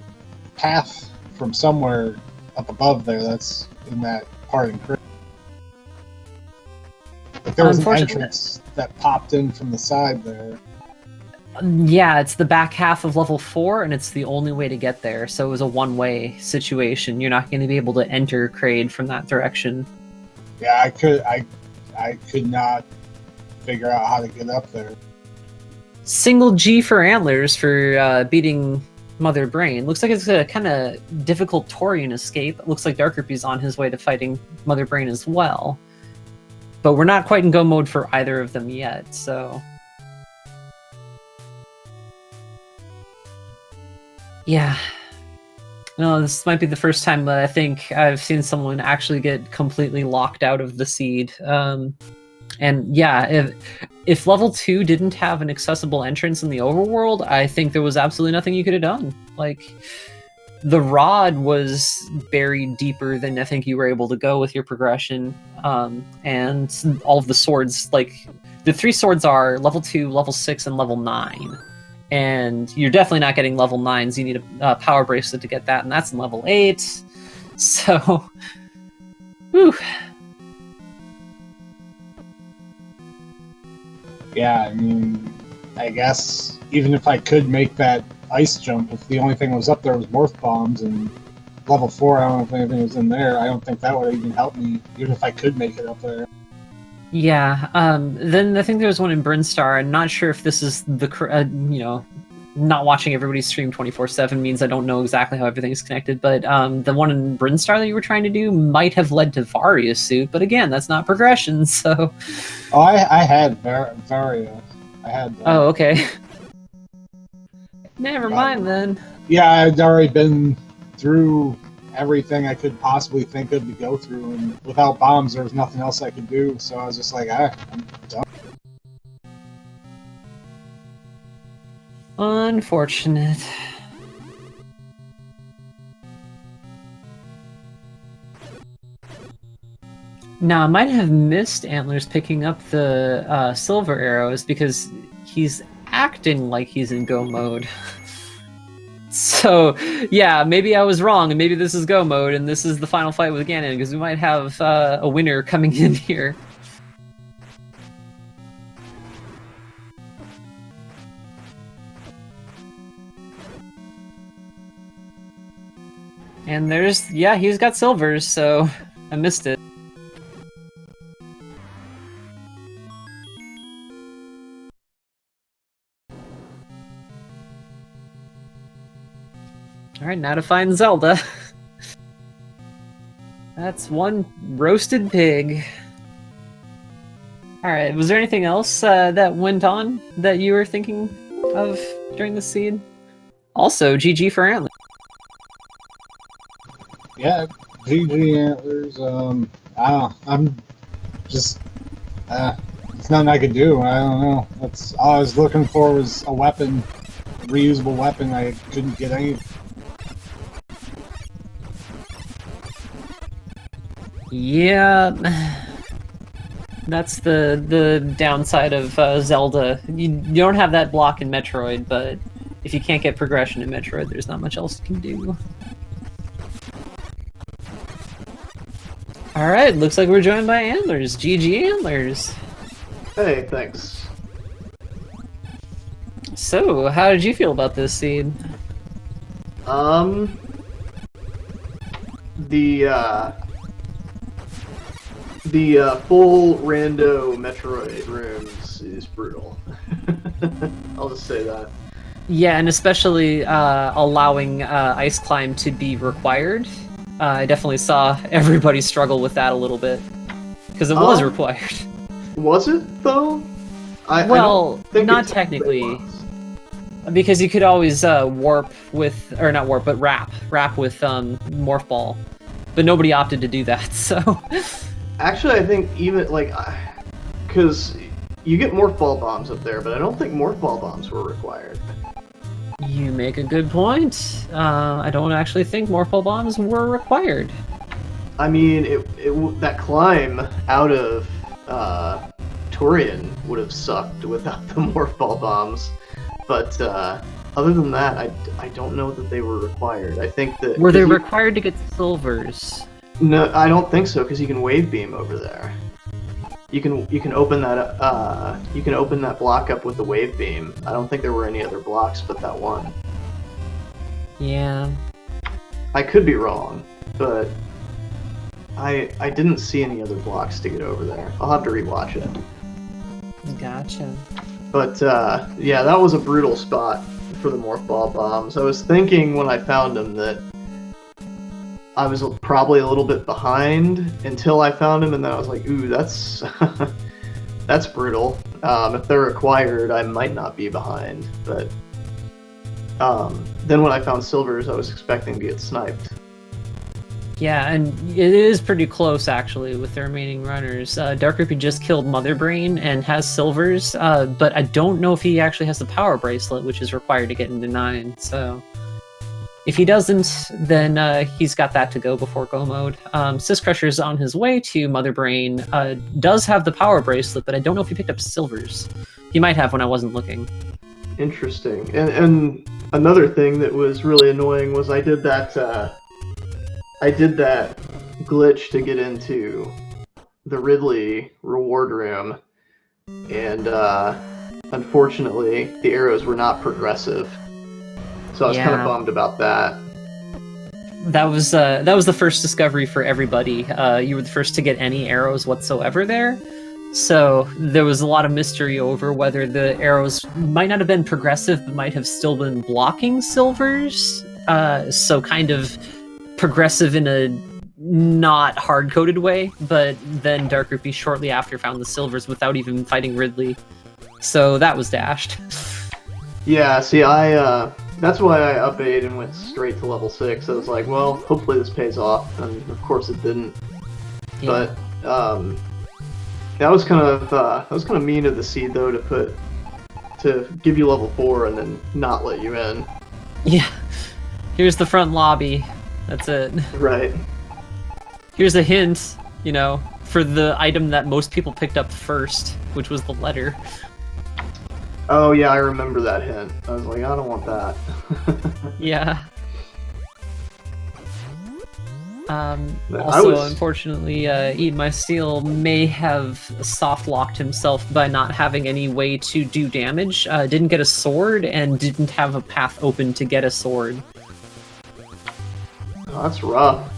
path from somewhere up above there that's in that part in Kraid. Like there was an entrance that popped in from the side there. Yeah, it's the back half of level 4, and it's the only way to get there. So it was a one-way situation. You're not going to be able to enter Kraid from that direction. Yeah, I could not figure out how to get up there. Single G for antlers for beating Mother Brain. Looks like it's a kind of difficult Torian escape. It looks like Darkerby's on his way to fighting Mother Brain as well. But we're not quite in go mode for either of them yet, so... Yeah. No, this might be the first time that I think I've seen someone actually get completely locked out of the seed. And yeah, if level 2 didn't have an accessible entrance in the overworld, I think there was absolutely nothing you could have done. Like, the rod was buried deeper than I think you were able to go with your progression. And all of the swords, like, the 3 swords are level 2, level 6, and level 9. And you're definitely not getting level 9s. You need a power bracelet to get that, and that's in level 8. So, whew. Yeah, I mean, I guess even if I could make that ice jump, if the only thing that was up there was morph bombs, and level 4, I don't know if anything was in there, I don't think that would even help me, even if I could make it up there. Yeah, then I think there was one in Brinstar. I'm not sure if this is the, not watching everybody's stream 24/7 means I don't know exactly how everything's connected, but the one in Brinstar that you were trying to do might have led to Varia's suit, but again, that's not progression, so... Oh, I had Varia. I had that. Oh, okay. Never mind, then. Yeah, I'd already been through everything I could possibly think of to go through, and without bombs, there was nothing else I could do, so I was just like, I'm done. Unfortunate. Now, I might have missed Antlers picking up the silver arrows because he's acting like he's in go mode. So, yeah, maybe I was wrong, and maybe this is go mode, and this is the final fight with Ganon, because we might have a winner coming in here. And there's, yeah, he's got silvers, so I missed it. Alright, now to find Zelda. That's one roasted pig. Alright, was there anything else that went on that you were thinking of during the seed? Also, GG for Antler. Yeah, GG Antlers, I'm just, there's nothing I could do, I don't know. That's all I was looking for was a weapon, a reusable weapon. I couldn't get any. Yeah, that's the downside of Zelda. You don't have that block in Metroid, but if you can't get progression in Metroid, there's not much else you can do. Alright, looks like we're joined by Antlers. GG Antlers. Hey, thanks. So, how did you feel about this seed? The full rando Metroid rooms is brutal. I'll just say that. Yeah, and especially allowing Ice Climb to be required. I definitely saw everybody struggle with that a little bit. Because it was required. Was it, though? Well, I think not technically. Because you could always warp with, or not warp, but wrap with Morph Ball. But nobody opted to do that, so... Actually, I think even, like, because you get Morph Ball bombs up there, but I don't think Morph Ball bombs were required. You make a good point. I don't actually think Morph Ball bombs were required. I mean, that climb out of Torian would have sucked without the Morph Ball bombs, but other than that, I don't know that they were required. I think that... Were they required to get silvers? No, I don't think so, because you can wave beam over there. You can open that block up with the wave beam. I don't think there were any other blocks but that one. Yeah. I could be wrong, but I didn't see any other blocks to get over there. I'll have to rewatch it. Gotcha. But yeah, that was a brutal spot for the morph ball bombs. I was thinking when I found them that I was probably a little bit behind until I found him, and then I was like, ooh, that's that's brutal. If they're required, I might not be behind, but then when I found silvers, I was expecting to get sniped. Yeah, and it is pretty close, actually, with the remaining runners. Dark Rupee just killed Mother Brain and has silvers, but I don't know if he actually has the power bracelet, which is required to get into 9, so... If he doesn't, then he's got that to go before go mode. Sis Crusher's on his way to Mother Brain, does have the power bracelet, but I don't know if he picked up silvers. He might have when I wasn't looking. Interesting. And another thing that was really annoying was I did that glitch to get into the Ridley reward room, and unfortunately the arrows were not progressive. So I was kind of bummed about that. That was the first discovery for everybody. You were the first to get any arrows whatsoever there. So there was a lot of mystery over whether the arrows might not have been progressive, but might have still been blocking silvers. So kind of progressive in a not hard-coded way. But then Dark Rupee shortly after found the silvers without even fighting Ridley. So that was dashed. Yeah, see, that's why I up-A'd and went straight to level 6. I was like, well, hopefully this pays off, and of course it didn't. Yeah. But that was kind of mean of the Seed though to give you level 4 and then not let you in. Yeah. Here's the front lobby. That's it. Right. Here's a hint, you know, for the item that most people picked up first, which was the letter. Oh yeah, I remember that hint. I was like, I don't want that. Yeah. Also, unfortunately, Eat My Steel may have soft-locked himself by not having any way to do damage. Didn't get a sword, and didn't have a path open to get a sword. Oh, that's rough.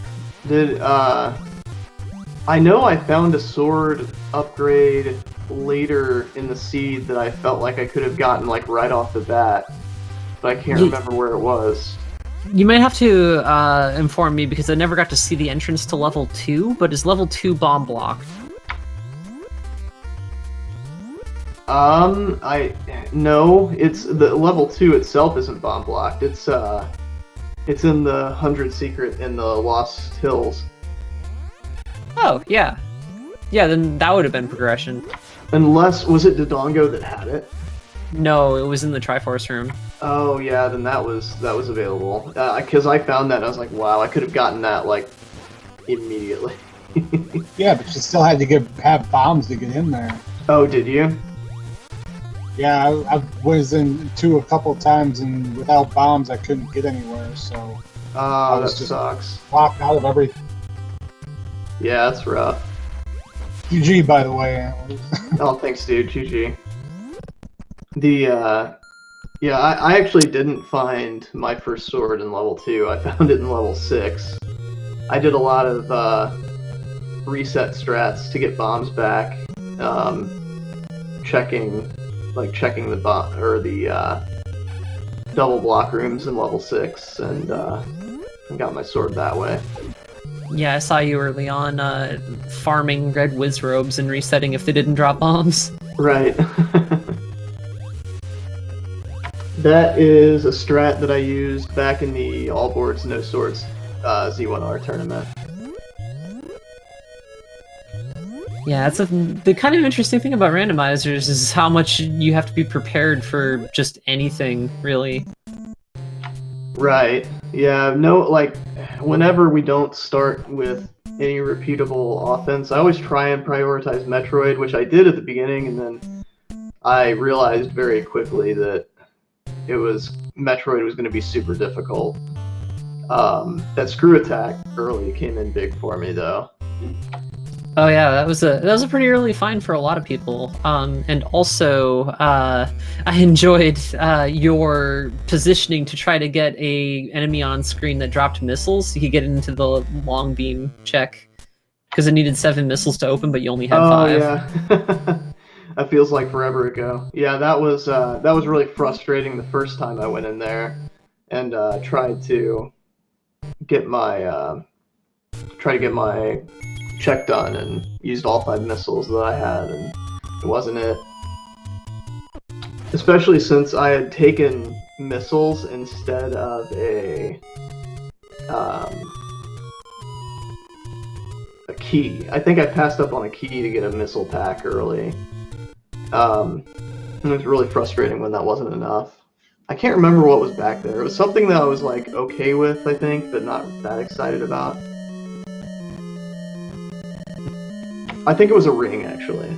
I know I found a sword upgrade later in the Seed that I felt like I could have gotten like right off the bat, but I can't remember where it was. You might have to inform me, because I never got to see the entrance to level 2, but is level 2 bomb blocked? No, it's the level 2 itself isn't bomb blocked. It's in the 100 secret in the Lost Hills. Oh, yeah. Yeah, then that would have been progression. Unless, was it Dodongo that had it? No, it was in the Triforce room. Oh yeah, then that was available. Because I found that and I was like, wow, I could have gotten that like immediately. Yeah, but you still had to have bombs to get in there. Oh, did you? Yeah, I was in 2 a couple times, and without bombs, I couldn't get anywhere. So that sucks. Locked out of everything. Yeah, that's rough. GG, by the way. Oh, thanks, dude. GG. Yeah, I actually didn't find my first sword in level 2. I found it in level 6. I did a lot of reset strats to get bombs back, checking the bomb or the double block rooms in level 6, and got my sword that way. Yeah, I saw you early on farming red whiz robes and resetting if they didn't drop bombs. Right. That is a strat that I used back in the All Boards No Swords Z1R tournament. Yeah, that's the kind of interesting thing about randomizers is how much you have to be prepared for just anything, really. Right. Yeah, no, like, whenever we don't start with any repeatable offense, I always try and prioritize Metroid, which I did at the beginning, and then I realized very quickly that Metroid was going to be super difficult. That screw attack early came in big for me, though. Oh yeah, that was a pretty early find for a lot of people. And also, I enjoyed your positioning to try to get a enemy on screen that dropped missiles. So you could get into the long beam check because it needed 7 missiles to open, but you only had 5. Yeah. That feels like forever ago. Yeah, that was really frustrating the first time I went in there and tried to get my check done and used all 5 missiles that I had, and it wasn't it. Especially since I had taken missiles instead of a key. I think I passed up on a key to get a missile pack early. It was really frustrating when that wasn't enough. I can't remember what was back there. It was something that I was like okay with, I think, but not that excited about. I think it was a ring, actually.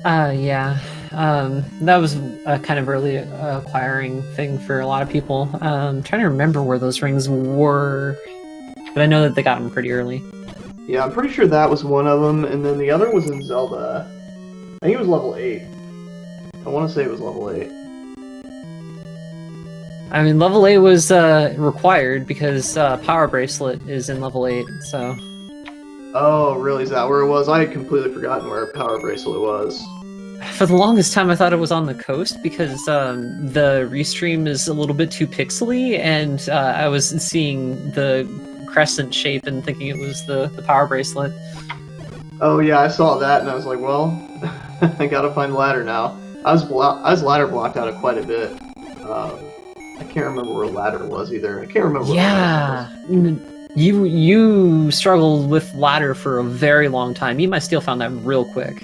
Yeah. That was a kind of early acquiring thing for a lot of people. Trying to remember where those rings were, but I know that they got them pretty early. Yeah, I'm pretty sure that was one of them, and then the other was in Zelda. I think it was level 8. I want to say it was level 8. I mean, level 8 was required because Power Bracelet is in level 8, so... Oh, really? Is that where it was? I had completely forgotten where Power Bracelet was. For the longest time, I thought it was on the coast because the restream is a little bit too pixely, and I was seeing the crescent shape and thinking it was the Power Bracelet. Oh yeah, I saw that and I was like, well, I gotta find the ladder now. I was ladder blocked out of quite a bit. I can't remember where ladder was either. I can't remember. Yeah, you struggled with ladder for a very long time. Eat My Steel found that real quick.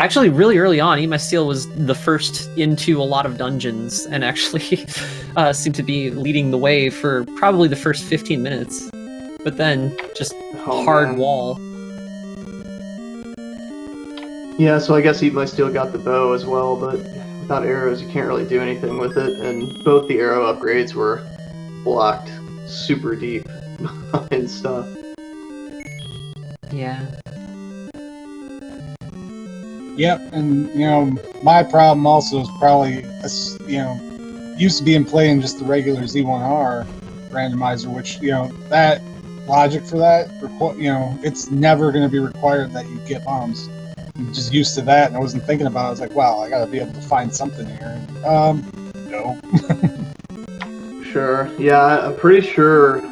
Actually, really early on, Eat My Steel was the first into a lot of dungeons and actually seemed to be leading the way for probably the first 15 minutes. But then, just hard wall. Yeah, so I guess Eat My Steel got the bow as well, but without arrows you can't really do anything with it, and both the arrow upgrades were blocked super deep and stuff. Yeah. Yep, and you know, my problem also is probably, you know, used to be in playing just the regular Z1R randomizer, which, you know, that logic for that, you know, it's never going to be required that you get bombs. I'm just used to that, and I wasn't thinking about it. I was like, wow, I got to be able to find something here. No. Sure. Yeah, I'm pretty sure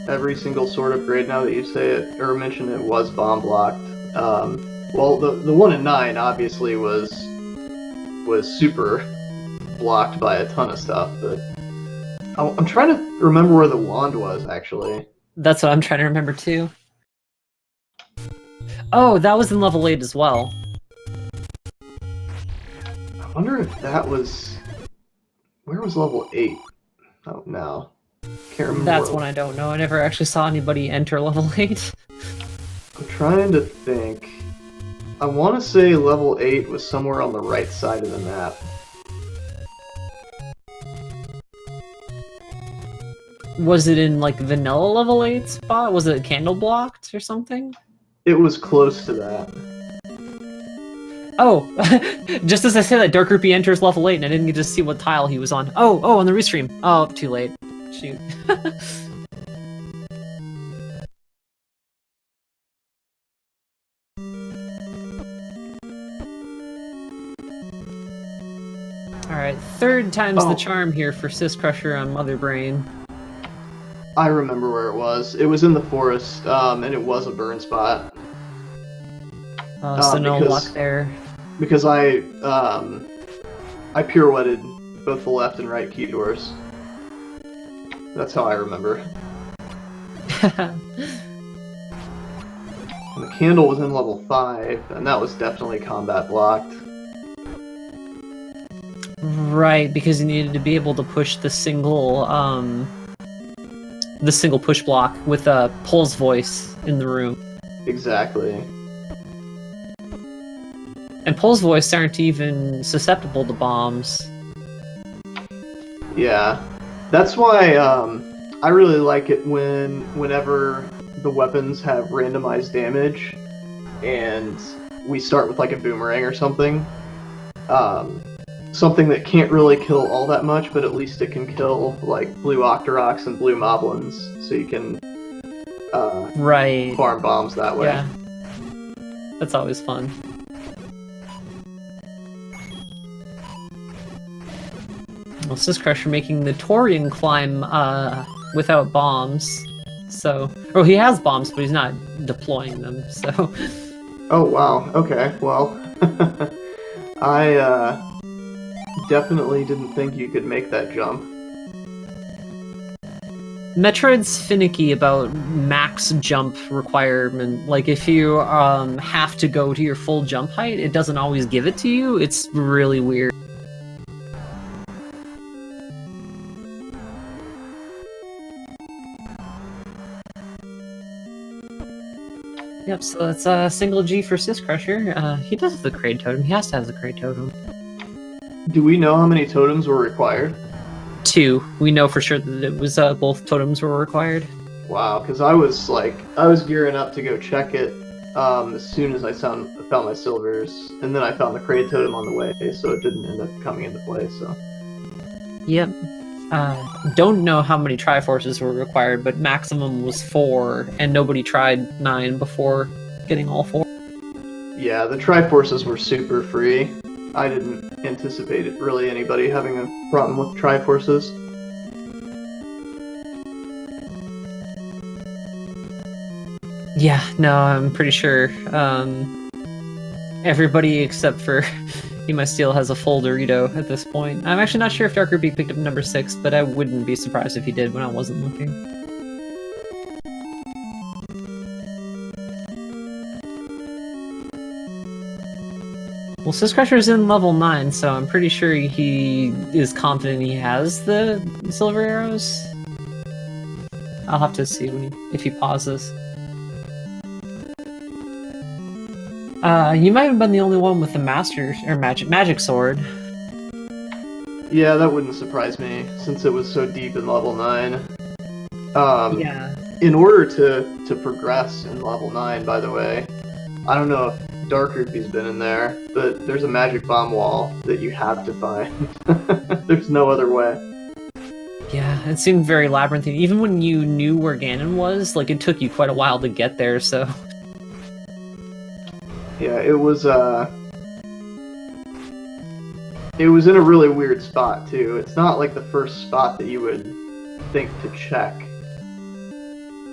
every single sword upgrade, now that you say it or mention it, was bomb blocked. Well, the one in 9 obviously was super blocked by a ton of stuff, but I'm trying to remember where the wand was, actually. That's what I'm trying to remember too. Oh, that was in level 8 as well. I wonder if that was... Where was level 8? Oh, no. Can't remember. That's one I don't know. I never actually saw anybody enter level 8. I'm trying to think. I want to say level 8 was somewhere on the right side of the map. Was it in, like, vanilla level 8 spot? Was it candle blocked or something? It was close to that. Oh! Just as I said that, Dark Rupee enters level 8 and I didn't get to see what tile he was on. Oh, on the restream. Oh, too late. Shoot. Alright, third time's the charm here for Sis Crusher on Mother Brain. I remember where it was. It was in the forest, and it was a burn spot. So no luck there. Because I pirouetted both the left and right key doors. That's how I remember. And the candle was in level 5, and that was definitely combat blocked. Right, because you needed to be able to push the single push block with Pole's voice in the room. Exactly. And Pole's voice aren't even susceptible to bombs. Yeah. That's why I really like it whenever the weapons have randomized damage, and we start with like a boomerang or something. Something that can't really kill all that much, but at least it can kill like blue Octoroks and blue Moblins, so you can Right. farm bombs that way. Yeah. That's always fun. Well, Crusher making the Torian climb without bombs. So, or he has bombs, but he's not deploying them. So, Oh wow. Okay. Well, I definitely didn't think you could make that jump. Metroid's finicky about max jump requirement. Like, if you have to go to your full jump height, it doesn't always give it to you. It's really weird. Yep, so that's a single G for Crusher. He does have the Kraid Totem. He has to have the Kraid Totem. Do we know how many totems were required? 2. We know for sure that it was both totems were required. Wow, because I was gearing up to go check it as soon as I found my silvers, and then I found the Kraid Totem on the way, so it didn't end up coming into play. So. Yep. Don't know how many Triforces were required, but maximum was 4, and nobody tried 9 before getting all 4. Yeah, the Triforces were super free. I didn't anticipate it, really anybody having a problem with Triforces. Yeah, no, I'm pretty sure everybody except for Steel has a full Dorito at this point. I'm actually not sure if Dark Ruby picked up number 6, but I wouldn't be surprised if he did when I wasn't looking. Well, Crusher's in level 9, so I'm pretty sure he is confident he has the silver arrows. I'll have to see if he pauses. You might have been the only one with the master or magic sword. Yeah, that wouldn't surprise me since it was so deep in level 9. Yeah. In order to progress in level 9, by the way, I don't know if Dark Ruby's been in there, but there's a magic bomb wall that you have to find. There's no other way. Yeah, it seemed very labyrinthine. Even when you knew where Ganon was, like, it took you quite a while to get there, so... Yeah, it was in a really weird spot, too. It's not like the first spot that you would think to check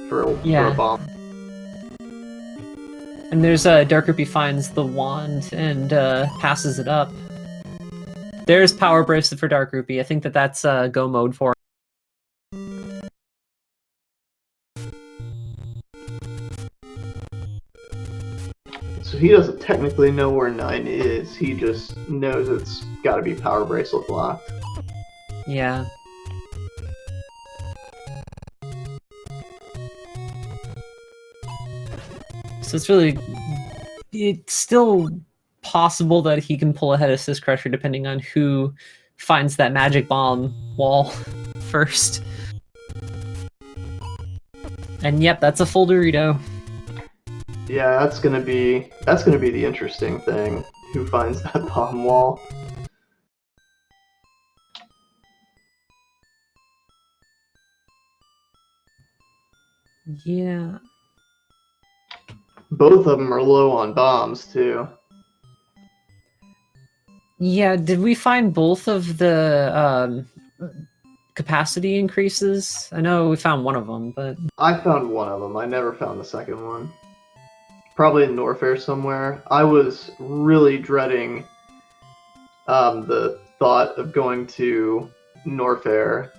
for a bomb. And there's Dark Ruby finds the wand and passes it up. There's Power Bracelet for Dark Ruby. I think that's go mode for him. So he doesn't technically know where 9 is, he just knows it's gotta be Power Bracelet blocked. Yeah. So it's still possible that he can pull ahead of Crusher depending on who finds that magic bomb wall first. And yep, that's a full Dorito. Yeah, that's gonna be the interesting thing. Who finds that bomb wall? Yeah. Both of them are low on bombs too. Yeah, did we find both of the capacity increases? I know we found one of them, but... I found one of them. I never found the second one. Probably in Norfair somewhere. I was really dreading the thought of going to Norfair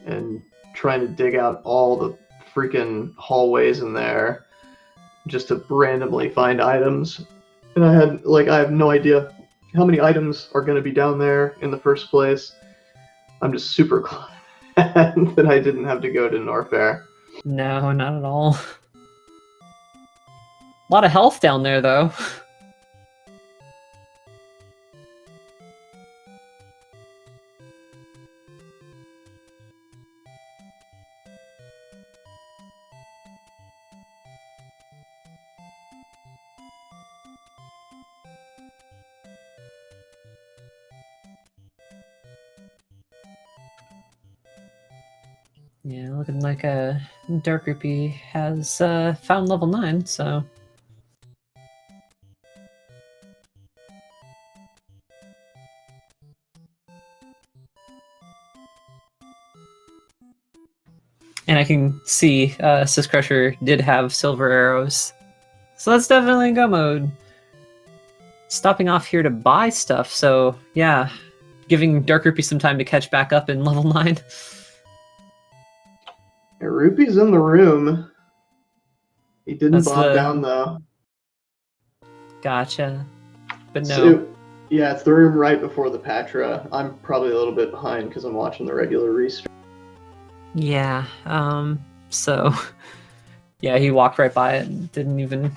and trying to dig out all the freaking hallways in there just to randomly find items. And I have no idea how many items are going to be down there in the first place. I'm just super glad that I didn't have to go to Norfair. No, not at all. A lot of health down there, though. Yeah, looking like a Dark Rupee has found level 9, so. And I can see Sis Crusher did have silver arrows. So that's definitely go mode. Stopping off here to buy stuff, so yeah. Giving Dark Rupee some time to catch back up in level 9. Yeah, Rupee's in the room. He didn't That's bomb the- down though. Gotcha. But no. So, yeah, it's the room right before the Patra. I'm probably a little bit behind because I'm watching the regular restream. Yeah, so yeah, he walked right by it and didn't even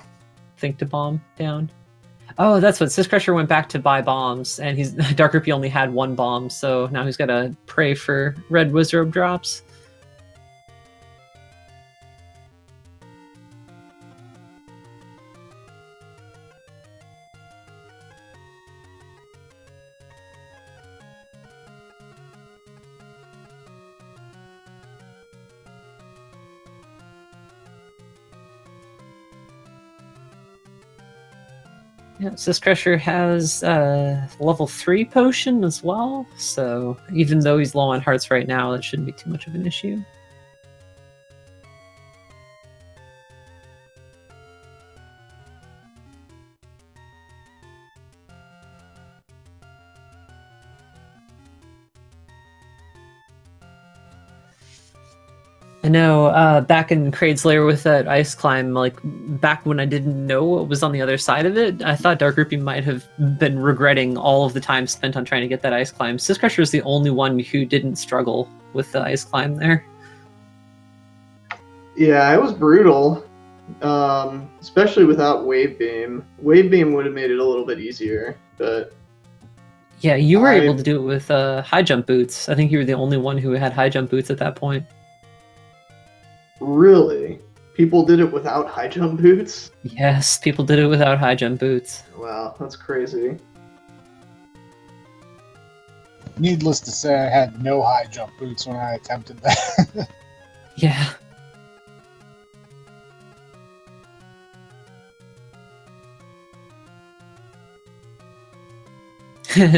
think to bomb down. Oh, that's what Sis Crusher went back to buy bombs, and he's Dark Rupee only had one bomb, so now he's gotta pray for red wizard drops. Yeah, Sis Crusher has level 3 potion as well, so even though he's low on hearts right now, that shouldn't be too much of an issue. I know back in Kraid's Lair with that ice climb, like back when I didn't know what was on the other side of it, I thought Dark Rupee might have been regretting all of the time spent on trying to get that ice climb. Sis Crusher is the only one who didn't struggle with the ice climb there. Yeah, it was brutal, especially without Wave Beam. Wave Beam would have made it a little bit easier, but yeah, you were able to do it with high jump boots. I think you were the only one who had high jump boots at that point. Really? People did it without high jump boots? Yes, people did it without high jump boots. Wow, that's crazy. Needless to say, I had no high jump boots when I attempted that. Yeah.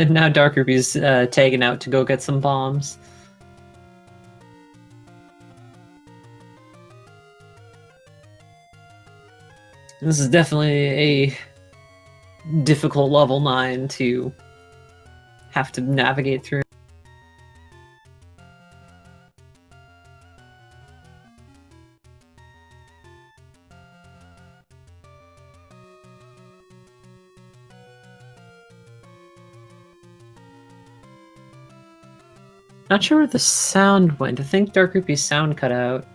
Now Dark Rupee's taken out to go get some bombs. This is definitely a difficult level 9 to have to navigate through. Not sure where the sound went. I think Dark Rupee's sound cut out.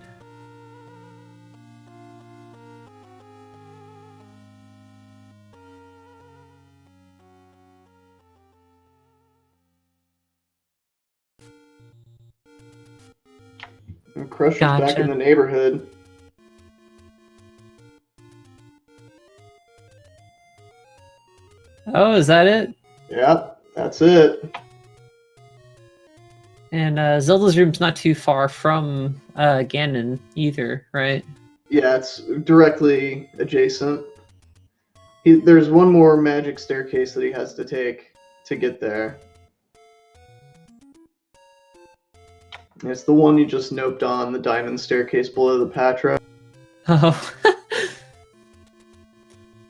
And Crusher's back in the neighborhood. Oh, is that it? Yep, that's it. And Zelda's room's not too far from Ganon either, right? Yeah, it's directly adjacent. There's one more magic staircase that he has to take to get there. It's the one you just noped on, the diamond staircase below the Patra. Oh.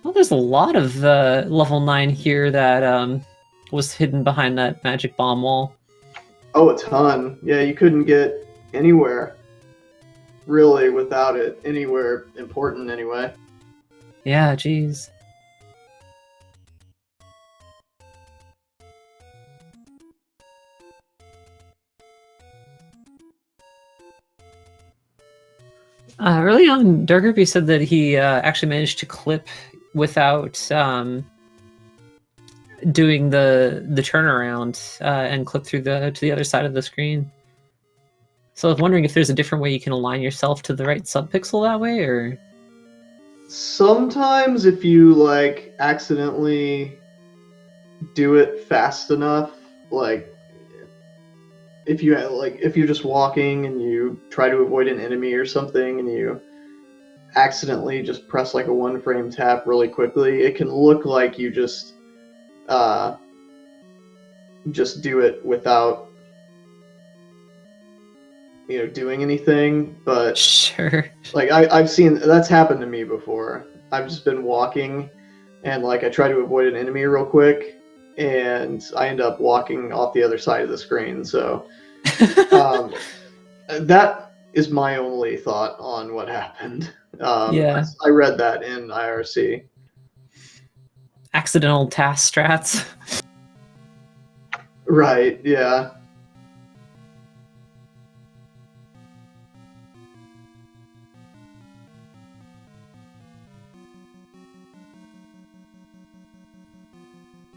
Well, there's a lot of level 9 here that was hidden behind that magic bomb wall. Oh, a ton. Yeah, you couldn't get anywhere, really, without it. Anywhere important, anyway. Yeah, jeez. Early on, Dark Rupee said that he actually managed to clip without doing the turnaround and clip through to the other side of the screen. So I was wondering if there's a different way you can align yourself to the right subpixel that way, or sometimes if you like accidentally do it fast enough, like if you're just walking and you try to avoid an enemy or something and you accidentally just press like a 1 frame tap really quickly, it can look like you just do it without doing anything. But Sure. like I've seen that's happened to me before. I've just been walking and like I try to avoid an enemy real quick and I end up walking off the other side of the screen. So that is my only thought on what happened. Yeah. I read that in IRC. Accidental task strats. Right, yeah.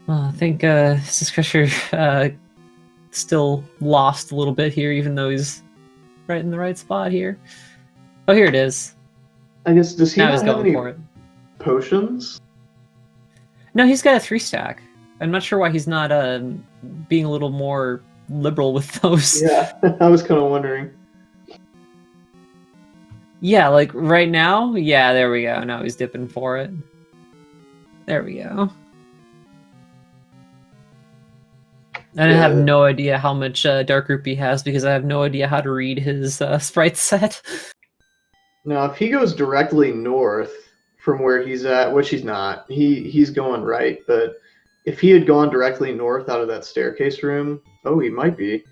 I think Crusher still lost a little bit here, even though he's right in the right spot here. Oh, here it is. I guess, does he Now not he's have going any for it. potions? No, he's got a 3-stack. I'm not sure why he's not being a little more liberal with those. Yeah, I was kind of wondering. Yeah, like right now, yeah, there we go. Now he's dipping for it. There we go. And I have no idea how much Dark Group he has because I have no idea how to read his sprite set. Now, if he goes directly north from where he's at, which he's not, he's going right, but if he had gone directly north out of that staircase room, oh, he might be.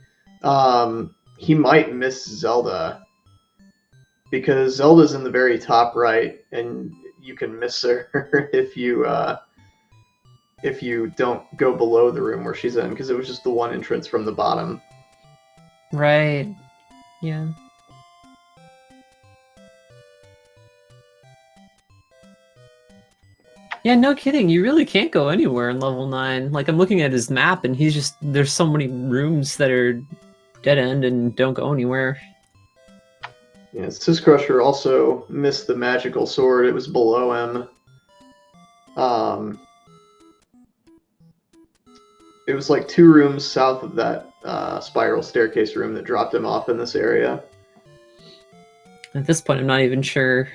He might miss Zelda because Zelda's in the very top right, and you can miss her if you don't go below the room where she's in, because it was just the one entrance from the bottom. Right. Yeah. Yeah, no kidding. You really can't go anywhere in level 9. Like, I'm looking at his map, and there's so many rooms that are dead end and don't go anywhere. Yeah, Crusher also missed the magical sword. It was below him. It was like 2 rooms south of that spiral staircase room that dropped him off in this area. At this point, I'm not even sure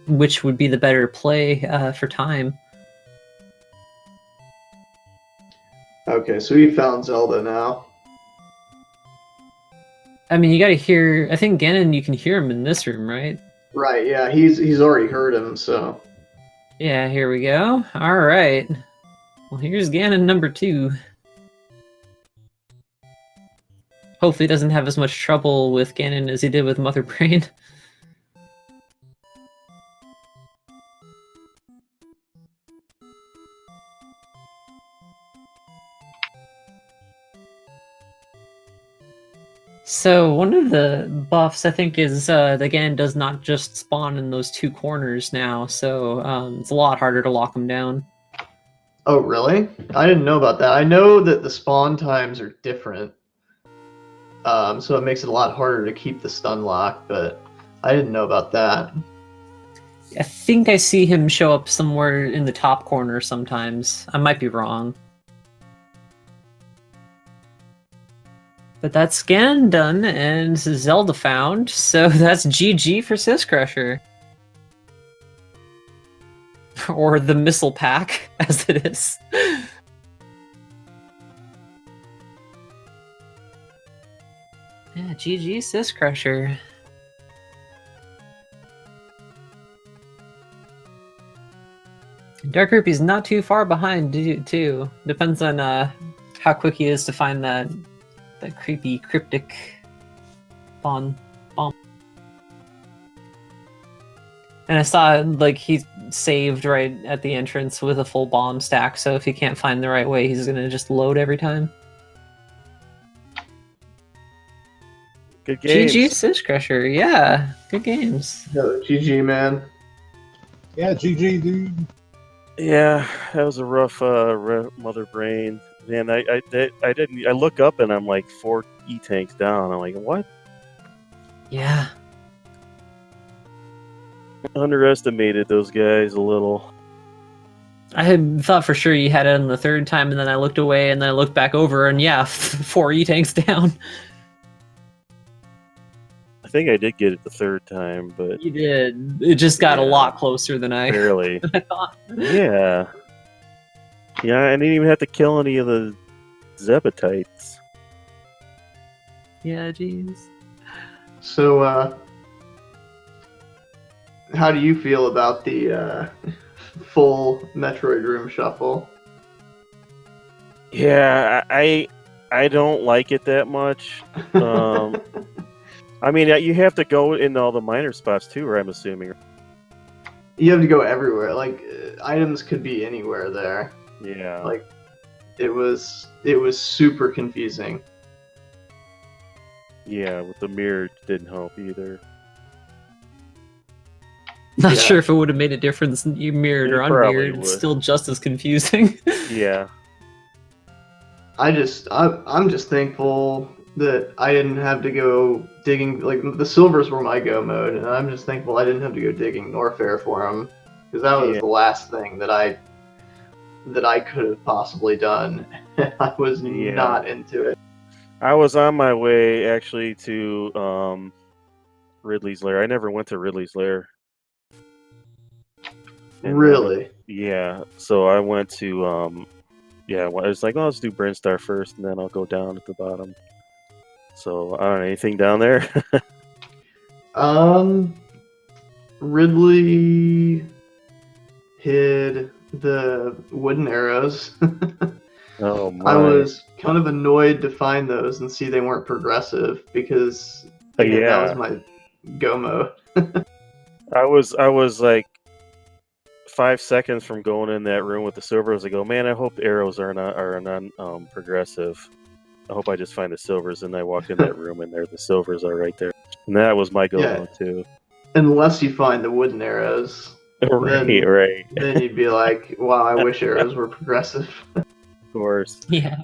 which would be the better play for time. Okay, so he found Zelda now. I mean, you gotta hear... I think Ganon, you can hear him in this room, right? Right, yeah, he's already heard him, so... Yeah, here we go. Alright. Well, here's Ganon number 2. Hopefully he doesn't have as much trouble with Ganon as he did with Mother Brain. So one of the buffs, I think, is that Ganon does not just spawn in those 2 corners now, so it's a lot harder to lock him down. Oh, really? I didn't know about that. I know that the spawn times are different, so it makes it a lot harder to keep the stun lock, but I didn't know about that. I think I see him show up somewhere in the top corner sometimes. I might be wrong. But that's Ganon done, and Zelda found, so that's GG for Crusher. Or the Missile Pack, as it is. Yeah, GG Crusher. Dark Rupee's not too far behind, too. Depends on how quick he is to find that creepy, cryptic bomb. And I saw, like, he saved right at the entrance with a full bomb stack, so if he can't find the right way, he's gonna just load every time. Good games. GG Crusher, yeah. Good games. GG, man. Yeah, GG, dude. Yeah, that was a rough Mother Brain. Man, I didn't. I look up and I'm like 4 E-tanks down. I'm like, what? Yeah. Underestimated those guys a little. I had thought for sure you had it on the third time, and then I looked away, and then I looked back over, and yeah, 4 E-tanks down. I think I did get it the third time, but You did. It just got a lot closer than I barely. thought. Yeah. Yeah, I didn't even have to kill any of the Zebatites. Yeah, jeez. So, how do you feel about the full Metroid room shuffle? Yeah, I don't like it that much. I mean, you have to go in all the minor spots too, right? I'm assuming. You have to go everywhere. Like items could be anywhere there. Yeah. Like it was super confusing. Yeah, with the mirror didn't help either. Not Yeah. sure if it would have made a difference. You mirrored It or probably unmirrored. It's would. still just as confusing. Yeah. I'm just thankful that I didn't have to go digging. Like the silvers were my go mode, and I'm just thankful I didn't have to go digging Norfair for them, because that was Yeah. the last thing that I could have possibly done. I was Yeah. not into it. I was on my way actually to Ridley's Lair. I never went to Ridley's Lair. And Really? Yeah. So I went to I was like, oh, let's do Brinstar first, and then I'll go down at the bottom. So I don't know anything down there. Ridley hid the wooden arrows. Oh my! I was kind of annoyed to find those and see they weren't progressive, because again, that was my go mode. I was like 5 seconds from going in that room with the silvers. I go, man, I hope the arrows are non progressive. I hope I just find the silvers. And I walked in that room, and the silvers are right there. And that was my go too. Unless you find the wooden arrows, Right. then you'd be like, wow, I wish arrows were progressive. Of course. Yeah.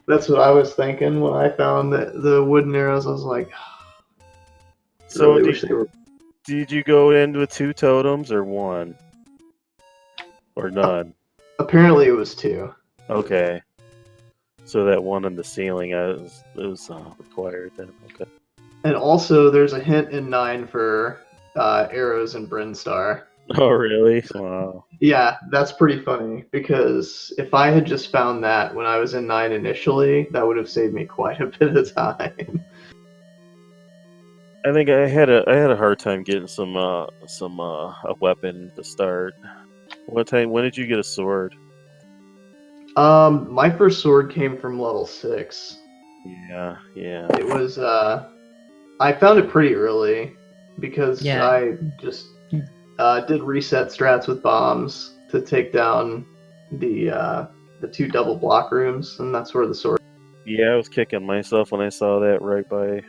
That's what I was thinking when I found the wooden arrows. I was like, So really wish they were. did you go in with 2 totems or 1? Or none? Apparently it was 2. Okay. So that one in the ceiling it was required then. Okay. And also, there's a hint in 9 for arrows and Brinstar. Oh, really? Wow. Yeah, that's pretty funny, because if I had just found that when I was in 9 initially, that would have saved me quite a bit of time. I think I had a hard time getting a weapon to start. When did you get a sword? My first sword came from level 6. Yeah. It was I found it pretty early because I just did reset strats with bombs to take down the 2 double block rooms, and that's where the sword. Yeah, I was kicking myself when I saw that right by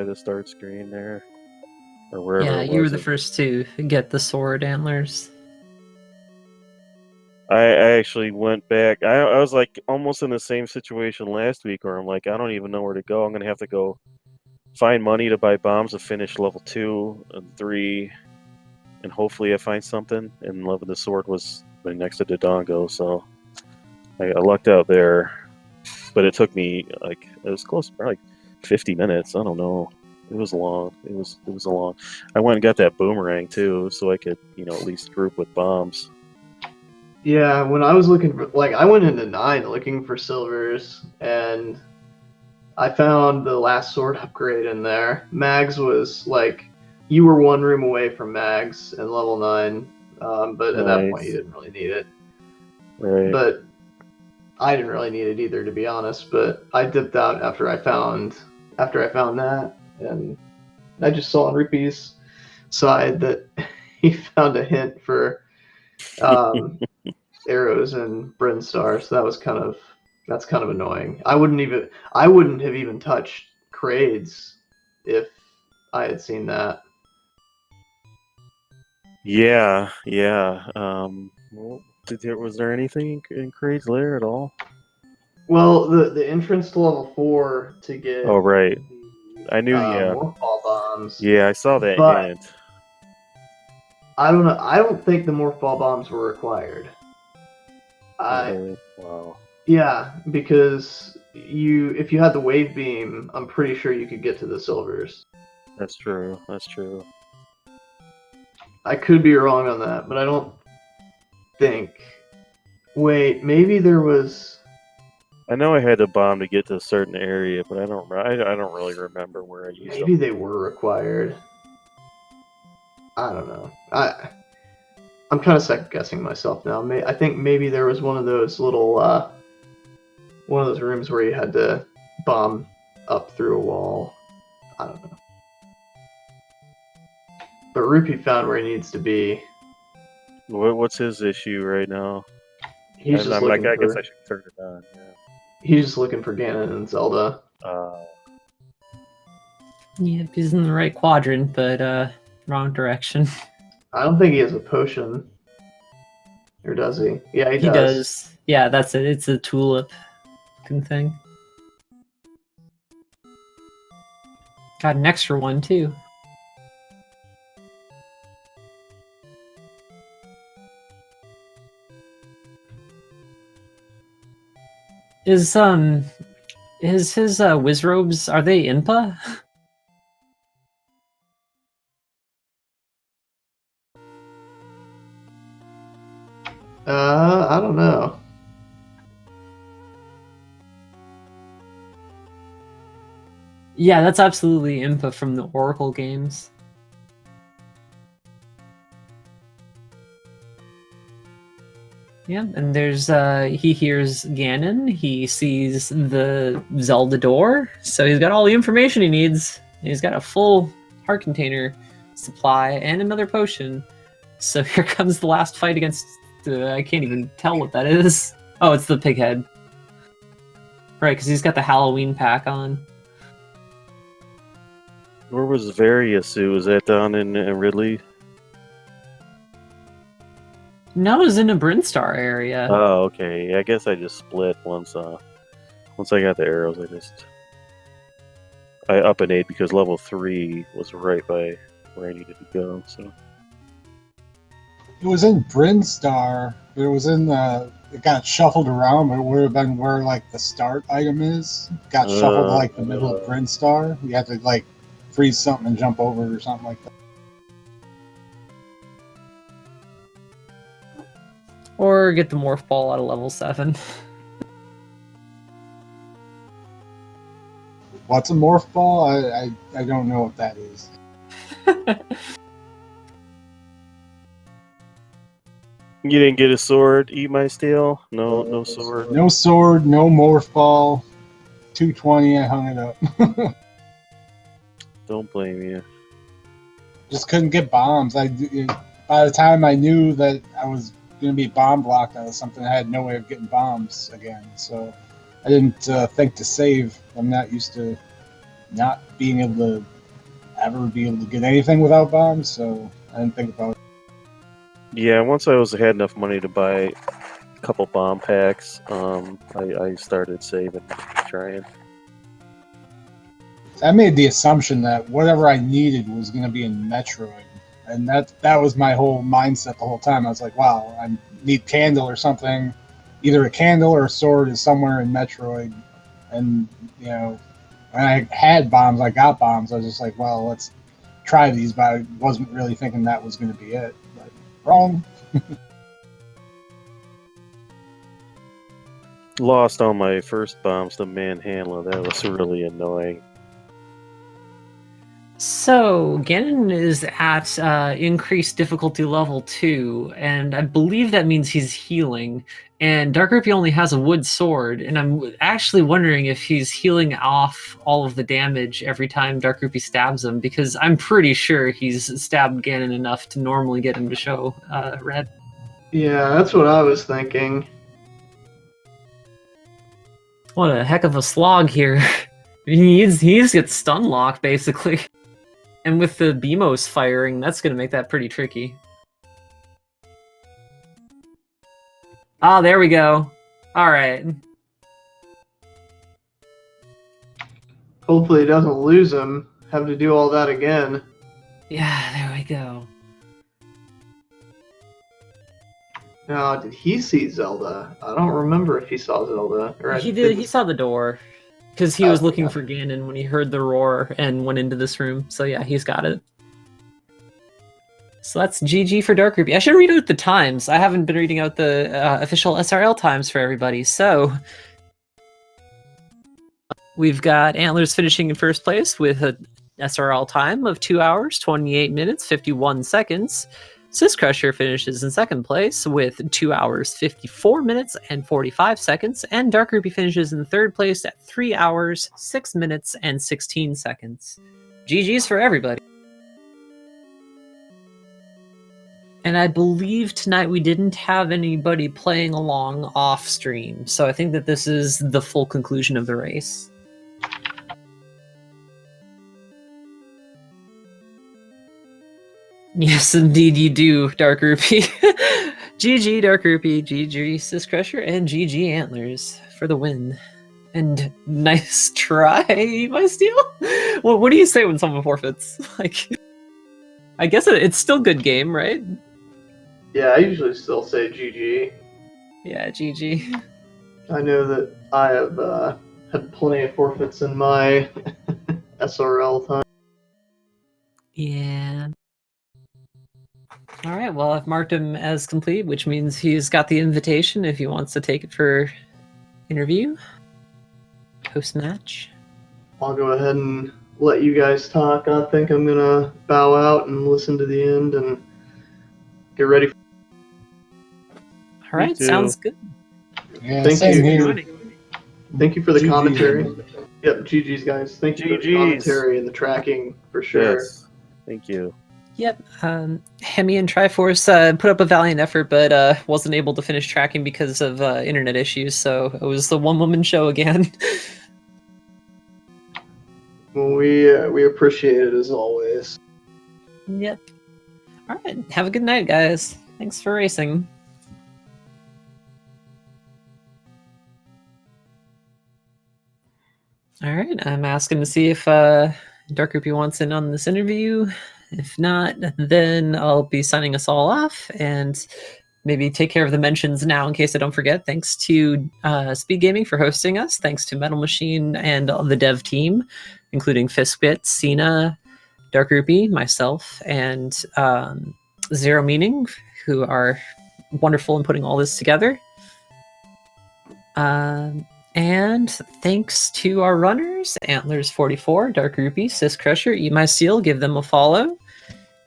the start screen there, or wherever. Yeah, it was. you were the first to get the sword antlers. I actually went back. I was like almost in the same situation last week, where I'm like, I don't even know where to go. I'm gonna have to go find money to buy bombs to finish level 2 and 3, and hopefully I find something. And the sword was right next to Dodongo, so I lucked out there. But it took me it was close, probably like 50 minutes. I don't know. It was long. It was a long. I went and got that boomerang too, so I could at least group with bombs. Yeah, when I was looking for, I went into 9 looking for silvers, and I found the last sword upgrade in there. Mags was you were 1 room away from Mags in level 9, but at that point you didn't really need it. Right. But I didn't really need it either, to be honest. But I dipped out after I found that, and I just saw on Rupee's side that he found a hint for arrows and Brinstar, so that's kind of annoying. I wouldn't have even touched Crades if I had seen that. Yeah. Was there anything in Craig's Lair at all? Well, the entrance to level 4 to get. Oh right, I knew. Morph ball bombs. Yeah, I saw that But hint. I don't know. I don't think the morph ball bombs were required. Really? Wow. Yeah, because if you had the wave beam, I'm pretty sure you could get to the silvers. That's true. That's true. I could be wrong on that, but I don't think. Wait, maybe there was. I know I had to bomb to get to a certain area, but I don't really remember where I used Maybe them. they were required. I don't know. I'm kind of second guessing myself now. I think maybe there was one of those little one of those rooms where you had to bomb up through a wall. I don't know. But Rupee found where he needs to be. What's his issue right now? He's just looking I for. guess I should turn it on. Yeah. He's just looking for Ganon and Zelda. Yep, he's in the right quadrant, but wrong direction. I don't think he has a potion. Or does he? Yeah, he does. He does. Yeah, that's it. It's a tulip looking thing. Got an extra one too. Is his whiz robes, are they Impa? I don't know. Yeah, that's absolutely Impa from the Oracle games. Yeah, and there's he hears Ganon, he sees the Zelda door, so he's got all the information he needs. He's got a full heart container supply and another potion. So here comes the last fight against I can't even tell what that is. Oh, it's the pig head. Right, because he's got the Halloween pack on. Where was Variasu? Was that down in Ridley? No, it was in a Brinstar area. Oh, okay. I guess I just split once I got the arrows. I up and 8 because level 3 was right by where I needed to go. So It was in Brinstar. It was in the. It got shuffled around, but it would have been where like the start item is. It got shuffled to like the middle of Brinstar. You have to like freeze something and jump over it or something like that. Or get the morph ball out of level 7. What's a morph ball? I don't know what that is. you didn't get a sword. Eat my steel. No sword. No sword. No morph ball. 220. I hung it up. Don't blame you. Just couldn't get bombs. By the time I knew that I was going to be bomb blocked out of something, I had no way of getting bombs again. So I didn't think to save. I'm not used to not being able to ever be able to get anything without bombs, so I didn't think about it. Yeah, once had enough money to buy a couple bomb packs, I started saving, trying. I made the assumption that whatever I needed was going to be in Metroid, and that was my whole mindset the whole time. I was like, wow, I need candle or something. Either a candle or a sword is somewhere in Metroid. And, you know, when I had bombs, I got bombs. I was just like, well, let's try these, but I wasn't really thinking that was going to be it. But wrong. Lost all my first bombs to Manhandler. That was really annoying. So, Ganon is at increased difficulty level 2, and I believe that means he's healing. And Dark Rupee only has a wood sword, and I'm actually wondering if he's healing off all of the damage every time Dark Rupee stabs him, because I'm pretty sure he's stabbed Ganon enough to normally get him to show red. Yeah, that's what I was thinking. What a heck of a slog here. He's got stun lock, basically. And with the BMOS firing, that's going to make that pretty tricky. Ah, there we go. Alright. Hopefully it doesn't lose him. Having to do all that again. Yeah, there we go. Now, did he see Zelda? I don't remember if he saw Zelda. He did. He saw the door because he was looking yeah. for Ganon when he heard the roar and went into this room. So yeah, he's got it. So that's GG for Dark Ruby. I should read out the times. I haven't been reading out the official SRL times for everybody. So we've got Antlers finishing in first place with a SRL time of 2 hours, 28 minutes, 51 seconds. Crusher finishes in second place with 2 hours, 54 minutes, and 45 seconds. And Dark Ruby finishes in third place at 3 hours, 6 minutes, and 16 seconds. GG's for everybody. And I believe tonight we didn't have anybody playing along off stream, so I think that this is the full conclusion of the race. Yes, indeed you do, Dark Rupee. GG, Dark Rupee, GG, Crusher, and GG Antlers for the win. And nice try, my Steel. Well, what do you say when someone forfeits? Like, I guess it's still good game, right? Yeah, I usually still say GG. Yeah, GG. I know that I have had plenty of forfeits in my SRL time. Yeah. Alright, well, I've marked him as complete, which means he's got the invitation if he wants to take it for interview. Post-match. I'll go ahead and let you guys talk. I think I'm going to bow out and listen to the end and get ready. Alright, sounds good. Yeah, Thank same you. here. Thank you for the GGs. commentary. Yep, GG's, guys. Thank you for the GGs. commentary and the tracking, for sure. Yes. Thank you. Yep, Hemi and Triforce put up a valiant effort, but wasn't able to finish tracking because of internet issues, so it was the one-woman show again. Well, we appreciate it as always. Yep. Alright, have a good night, guys. Thanks for racing. Alright, I'm asking to see if Dark Rupee wants in on this interview. If not, then I'll be signing us all off and maybe take care of the mentions now in case I don't forget. Thanks to Speed Gaming for hosting us. Thanks to Metal Machine and the dev team, including Fiskbit, Cena, Dark Rupee, myself, and Zero Meaning, who are wonderful in putting all this together. And thanks to our runners, Antlers44, Dark Rupee, Crusher, Eat My Seal, give them a follow.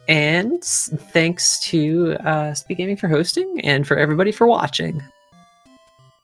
And thanks to Speed Gaming for hosting and for everybody for watching.